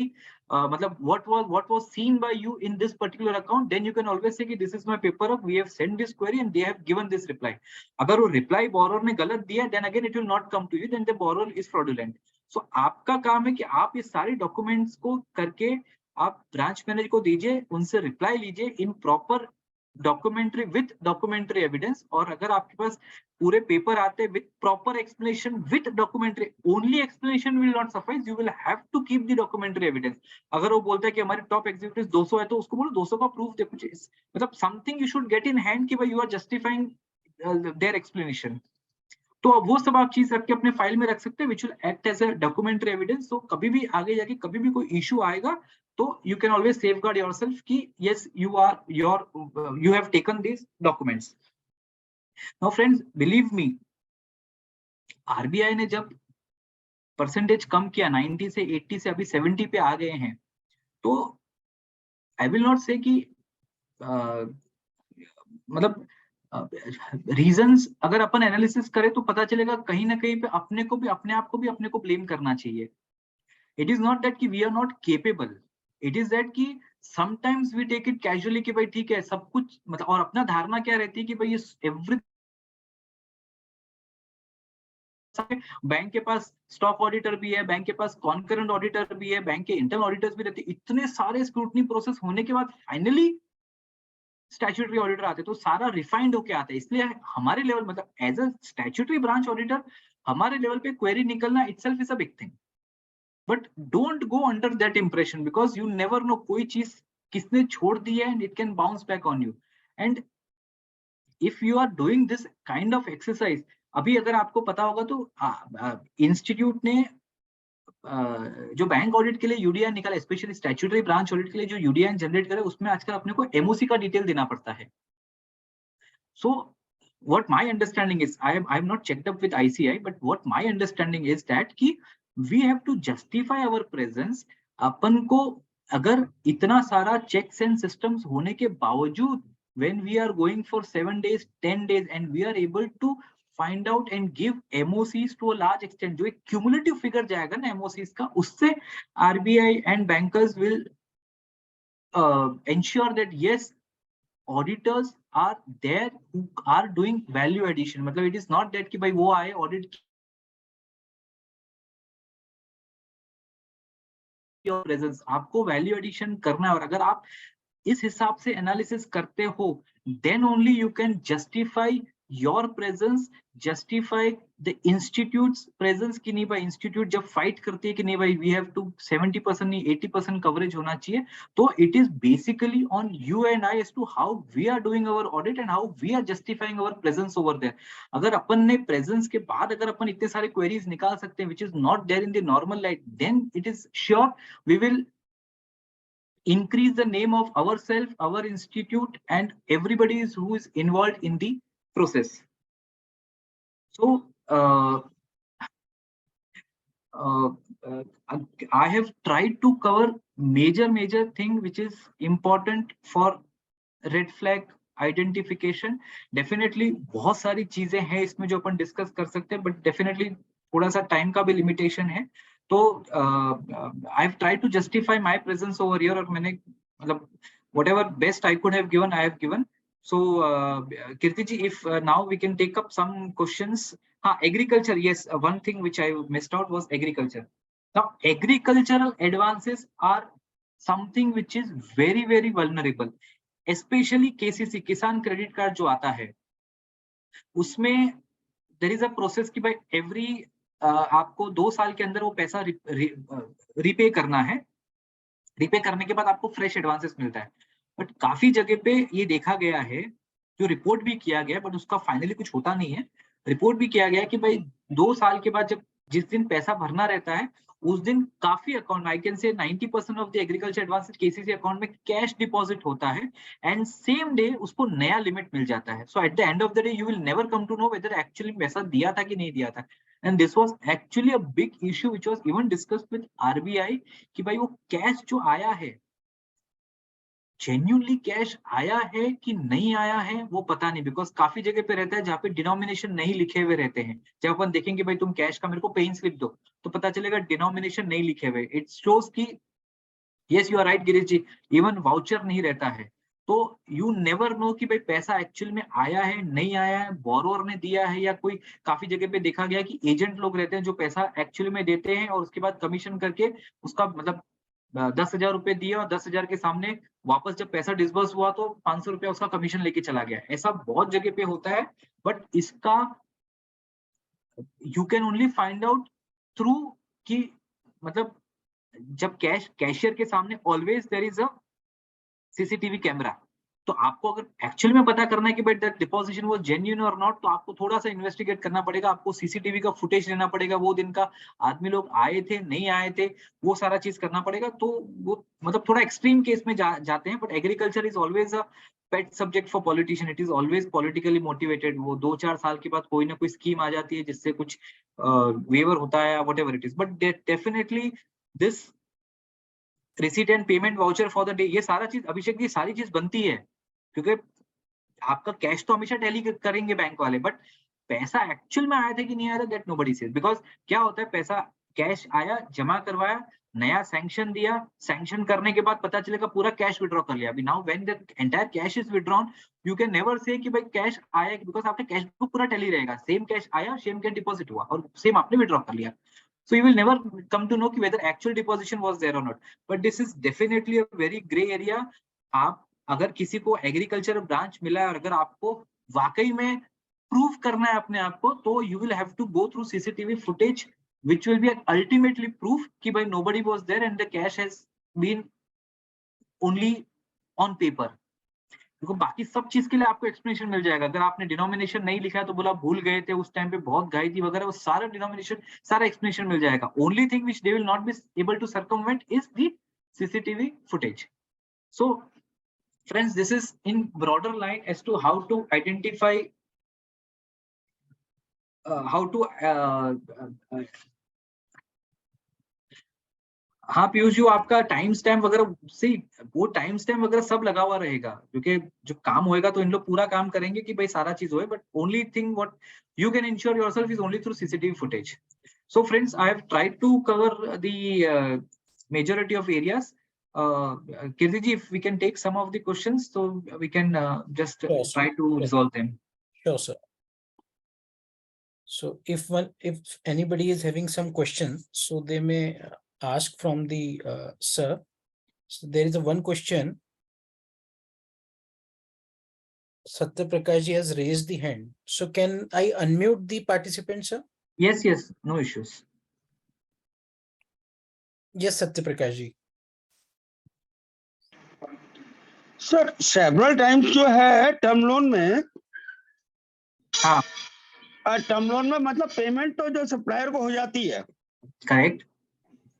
मतलब what was seen by you in this particular account, then you can always say कि this is my paper work, we have sent this query and they have given this reply. अगर वो reply borrower ने गलत दिया, then again it will not come to you, then the borrower is fraudulent. So आपका काम है कि आप ये सारे documents को करके आप ब्रांच मैनेजर को दीजिए, उनसे रिप्लाई लीजिए in proper documentary with documentary evidence. और अगर आपके पास पूरे पेपर आते with proper explanation with documentary, only explanation will not suffice, you will have to keep the documentary evidence. अगर वो बोलता है कि हमारे टॉप एग्जीक्यूटिव 200 है तो उसको बोलो 200 का प्रूफ दे, कुछ मतलब something you should get in hand कि भाई you are justifying their explanation. तो वो सब आप चीज रख के अपने फाइल में रख सकते हैं, which will act as a documentary evidence. तो कभी भी आगे जाके कभी भी कोई इशू आएगा तो you can always safeguard yourself कि yes you have taken these documents. Now friends, believe me, RBI ने जब परसेंटेज कम किया 90 से 80 से अभी 70 पे आ गए हैं, तो I will not say कि मतलब रीजंस अगर अपन एनालिसिस करें तो पता चलेगा कहीं ना कहीं पे अपने आप को भी अपने को ब्लेम करना चाहिए। इट इज नॉट दैट कि we are not capable, it is that कि sometimes we take it casually कि भाई ठीक है सब कुछ, मतलब और अपना धारणा क्या रहती है कि भाई ये एवरी बैंक के पास स्टॉक ऑडिटर भी है, बैंक के पास कॉन्करेंट ऑडिटर भी है, बैंक के इंटरनल ऑडिटर्स भी रहते हैं, इतने सारे स्क्रूटनी प्रोसेस होने के बाद फाइनली स्टैट्यूटरी ऑडिटर आते, तो सारा रिफाइंड होके आता है। इसलिए हमारे लेवल मतलब as a statutory branch auditor हमारे लेवल पे क्वेरी निकलना itself is a big thing. But don't go under that impression because you never know कोई चीज किसने छोड़ दी है and it can bounce back on you. And if you are doing this kind of exercise, अभी अगर आपको पता होगा तो इंस्टीट्यूट ने जो बैंक ऑडिट के लिए यूडीआई निकाला, स्पेशली स्टैट्यूटरी ब्रांच ऑडिट के लिए जो यूडीआई जनरेट करे, उसमें आजकल अपने को एमओसी का डिटेल देना पड़ता है. So what my understanding is, I'm not checked up with ICI, but what my understanding is that कि we have to justify our presence. अपन को अगर इतना सारा checks and systems होने के बावजूद, when we are going for 7 days, 10 days, and we are able to find out and give MOCs to a large extent, जो एक cumulative figure जाएगा ना MOCs का, उससे RBI and bankers will ensure that yes, auditors are there who are doing value addition. मतलब it is not that कि भाई वो आए audit your presence, आपको value addition करना है, और अगर आप इस हिसाब से एनालिसिस करते हो, then only you can justify your presence, justify the institute's presence कि नहीं भाई इंस्टीट्यूट जब फाइट करती है कि नहीं भाई we have to 70% नहीं 80% कवरेज होना चाहिए. तो it is basically on you and I as to how we are doing our audit and how we are justifying our presence over there. अगर अपन ने presence के बाद अगर अपन इतने सारे queries निकाल सकते हैं which is not there in the normal light, then it is sure we will increase the name of ourselves, our institute, and everybody who is involved in the process. So I have tried to cover major thing which is important for red flag identification. Definitely बहुत सारी चीजें हैं इसमें जो अपन discuss कर सकते हैं, but definitely थोड़ा सा टाइम का भी लिमिटेशन है. तो I've tried to justify my presence over here, और मैंने मतलब whatever best I could have given, I have given. So Kirti ji, if now we can take up some questions. Agriculture, yes, one thing which I missed out was agriculture. Now agricultural advances are something which is very vulnerable, especially KCC, किसान credit card जो आता है, उसमें there is a process कि भाई every आपको 2 साल के अंदर वो पैसा रिपे करना है. रिपे करने के बाद आपको फ्रेश एडवांसेस मिलता है. बट काफी जगह पे ये देखा गया है, जो रिपोर्ट भी किया गया, बट उसका फाइनली कुछ होता नहीं है. रिपोर्ट भी किया गया कि भाई 2 साल के बाद जब जिस दिन पैसा भरना रहता है, उस दिन काफी अकाउंट, आई कैन से 90% of the agriculture advances KCC account में कैश डिपॉजिट होता है, एंड सेम डे उसको नया लिमिट मिल जाता है. So at the end of the day you will never come to know whether actually पैसा दिया था कि नहीं दिया था. And this was actually a big issue which was even discussed with RBI कि भाई वो कैश जो आया है, जेन्युइनली कैश आया है कि नहीं आया है वो पता नहीं, बिकॉज काफी जगह पे रहता है जहाँ पे डिनोमिनेशन नहीं लिखे हुए रहते हैं. जब अपन देखेंगे भाई तुम कैश का मेरे को पेइंग स्लिप दो, तो पता चलेगा डिनोमिनेशन नहीं लिखे हुए. इट शोज कि yes you are right Girish ji, even voucher नहीं रहता है. तो यू नेवर नो कि भाई पैसा एक्चुअल में आया है नहीं आया है, बोरोवर ने दिया है, या कोई काफी जगह पे देखा गया कि एजेंट लोग रहते हैं जो पैसा एक्चुअली में देते हैं और उसके बाद कमीशन करके उसका मतलब 10,000 रुपए दिए और 10,000 के सामने वापस जब पैसा डिसबर्स हुआ तो 500 रुपया उसका कमीशन लेके चला गया. ऐसा बहुत जगह पे होता है, बट इसका you can only find out through कि मतलब जब कैशियर के सामने always there is a CCTV camera. तो आपको अगर एक्चुअल में पता करना है कि भाई दैट डिपॉजिशन वाज जेन्युइन और नॉट, तो आपको थोड़ा सा इन्वेस्टिगेट करना पड़ेगा. आपको सीसीटीवी का फुटेज लेना पड़ेगा, वो दिन का आदमी लोग आए थे नहीं आए थे, वो सारा चीज करना पड़ेगा. तो वो मतलब थोड़ा एक्सट्रीम केस में जाते हैं. But agriculture is always a pet subject for politician. It is always politically motivated. वो 2-4 साल के बाद कोई ना कोई स्कीम आ जाती है जिससे कुछ वेवर होता है, whatever it is. But definitely this receipt and payment voucher for the day, ये सारा चीज अभिषेक, ये सारी चीज बनती है क्योंकि आपका कैश तो हमेशा टैली करेंगे बैंक वाले, बट पैसा एक्चुअल में आया था कि नहीं आया था दैट नोबडी सेज. बिकॉज क्या होता है, पैसा कैश आया, जमा करवाया, नया सैंक्शन दिया, सैंक्शन करने के बाद पता चलेगा पूरा कैश विड्रॉ कर लिया. अभी now when the entire cash is withdrawn, you can never say कि भाई कैश आया, बिकॉज आपका कैश बुक पूरा टैली रहेगा. सेम कैश आया, सेम कैश डिपॉजिट हुआ और सेम आपने विड्रॉ कर लिया. So you will never come to know कि whether actual deposition was there or not. But this is definitely a very gray area. आप अगर किसी को एग्रीकल्चर ब्रांच मिला है और अगर आपको वाकई में प्रूव करना है अपने आप को, तो you will have to go through CCTV footage, which will be ultimately proof कि भाई nobody was there and the cash has been only on paper. देखो बाकी सब चीज के लिए आपको एक्सप्लेनेशन मिल जाएगा। अगर आपने डिनोमिनेशन नहीं लिखा है तो बोला भूल गए थे उस टाइम पे, बहुत घाई थी वगैरह, वो सारा डिनोमिनेशन सारा एक्सप्लेनेशन मिल जाएगा। Only thing which they will not be able to circumvent is the CCTV footage. So friends, this is in broader line as to how to identify हाँ पीयूष जी, आपका टाइम स्टैम्प वगैरह से वो टाइम स्टैम्प वगैरह सब लगा हुआ रहेगा, क्योंकि जो काम होएगा तो इन लोग पूरा काम करेंगे कि भाई सारा चीज होए, but only thing what you can ensure yourself is only through CCTV footage. So friends, I have tried to cover the majority of areas. Kirti ji, if we can take some of the questions, so we can just Sure, sir. try to Sure. resolve them. Sure, sir. So if anybody is having some questions, so they may ask from the sir. So there is a one question. Satya Prakash ji has raised the hand. So can I unmute the participant, sir? Yes, no issues. Yes, Satya Prakash ji. Sir several times जो है term loan में, हाँ term loan में मतलब payment तो जो supplier को हो जाती है, करेक्ट,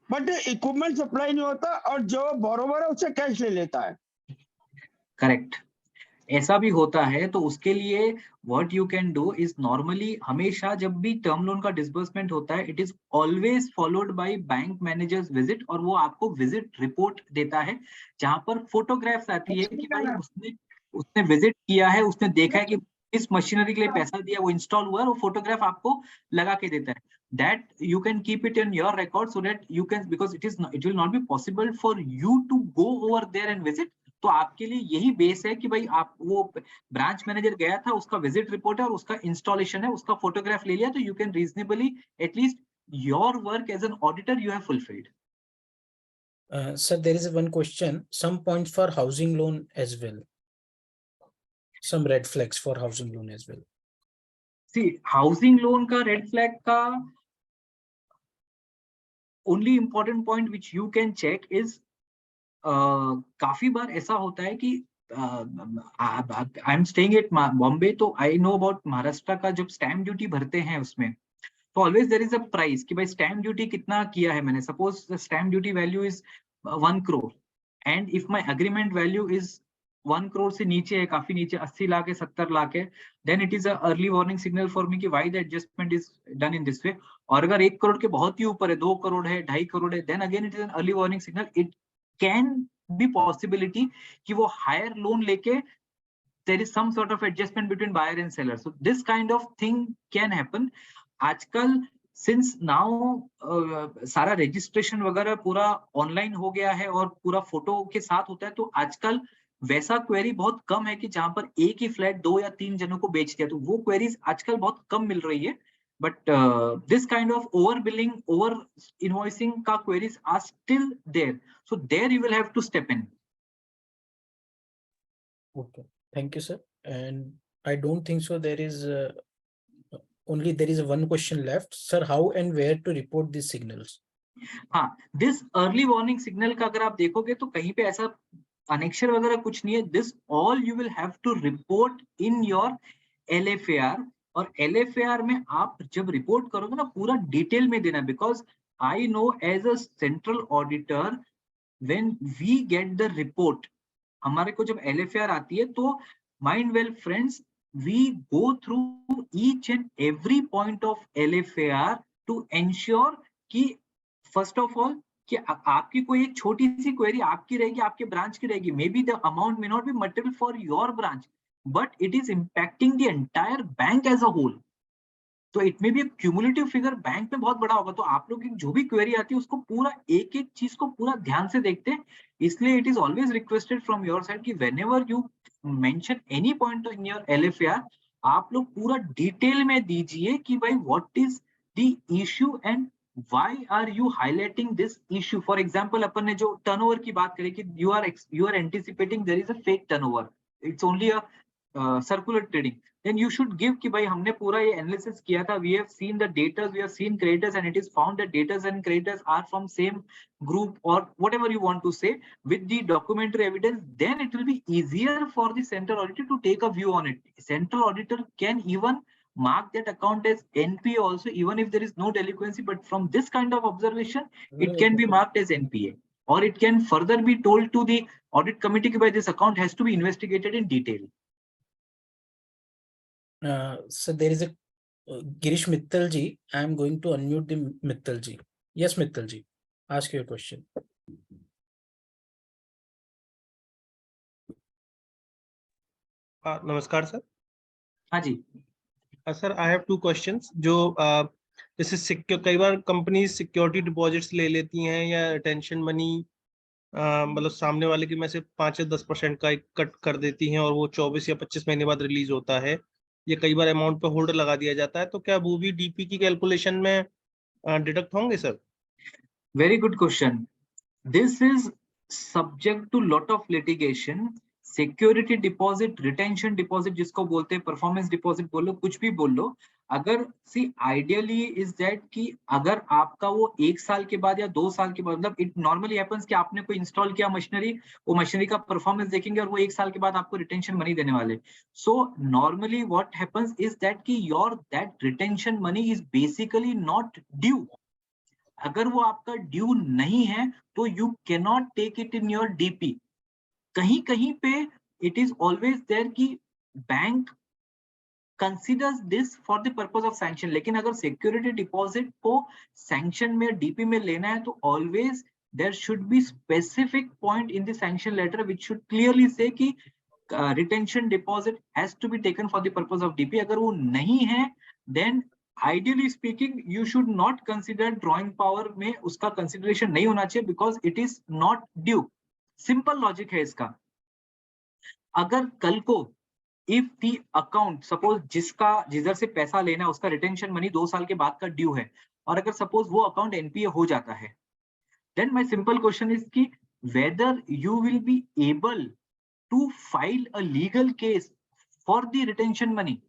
बट इक्विपमेंट सप्लाई नहीं होता और जो बोरोवर है उससे कैश ले लेता है। करेक्ट, ऐसा भी होता है। तो उसके लिए what you can do is normally हमेशा जब भी टर्म लोन का डिसबर्समेंट होता है, it is always followed by bank managers visit, और वो आपको विजिट रिपोर्ट देता है जहां पर फोटोग्राफ्स आती है कि भाई उसने विजिट किया है, उसने देखा है कि इस मशीनरी के लिए पैसा दिया, वो इंस्टॉल हुआ है, वो फोटोग्राफ आपको लगा के देता है। That you can keep it in your record so that you can, because it will not be possible for you to go over there and visit. तो आपके लिए यही बेस है कि भाई आप वो ब्रांच मैनेजर गया था, उसका विजिट रिपोर्ट है और उसका इंस्टॉलेशन है, उसका फोटोग्राफ ले लिया, तो you can reasonably at least your work as an auditor you have fulfilled. Sir, there is one question. Some points for housing loan as well. Some red flags for housing loan as well. See, housing loan का red flag का only important point which you can check is काफी बार ऐसा होता है कि I am staying at Bombay, तो I know about Maharashtra का जब स्टैम्प ड्यूटी भरते हैं उसमें, तो always there is a price कि भाई स्टैम्प ड्यूटी कितना किया है मैंने, suppose the stamp duty value is 1 crore and if my agreement value is 1 crore से नीचे है, काफी नीचे 80 लाख है, 70 लाख है, then it is a early warning signal for me कि why the adjustment is done in this way. और अगर 1 crore के बहुत ही ऊपर है, 2 crore है, 2.5 crore है, then again it is an early warning signal. It can be possibility कि वो हायर लोन लेके there is some sort of adjustment between buyer and seller. So this kind of thing can happen. आजकल since now सारा registration वगैरह पूरा online हो गया है और पूरा फोटो के साथ होता है, तो आजकल वैसा क्वेरी बहुत कम है कि जहां पर एक ही फ्लैट 2 या 3 जनों को बेच दिया, तो वो क्वेरीज आजकल बहुत कम मिल रही है. But this kind of over billing, over invoicing का queries are still there. So there you will have to step in. Okay, thank you, sir. And I don't think so. There is there is one question left, sir. How and where to report these signals? हाँ, this early warning signal का अगर आप देखोगे तो कहीं पे ऐसा अनेक्षर वगैरह कुछ नहीं है. This all you will have to report in your LFAR. और LFAR में आप जब रिपोर्ट करोगे ना, पूरा डिटेल में देना, because I know as a central auditor when we get the report, हमारे को जब LFAR आती है तो mind well friends, we go through each and every point of LFAR to ensure कि फर्स्ट ऑफ ऑल कि आपकी कोई एक छोटी सी क्वेरी आपकी रहेगी, आपके ब्रांच की रहेगी, मे be the amount may not be material for your branch, but it is impacting the entire bank as a whole. तो इट में भी क्यूमुलेटिव फिगर बैंक में बहुत बड़ा होगा. तो आप लोग की जो भी क्वेरी आती है उसको पूरा एक एक चीज को पूरा ध्यान से देखते हैं. इसलिए it is always requested from your side कि whenever you mention any point in your LFAR, आप लोग पूरा डिटेल में दीजिए कि भाई what is the issue and why are you highlighting this issue. For example, अपन ने जो टर्नओवर की बात करी कि you are anticipating there is a fake turnover, it's only a circular trading. then you should give कि भाई हमने पूरा ये analysis किया था, we have seen the data, we have seen creditors and it is found that debtors and creditors are from same group or whatever you want to say with the documentary evidence, then it will be easier for the central auditor to take a view on it. Central auditor can even mark that account as NPA also, even if there is no delinquency, but from this kind of observation, it can be marked as NPA. Or it can further be told to the audit committee that this account has to be investigated in detail. So there is a Girish Mittal ji. I am going to unmute the Mittal ji. Yes, Mittal ji, ask your question. नमस्कार sir. हाँ जी. Sir I have 2 questions. जो जैसे कई बार companies security deposits ले लेती हैं या रिटेंशन मनी मतलब सामने वाले की में से 5 या 10% का एक कट कर देती हैं और वो 24 या 25 महीने बाद रिलीज होता है. ये कई बार अमाउंट पे होल्ड लगा दिया जाता है, तो क्या वो भी डीपी की कैलकुलेशन में डिडक्ट होंगे sir? Very good question. This is subject to lot of litigation. Security deposit, retention deposit जिसको बोलते हैं, performance deposit बोलो, कुछ भी बोल लो. अगर see ideally is that कि अगर आपका वो 1 साल के बाद या 2 साल के बाद, मतलब it normally happens कि आपने कोई इंस्टॉल किया मशीनरी, वो मशीनरी का परफॉर्मेंस देखेंगे और वो 1 साल के बाद आपको रिटेंशन मनी देने वाले. So normally what happens is that कि your that retention money is basically not due. अगर वो आपका ड्यू नहीं है तो you can not take it in your DP. कहीं कहीं पे इट इज ऑलवेज देयर कि bank considers this for the purpose of sanction. लेकिन अगर सिक्योरिटी डिपॉजिट को सैंक्शन में डीपी में लेना है तो always there should be specific point in the sanction letter which should clearly say कि retention deposit has to be taken for the purpose of DP. अगर वो नहीं है then ideally speaking you should not consider drawing power में उसका consideration नहीं होना चाहिए because it is not due. Simple logic है इसका. अगर कल को if the account suppose जिधर से पैसा लेना है उसका retention money 2 साल के बाद का due है और अगर suppose वो account NPA हो जाता है, then my simple question is कि whether you will be able to file a legal case for the retention money.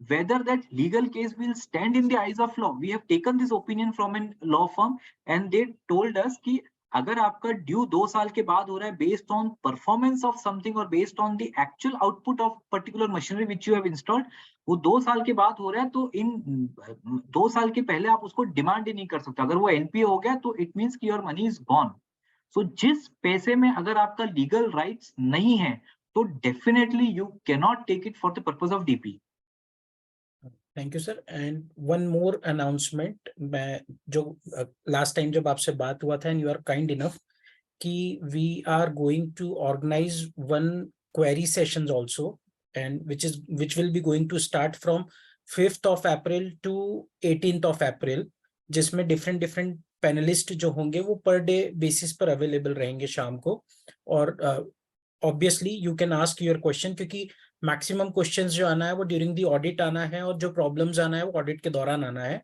Whether that legal case will stand in the eyes of law. We have taken this opinion from a law firm and they told us कि अगर आपका due 2 साल के बाद हो रहा है based on performance of something or based on the actual output of particular machinery which you have installed, वो 2 साल के बाद हो रहा है तो इन 2 साल के पहले आप उसको डिमांड ही नहीं कर सकते. अगर वो NPA हो गया तो it means कि your money is gone. So जिस पैसे में अगर आपका legal rights नहीं है तो definitely you cannot take it for the purpose of DP. Thank you sir. And one more announcement. मैं जो लास्ट टाइम जब आपसे बात हुआ था and you are kind enough कि we are going to organise one query sessions also and which will be going to start from 5th of April to 18th of April, जिसमें different panelist जो होंगे वो per day basis पर available रहेंगे शाम को. और obviously you can ask your question क्योंकि मैक्सिमम क्वेश्चंस जो आना है वो ड्यूरिंग द ऑडिट आना है और जो प्रॉब्लम्स आना है वो ऑडिट के दौरान आना है.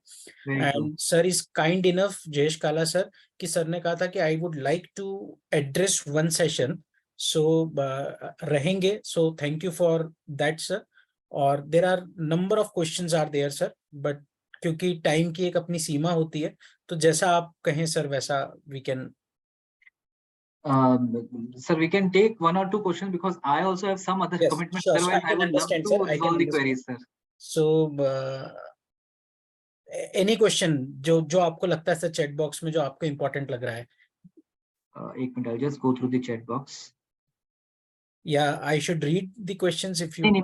And sir is kind enough, Jayesh Kala sir, कि सर ने कहा था कि I would like to address one session. So रहेंगे. So thank you for that sir. और there are number of questions are there sir, but क्योंकि टाइम की एक अपनी सीमा होती है तो जैसा आप कहें सर वैसा we can. Sir, we can take 1 or 2 questions because I also have some other commitments. Sure, Otherwise, I would love to resolve the queries, sir. So, any question जो आपको लगता है सर चैट बॉक्स में जो आपको important लग रहा है? एक minute, I'll just go through the chat box. Yeah, I should read the questions if you. नहीं,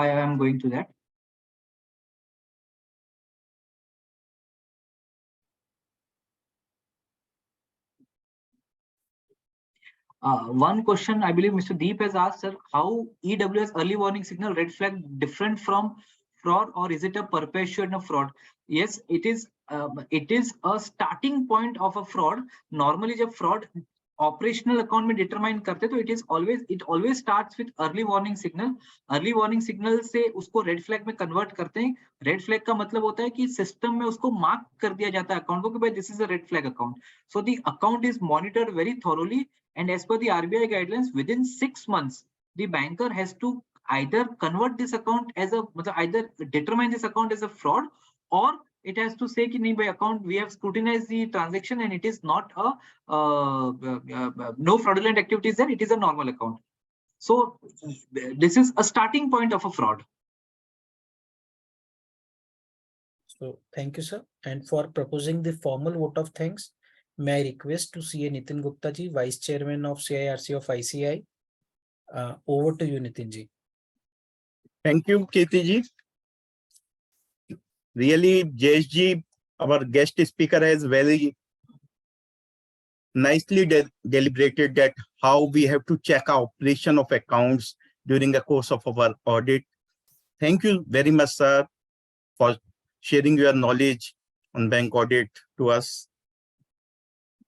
I am going to that. One question I believe Mr. Deep has asked, sir, how EWS early warning signal red flag different from fraud, or is it a perpetuation of fraud? Yes, it is a starting point of a fraud. Normally जब fraud operational account में determine करते तो it always starts with early warning signal. Early warning signal से उसको red flag में convert करते हैं. Red flag का मतलब होता है कि system में उसको mark कर दिया जाता है account को कि भाई this is a red flag account. So the account is monitored very thoroughly, and as per the RBI guidelines, within 6 months the banker has to either convert this account as a, either determine this account as a fraud, or it has to say कि नहीं भाई account, we have scrutinized the transaction and it is not a no fraudulent activities there, it is a normal account. So this is a starting point of a fraud. So thank you, sir. And for proposing the formal vote of thanks, may I request to CA Nitin Gupta ji, Vice Chairman of CIRC of ICI. Over to you, Nitin ji. Thank you, Kirti ji. Really, Jayesh ji, our guest speaker, has very nicely deliberated that how we have to check our operation of accounts during the course of our audit. Thank you very much, sir, for sharing your knowledge on bank audit to us.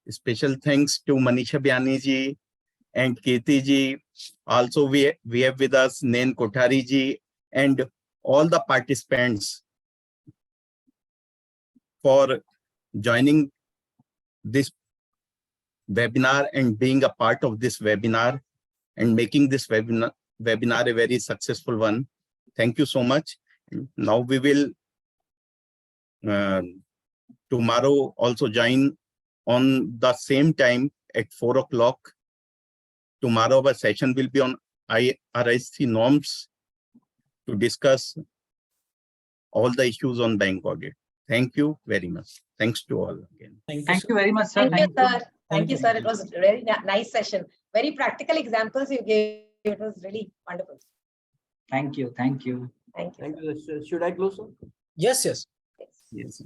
Special thanks to Manisha Biyani ji and Kirti ji. Also, we have with us Nain Kothari ji and all the participants for joining this webinar and being a part of this webinar and making this webinar a very successful one. Thank you so much. Now we will tomorrow also join on the same time at 4 o'clock. Tomorrow our session will be on IRIC norms to discuss all the issues on bank audit. Thank you very much. Thanks to all again. Thank you very much, sir. Thank you, sir. Thank Thank you, you, sir. Nitin. It was a very nice session. Very practical examples you gave. It was really wonderful. Thank you. Thank you. Thank you. Thank you. Should I close, sir? Yes, yes. Yes. Yes.